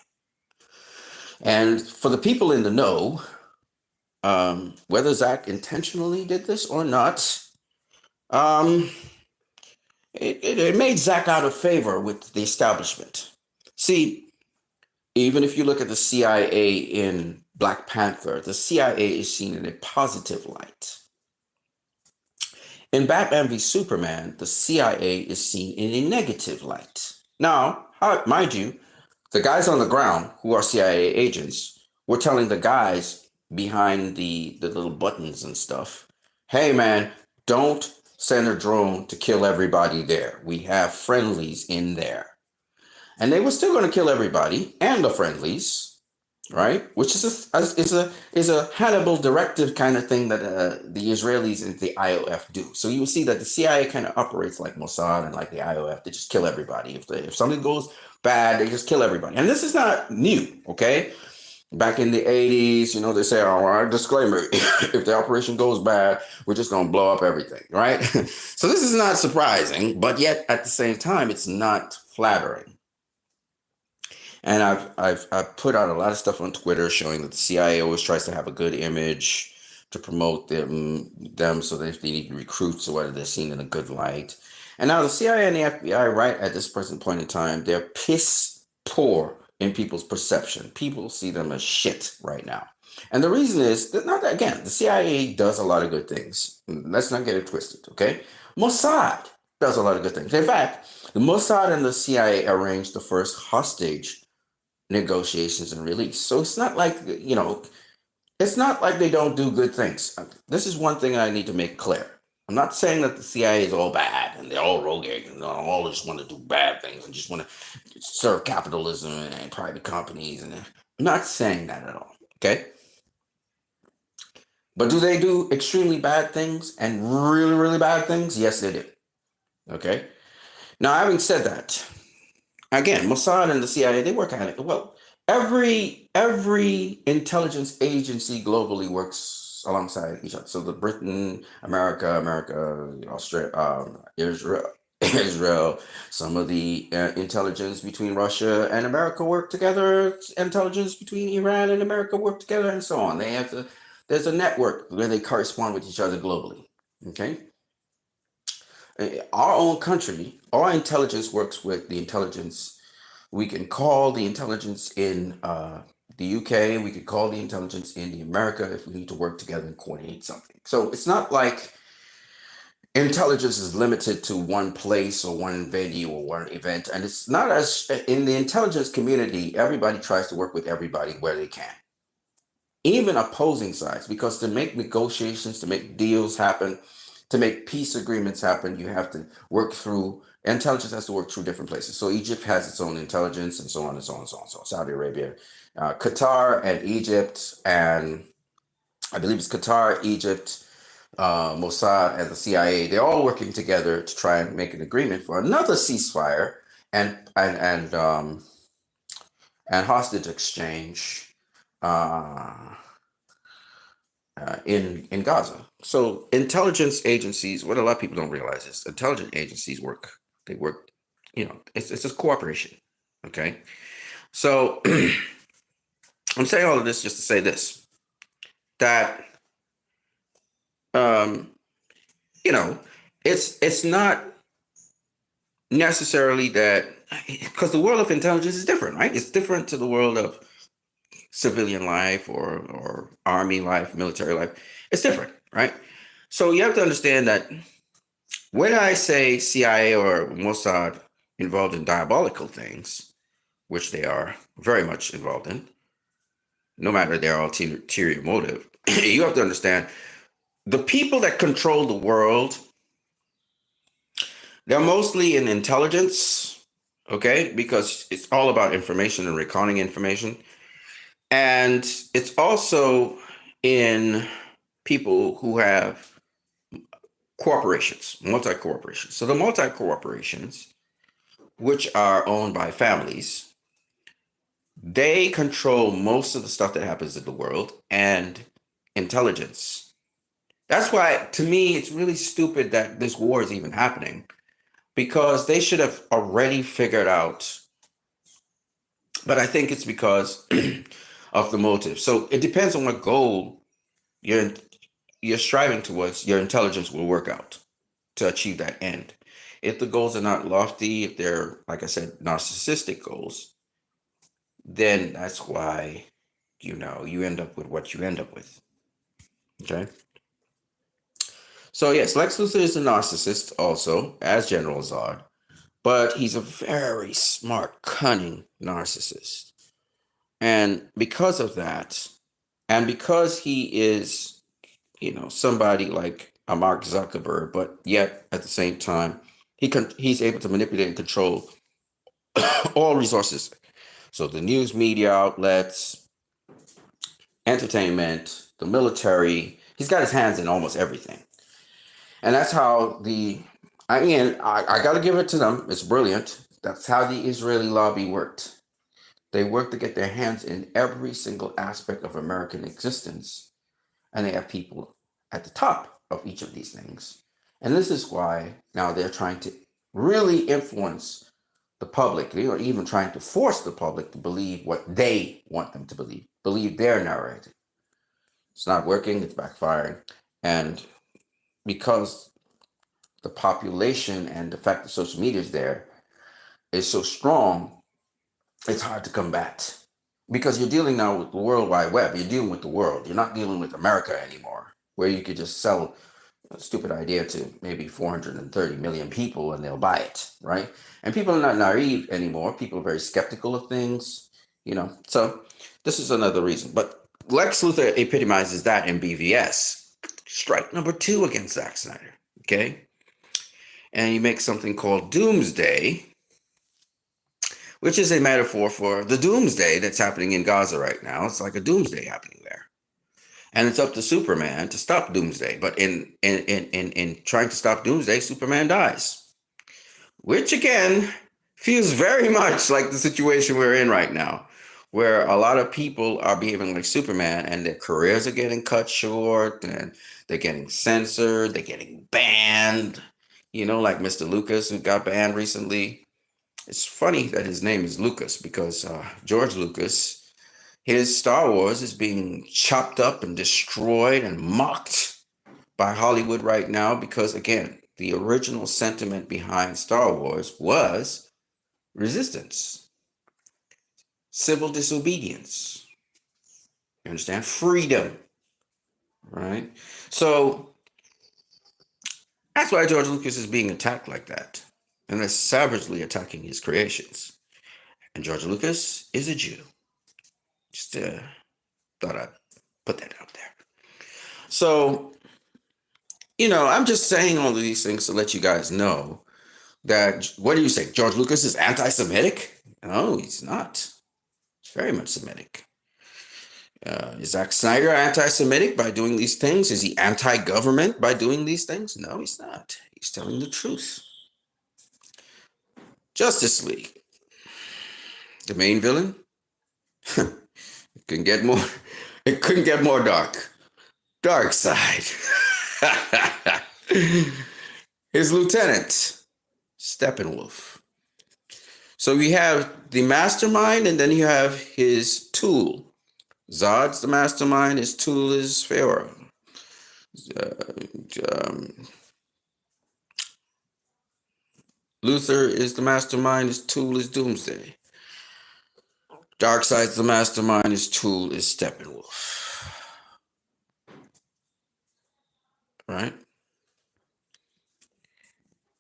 And for the people in the know, whether Zach intentionally did this or not, it made Zach out of favor with the establishment. See, even if you look at the CIA in Black Panther, the CIA is seen in a positive light. In Batman v Superman, the CIA is seen in a negative light. Now, mind you, the guys on the ground who are CIA agents were telling the guys behind the little buttons and stuff, hey man, don't send a drone to kill everybody there. We have friendlies in there. And they were still going to kill everybody and the friendlies, right? Which is a Hannibal directive kind of thing that the Israelis and the IOF do. So you will see that the CIA kind of operates like Mossad and like the IOF. They just kill everybody. If something goes bad, they just kill everybody. And this is not new, okay? Back in the 80s, they say, disclaimer, if the operation goes bad, we're just going to blow up everything, right? So this is not surprising, but yet at the same time, it's not flattering. And I've put out a lot of stuff on Twitter showing that the CIA always tries to have a good image to promote them so that if they need recruits or whether they're seen in a good light. And now the CIA and the FBI, right at this present point in time, they're piss poor in people's perception. People see them as shit right now. And the reason is that, the CIA does a lot of good things. Let's not get it twisted, okay? Mossad does a lot of good things. In fact, the Mossad and the CIA arranged the first hostage negotiations and release. So it's not like, it's not like they don't do good things. This is one thing I need to make clear. I'm not saying that the CIA is all bad and they're all rogue and they all just want to do bad things and just want to serve capitalism and private companies. And I'm not saying that at all, okay? But do they do extremely bad things and really, really bad things? Yes, they do, okay? Now, having said that, again, Mossad and the CIA, they work at it. Well, every intelligence agency globally works alongside each other. So the Britain, America, Australia, Israel, some of the intelligence between Russia and America work together. Intelligence between Iran and America work together, and so on. There's a network where they correspond with each other globally. Okay. Our own country, our intelligence works with the intelligence. We can call the intelligence in the UK, we could call the intelligence in the America if we need to work together and coordinate something. So it's not like intelligence is limited to one place or one venue or one event. And it's not as in the intelligence community, everybody tries to work with everybody where they can. Even opposing sides, because to make negotiations, to make deals happen, to make peace agreements happen, you have to work through, intelligence has to work through different places. So Egypt has its own intelligence and so on and so on and so on. So Saudi Arabia, Qatar and Egypt, and I believe it's Qatar, Egypt, Mossad and the CIA, they're all working together to try and make an agreement for another ceasefire and hostage exchange in Gaza. So intelligence agencies, what a lot of people don't realize is intelligence agencies work. They work, it's just cooperation. Okay. So I'm saying all of this just to say this, that, it's not necessarily that, because the world of intelligence is different, right? It's different to the world of civilian life or army life, military life. It's different, right? So you have to understand that when I say CIA or Mossad involved in diabolical things, which they are very much involved in, no matter their ulterior motive, you have to understand the people that control the world, they're mostly in intelligence, okay? Because it's all about information and recording information. And it's also in people who have corporations, multi-corporations. So the multi-corporations, which are owned by families, they control most of the stuff that happens in the world and intelligence. That's why, to me, it's really stupid that this war is even happening, because they should have already figured out. But I think it's because of the motive. So it depends on what goal you're striving towards. Your intelligence will work out to achieve that end. If the goals are not lofty, if they're, like I said, narcissistic goals, then that's why, you end up with what you end up with. Okay. So yes, Lex Luthor is a narcissist also, as General Zod, but he's a very smart, cunning narcissist. And because of that, and because he is, somebody like a Mark Zuckerberg, but yet at the same time, he's able to manipulate and control all resources. So the news media outlets, entertainment, the military, he's got his hands in almost everything. And that's how I got to give it to them. It's brilliant. That's how the Israeli lobby worked. They worked to get their hands in every single aspect of American existence. And they have people at the top of each of these things. And this is why now they're trying to really influence the public. They are even trying to force the public to believe what they want them to believe their narrative. It's not working. It's backfiring. And because the population and the fact that social media is there is so strong, it's hard to combat. Because you're dealing now with the World Wide Web. You're dealing with the world. You're not dealing with America anymore, where you could just sell a stupid idea to maybe 430 million people and they'll buy it, right? And people are not naive anymore. People are very skeptical of things, So this is another reason. But Lex Luthor epitomizes that in BVS. Strike number 2 against Zack Snyder, okay? And he makes something called Doomsday, which is a metaphor for the doomsday that's happening in Gaza right now. It's like a doomsday happening there. And it's up to Superman to stop doomsday. But in trying to stop doomsday, Superman dies. Which, again, feels very much like the situation we're in right now, where a lot of people are behaving like Superman and their careers are getting cut short and they're getting censored, they're getting banned, like Mr. Lucas, who got banned recently. It's funny that his name is Lucas because George Lucas, his Star Wars is being chopped up and destroyed and mocked by Hollywood right now because, again, the original sentiment behind Star Wars was resistance, civil disobedience. You understand? Freedom, right? So that's why George Lucas is being attacked like that. And they're savagely attacking his creations. And George Lucas is a Jew. Just thought I'd put that out there. So, I'm just saying all of these things to let you guys know that, what do you say? George Lucas is anti-Semitic? No, he's not. He's very much Semitic. Is Zack Snyder anti-Semitic by doing these things? Is he anti-government by doing these things? No, he's not. He's telling the truth. Justice League. The main villain? It couldn't get more dark. Darkseid. His lieutenant, Steppenwolf. So we have the mastermind and then you have his tool. Zod's the mastermind, his tool is Pharaoh. Luthor is the mastermind, his tool is Doomsday. Darkseid's the mastermind, his tool is Steppenwolf. Right?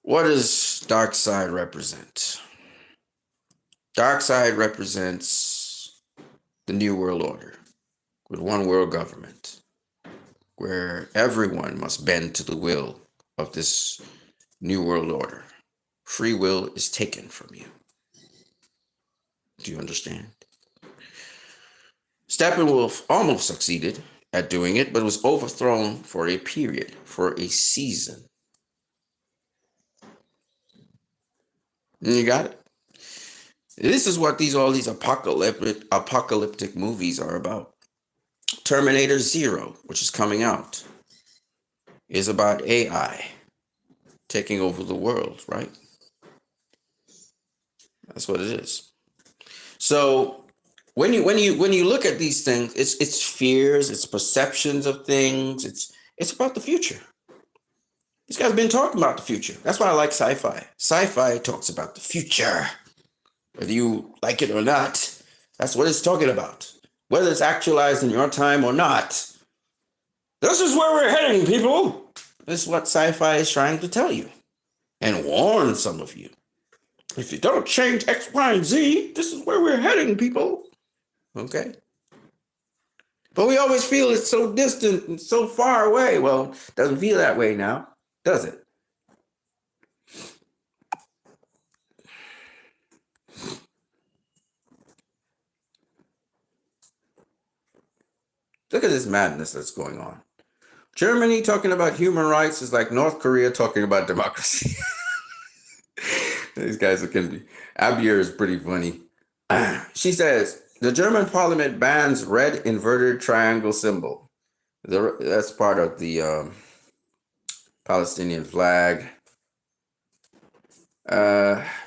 What does Darkseid represent? Darkseid represents the New World Order with one world government. where everyone must bend to the will of this new world order. Free will is taken from you. Do you understand? Steppenwolf almost succeeded at doing it, but was overthrown for a period, for a season. And you got it? This is what all these apocalyptic movies are about. Terminator Zero, which is coming out, is about AI taking over the world, right? That's what it is. So when you look at these things, it's fears, it's perceptions of things, it's about the future. These guys have been talking about the future. That's why I like sci-fi. Sci-fi talks about the future. Whether you like it or not, that's what it's talking about. Whether it's actualized in your time or not. This is where we're heading, people. This is what sci-fi is trying to tell you and warn some of you. If you don't change X, Y, and Z, this is where we're heading, people. Okay? But we always feel it's so distant and so far away. Well, it doesn't feel that way now, does it? Look at this madness that's going on. Germany talking about human rights is like North Korea talking about democracy. These guys are going to be. Abier is pretty funny. She says, the German parliament bans red inverted triangle symbol. That's part of the Palestinian flag.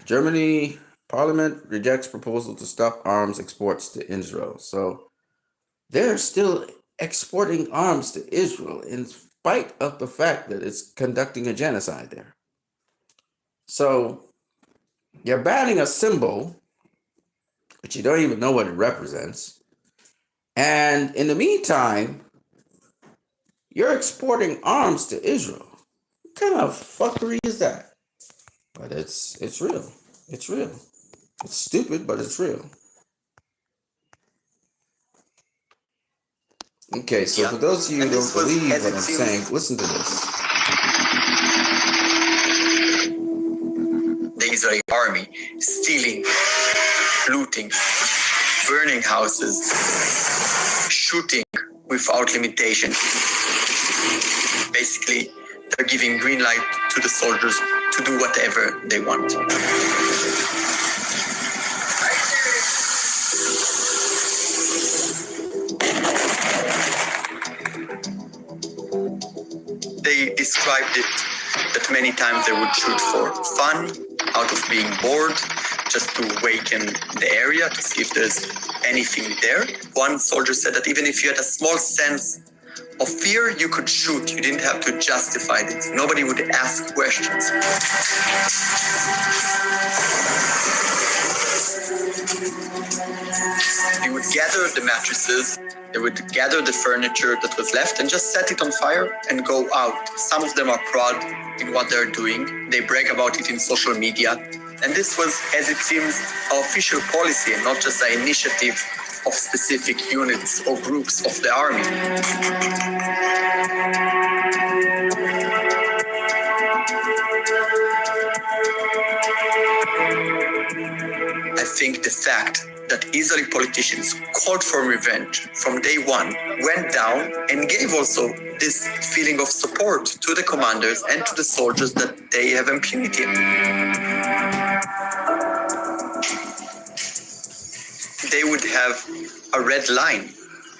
Germany parliament rejects proposal to stop arms exports to Israel. So they're still exporting arms to Israel in spite of the fact that it's conducting a genocide there. So you're banning a symbol, but you don't even know what it represents. And in the meantime, you're exporting arms to Israel. What kind of fuckery is that? But it's real. It's real. It's stupid, but it's real. Okay, so for those of you who don't believe what I'm saying, listen to this. The Israeli army stealing, looting, burning houses, shooting without limitation. Basically, they're giving green light to the soldiers to do whatever they want. They described it that many times they would shoot for fun, out of being bored, just to awaken the area to see if there's anything there. One soldier said that even if you had a small sense of fear, you could shoot. You didn't have to justify it. Nobody would ask questions. They would gather the mattresses, they would gather the furniture that was left and just set it on fire and go out. Some of them are proud in what they're doing. They brag about it in social media. And this was, as it seems, an official policy and not just an initiative of specific units or groups of the army. I think the fact that Israeli politicians called for revenge from day one went down and gave also this feeling of support to the commanders and to the soldiers that they have impunity. They would have a red line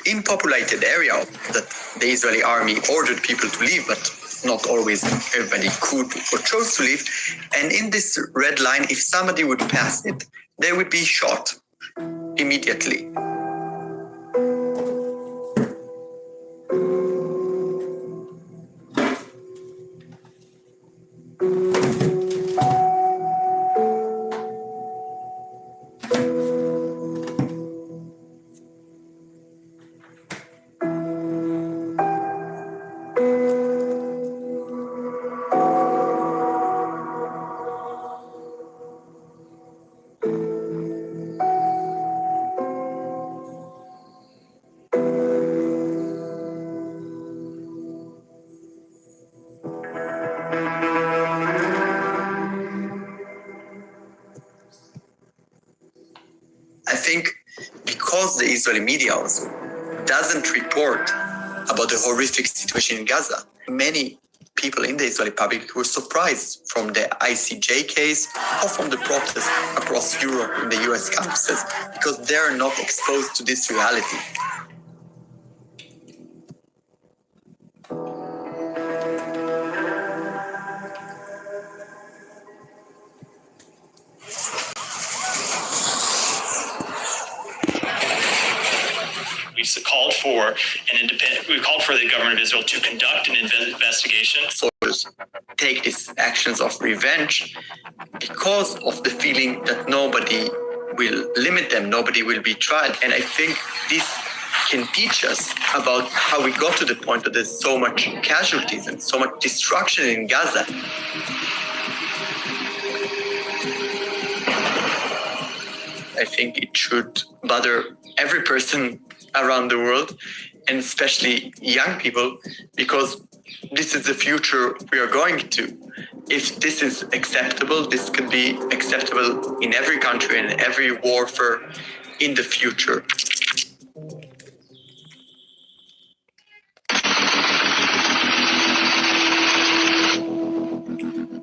in populated area that the Israeli army ordered people to leave, but not always everybody could or chose to leave. And in this red line, if somebody would pass it, they would be shot immediately. the Israeli media also doesn't report about the horrific situation in Gaza. Many people in the Israeli public were surprised from the ICJ case or from the protests across Europe in the US campuses because they're not exposed to this reality. We called for we called for the government of Israel to conduct an investigation. Soldiers take these actions of revenge because of the feeling that nobody will limit them, nobody will be tried. And I think this can teach us about how we got to the point that there's so much casualties and so much destruction in Gaza. I think it should bother every person around the world, and especially young people, because this is the future we are going to. If this is acceptable, this could be acceptable in every country and every warfare in the future.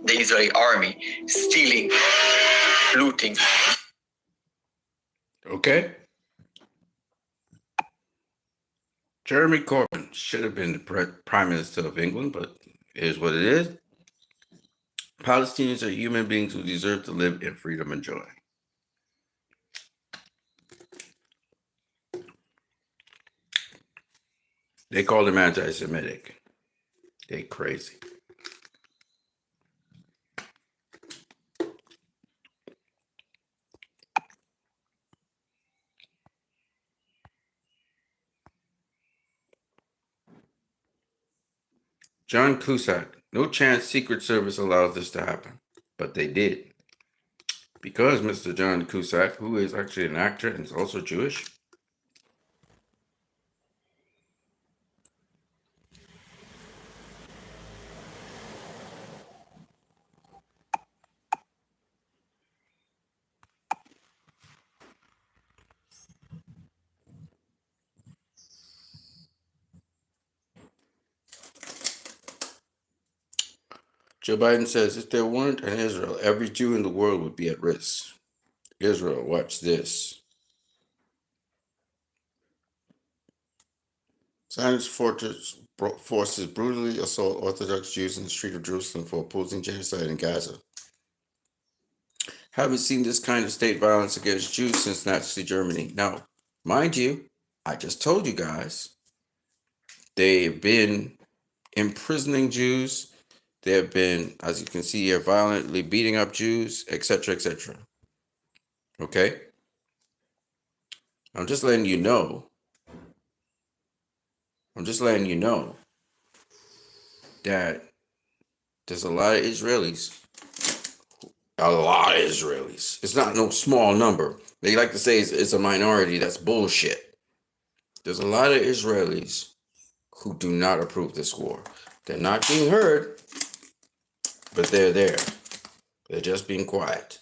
The Israeli army stealing, looting. Okay. Jeremy Corbyn should have been the Prime Minister of England, but it is what it is. Palestinians are human beings who deserve to live in freedom and joy. They call him anti-Semitic. They crazy. John Cusack, no chance Secret Service allowed this to happen, but they did. Because Mr. John Cusack, who is actually an actor and is also Jewish, Joe Biden says, if there weren't an Israel, every Jew in the world would be at risk. Israel, watch this. Zionist forces brutally assault Orthodox Jews in the street of Jerusalem for opposing genocide in Gaza. Haven't seen this kind of state violence against Jews since Nazi Germany. Now, mind you, I just told you guys, they've been imprisoning Jews. They have been, as you can see here, violently beating up Jews, etc., etc. Okay? I'm just letting you know. That there's a lot of Israelis. A lot of Israelis. It's not no small number. They like to say it's a minority. That's bullshit. There's a lot of Israelis who do not approve this war. They're not being heard, but they're there. They're just being quiet.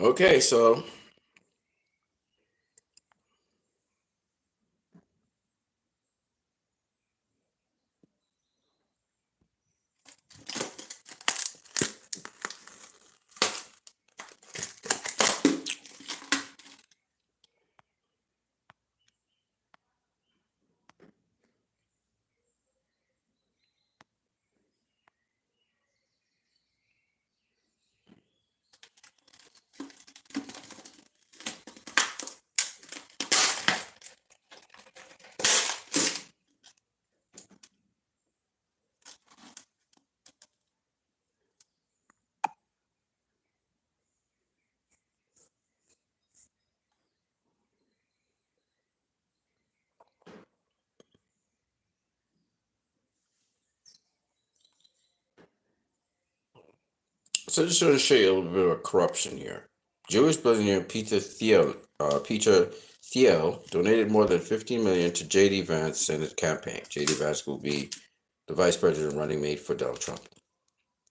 Okay, so just want to show you a little bit of corruption here. Jewish billionaire Peter Thiel Thiel donated more than $15 million to J.D. Vance Senate campaign. J.D. Vance will be the vice president running mate for Donald Trump.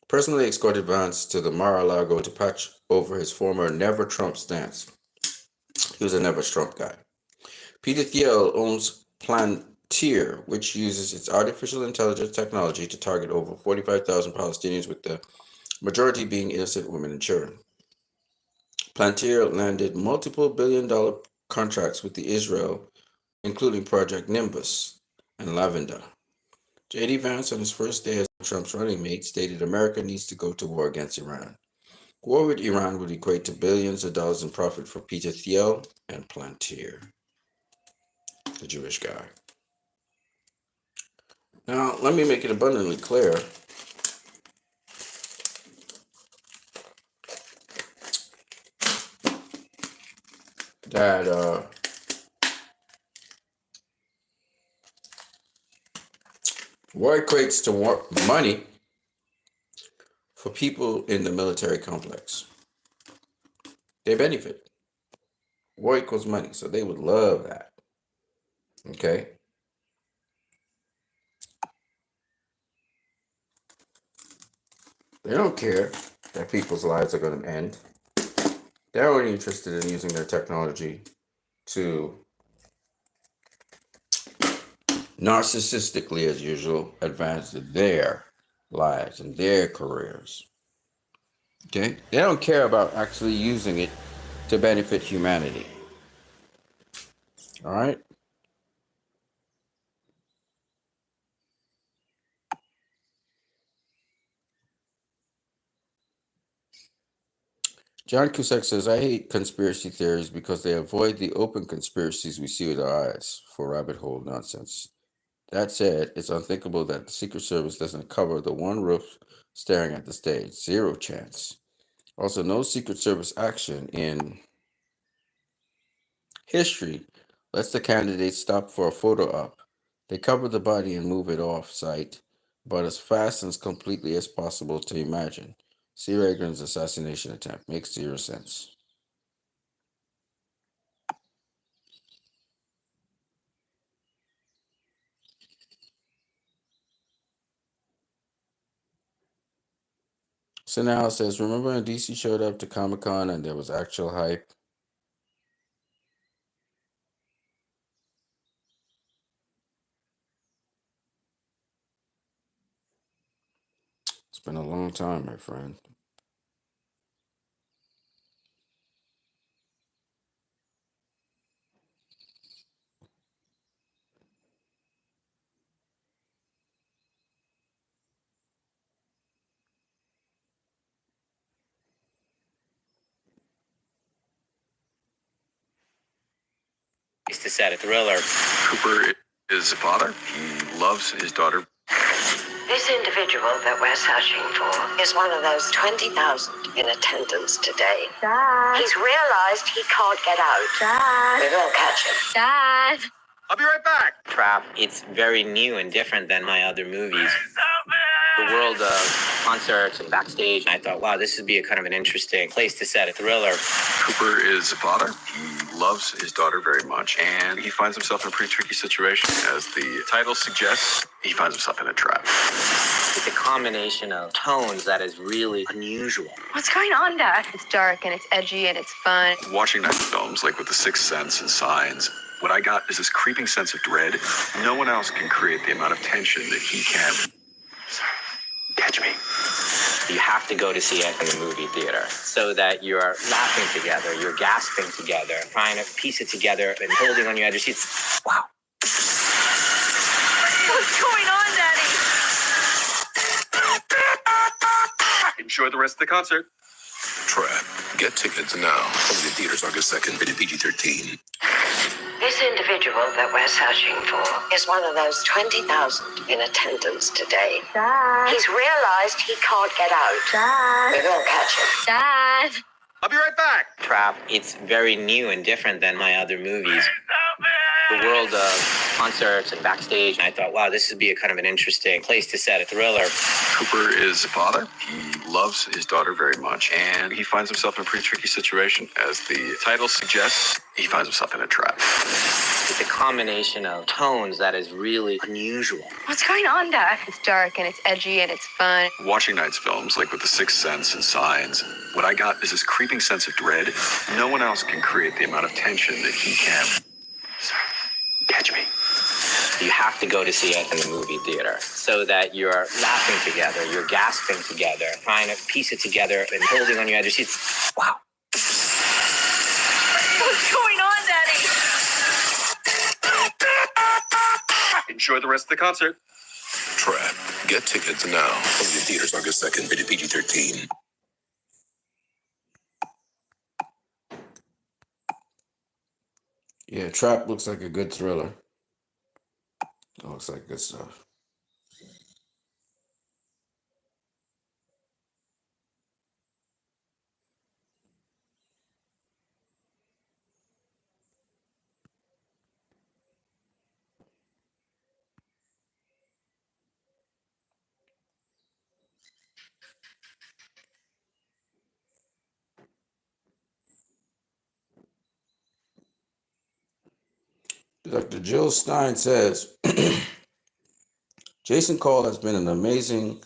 Personally escorted Vance to the Mar-a-Lago to patch over his former Never Trump stance. He was a Never Trump guy. Peter Thiel owns Palantir, which uses its artificial intelligence technology to target over 45,000 Palestinians, with the majority being innocent women and children. Palantir landed multiple billion-dollar contracts with Israel, including Project Nimbus and Lavender. J.D. Vance, on his first day as Trump's running mate, stated America needs to go to war against Iran. War with Iran would equate to billions of dollars in profit for Peter Thiel and Palantir, the Jewish guy. Now, let me make it abundantly clear that war equates to money for people in the military complex. They benefit. War equals money, so they would love that. Okay? They don't care that people's lives are going to end. They're only interested in using their technology to narcissistically, as usual, advance their lives and their careers. Okay? They don't care about actually using it to benefit humanity. All right? John Cusack says, I hate conspiracy theories because they avoid the open conspiracies we see with our eyes for rabbit hole nonsense. That said, it's unthinkable that the Secret Service doesn't cover the one roof staring at the stage. Zero chance. Also, no Secret Service action in history lets the candidates stop for a photo op. They cover the body and move it off site, but as fast and as completely as possible to imagine. C. Reagan's assassination attempt makes zero sense. So now it says, remember when DC showed up to Comic-Con and there was actual hype? It's been a long time, my friend. To set a thriller. Cooper is a father. He loves his daughter. This individual that we're searching for is one of those 20,000 in attendance today. Dad. He's realized he can't get out. Dad. We will catch him. Dad. I'll be right back. Trap. It's very new and different than my other movies. The world of concerts and backstage. I thought, wow, this would be a kind of an interesting place to set a thriller. Cooper is a father. He loves his daughter very much, and he finds himself in a pretty tricky situation. As the title suggests, he finds himself in a trap. It's a combination of tones that is really unusual. What's going on, Dad? It's dark and it's edgy and it's fun. Watching night films like with The Sixth Sense and Signs, what I got is this creeping sense of dread. No one else can create the amount of tension that he can. Catch me. You have to go to see it in the movie theater so that you're laughing together, you're gasping together, trying to piece it together and holding on your edge of your seats. Wow. What's going on, Daddy? Enjoy the rest of the concert. Trap. Get tickets now. Only in theaters August 2nd. Rated PG-13. This individual that we're searching for is one of those 20,000 in attendance today. Dad. He's realized he can't get out. Dad. We will catch him. Dad. I'll be right back. Trap. It's very new and different than my other movies. The world of concerts and backstage. And I thought, wow, this would be a kind of an interesting place to set a thriller. Cooper is a father. He loves his daughter very much, and he finds himself in a pretty tricky situation. As the title suggests, he finds himself in a trap. It's a combination of tones that is really unusual. What's going on, Dad? It's dark and it's edgy and it's fun. Watching Knight's films, like with The Sixth Sense and Signs, what I got is this creeping sense of dread. No one else can create the amount of tension that he can. So, catch me. You have to go to see it in the movie theater so that you're laughing together, you're gasping together, trying to piece it together and holding on your edge of your seats. Wow. What's going on, Daddy? Enjoy the rest of the concert. Trap. Get tickets now. Only in theaters August 2nd. Rated PG-13. Yeah, Trap looks like a good thriller. Looks like good stuff. Dr. Jill Stein says, Jason Cole has been an amazing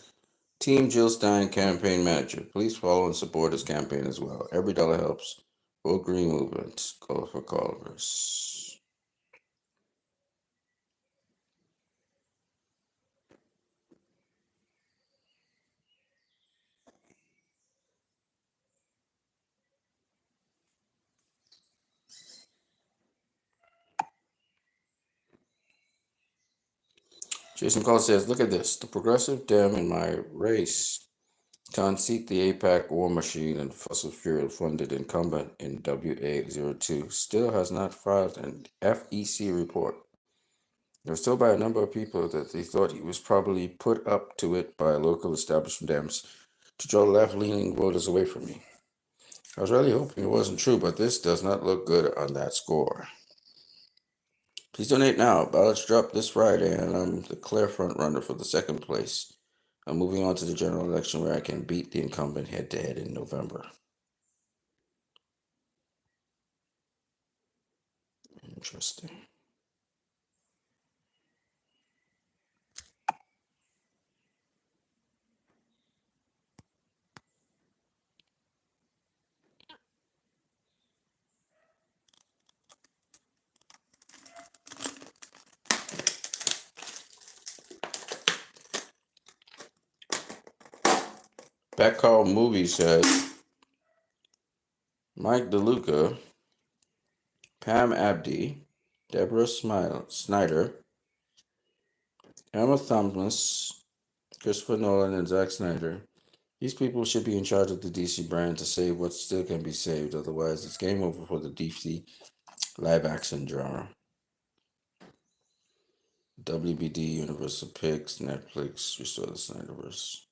Team Jill Stein campaign manager. Please follow and support his campaign as well. Every dollar helps. Go Green Movement. Go for Culver's. Jason Cole says, look at this. The progressive Dem in my race to unseat the AIPAC war machine and fossil fuel funded incumbent in WA02 still has not filed an FEC report. They were told by a number of people that they thought he was probably put up to it by local establishment Dems to draw left-leaning voters away from me. I was really hoping it wasn't true, but this does not look good on that score. Please donate now. Ballots drop this Friday, and I'm the clear front runner for the second place. I'm moving on to the general election where I can beat the incumbent head-to-head in November. Interesting. Backcall Movie says Mike DeLuca, Pam Abdi, Deborah Snyder, Emma Thomas, Christopher Nolan, and Zack Snyder. These people should be in charge of the DC brand to save what still can be saved. Otherwise, it's game over for the DC live-action genre. WBD, Universal Picks, Netflix, restore the Snyderverse.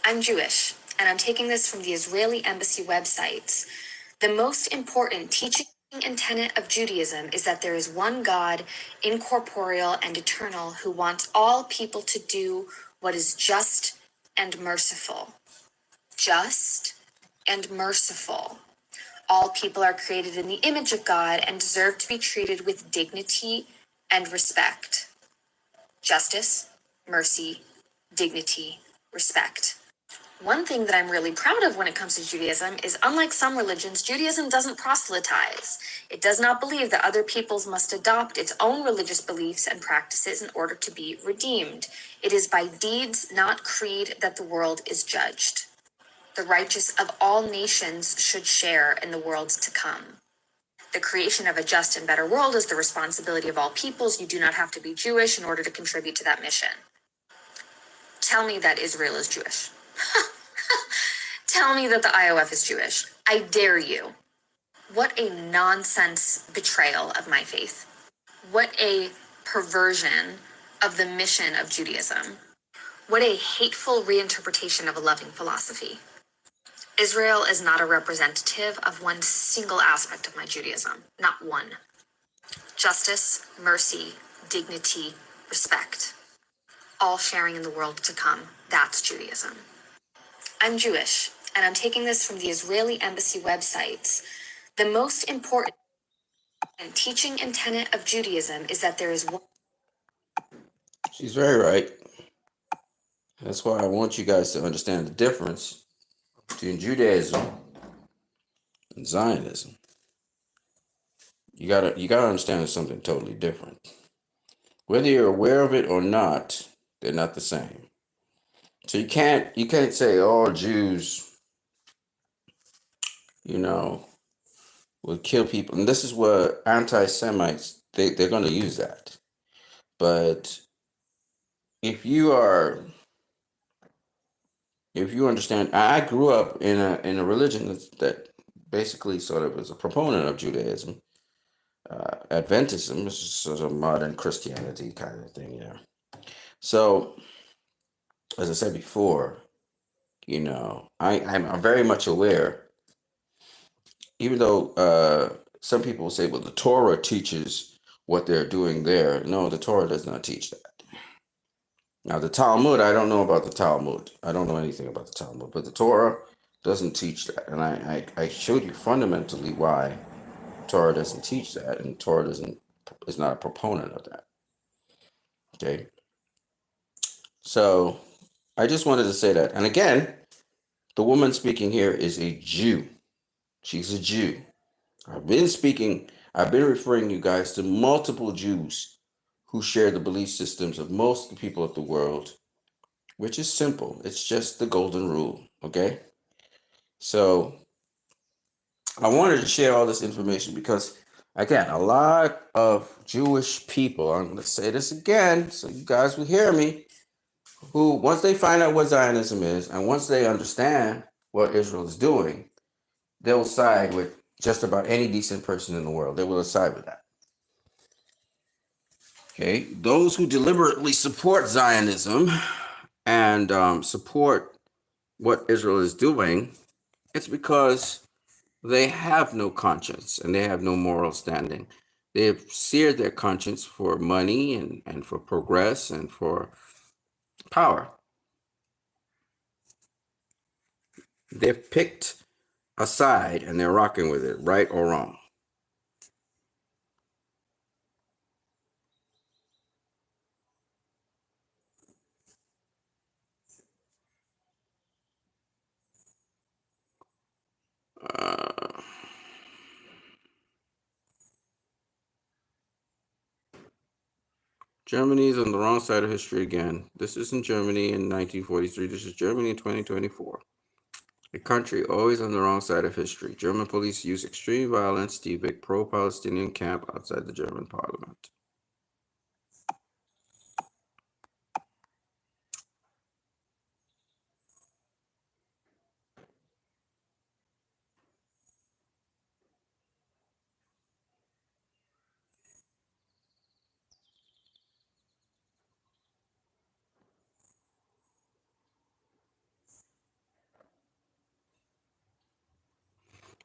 I'm Jewish, and I'm taking this from the Israeli embassy websites. The most important teaching and tenet of Judaism is that there is one God, incorporeal and eternal, who wants all people to do what is just and merciful. Just and merciful. All people are created in the image of God and deserve to be treated with dignity and respect. Justice, mercy, dignity, respect. One thing that I'm really proud of when it comes to Judaism is, unlike some religions, Judaism doesn't proselytize. It does not believe that other peoples must adopt its own religious beliefs and practices in order to be redeemed. It is by deeds, not creed, that the world is judged. The righteous of all nations should share in the world to come. The creation of a just and better world is the responsibility of all peoples. You do not have to be Jewish in order to contribute to that mission. Tell me that Israel is Jewish. Tell me that the IOF is Jewish. I dare you. What a nonsense betrayal of my faith. What a perversion of the mission of Judaism. What a hateful reinterpretation of a loving philosophy. Israel is not a representative of one single aspect of my Judaism, not one. Justice, mercy, dignity, respect, all sharing in the world to come. That's Judaism. I'm Jewish, and I'm taking this from the Israeli embassy websites. The most important teaching and tenet of Judaism is that there is one. She's very right. That's why I want you guys to understand the difference between Judaism and Zionism. You gotta understand it's something totally different. Whether you're aware of it or not, they're not the same. So you can't say all Jews, will kill people. And this is what anti-Semites, they're gonna use that. But if you understand, I grew up in a religion that basically sort of is a proponent of Judaism. Adventism is sort of modern Christianity kind of thing, So, as I said before, I'm very much aware, even though some people say, well, the Torah teaches what they're doing there. No, the Torah does not teach that. Now, the Talmud, I don't know about the Talmud. I don't know anything about the Talmud, but the Torah doesn't teach that. And I showed you fundamentally why Torah doesn't teach that, and Torah is not a proponent of that. Okay? So, I just wanted to say that. And again, the woman speaking here is a Jew. She's a Jew. I've been referring you guys to multiple Jews who share the belief systems of most of the people of the world, which is simple. It's just the golden rule, okay? So I wanted to share all this information because, again, a lot of Jewish people, I'm going to say this again so you guys will hear me, who, once they find out what Zionism is and once they understand what Israel is doing, they'll side with just about any decent person in the world. They will side with that. Okay, those who deliberately support Zionism and support what Israel is doing, it's because they have no conscience and they have no moral standing. They have seared their conscience for money and for progress and for power. They've picked a side and they're rocking with it, right or wrong. Germany is on the wrong side of history again. This isn't Germany in 1943. This is Germany in 2024. A country always on the wrong side of history. German police use extreme violence to evict pro-Palestinian camp outside the German parliament.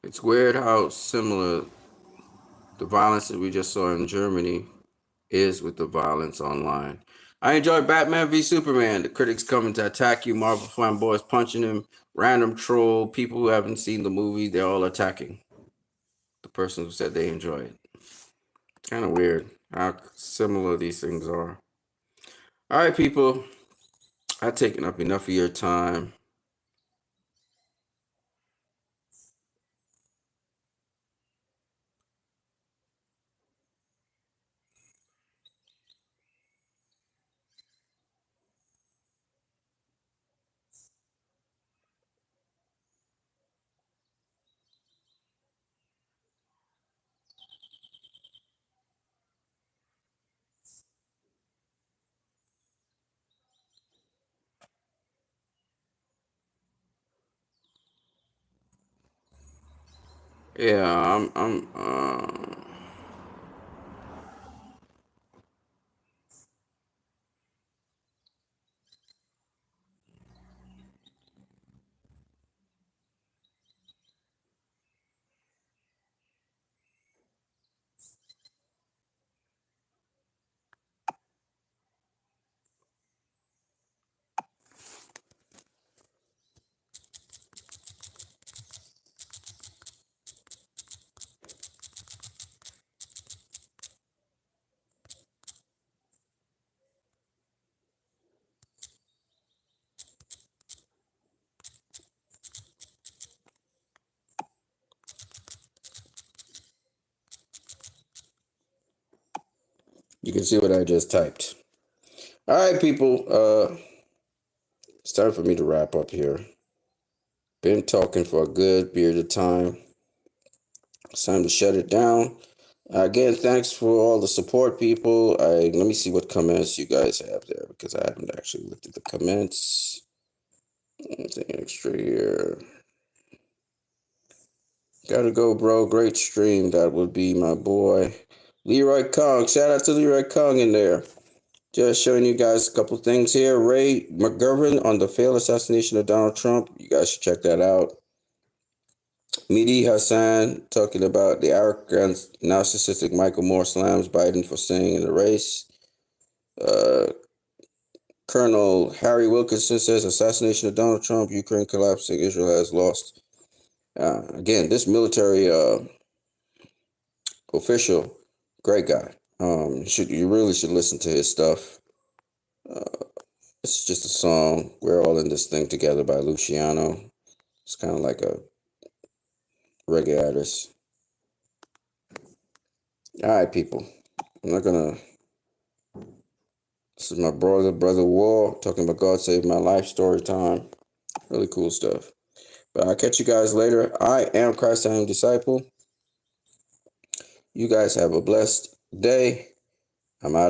It's weird how similar the violence that we just saw in Germany is with the violence online. I enjoy Batman v Superman. The critics coming to attack you. Marvel fanboys punching him. Random troll. People who haven't seen the movie, they're all attacking the person who said they enjoy it. Kind of weird how similar these things are. All right, people. I've taken up enough of your time. Yeah, You can see what I just typed. All right, people. It's time for me to wrap up here. Been talking for a good period of time. It's time to shut it down. Again, thanks for all the support, people. Let me see what comments you guys have there, because I haven't actually looked at the comments. Anything extra here? Gotta go, bro. Great stream. That would be my boy Leroy Kong. Shout out to Leroy Kong in there. Just showing you guys a couple things here. Ray McGovern on the failed assassination of Donald Trump. You guys should check that out. Mehdi Hassan talking about the arrogant, narcissistic Michael Moore slams Biden for staying in the race. Colonel Harry Wilkinson says assassination of Donald Trump, Ukraine collapsing, Israel has lost. Again, this military official, great guy. You really should listen to his stuff. It's just a song. We're all in this thing together by Luciano. It's kind of like a reggae artist. All right, people. I'm not gonna. This is my brother War, talking about God Saved My Life story time. Really cool stuff. But I'll catch you guys later. I am Christ I Am Disciple. You guys have a blessed day. I'm out of here.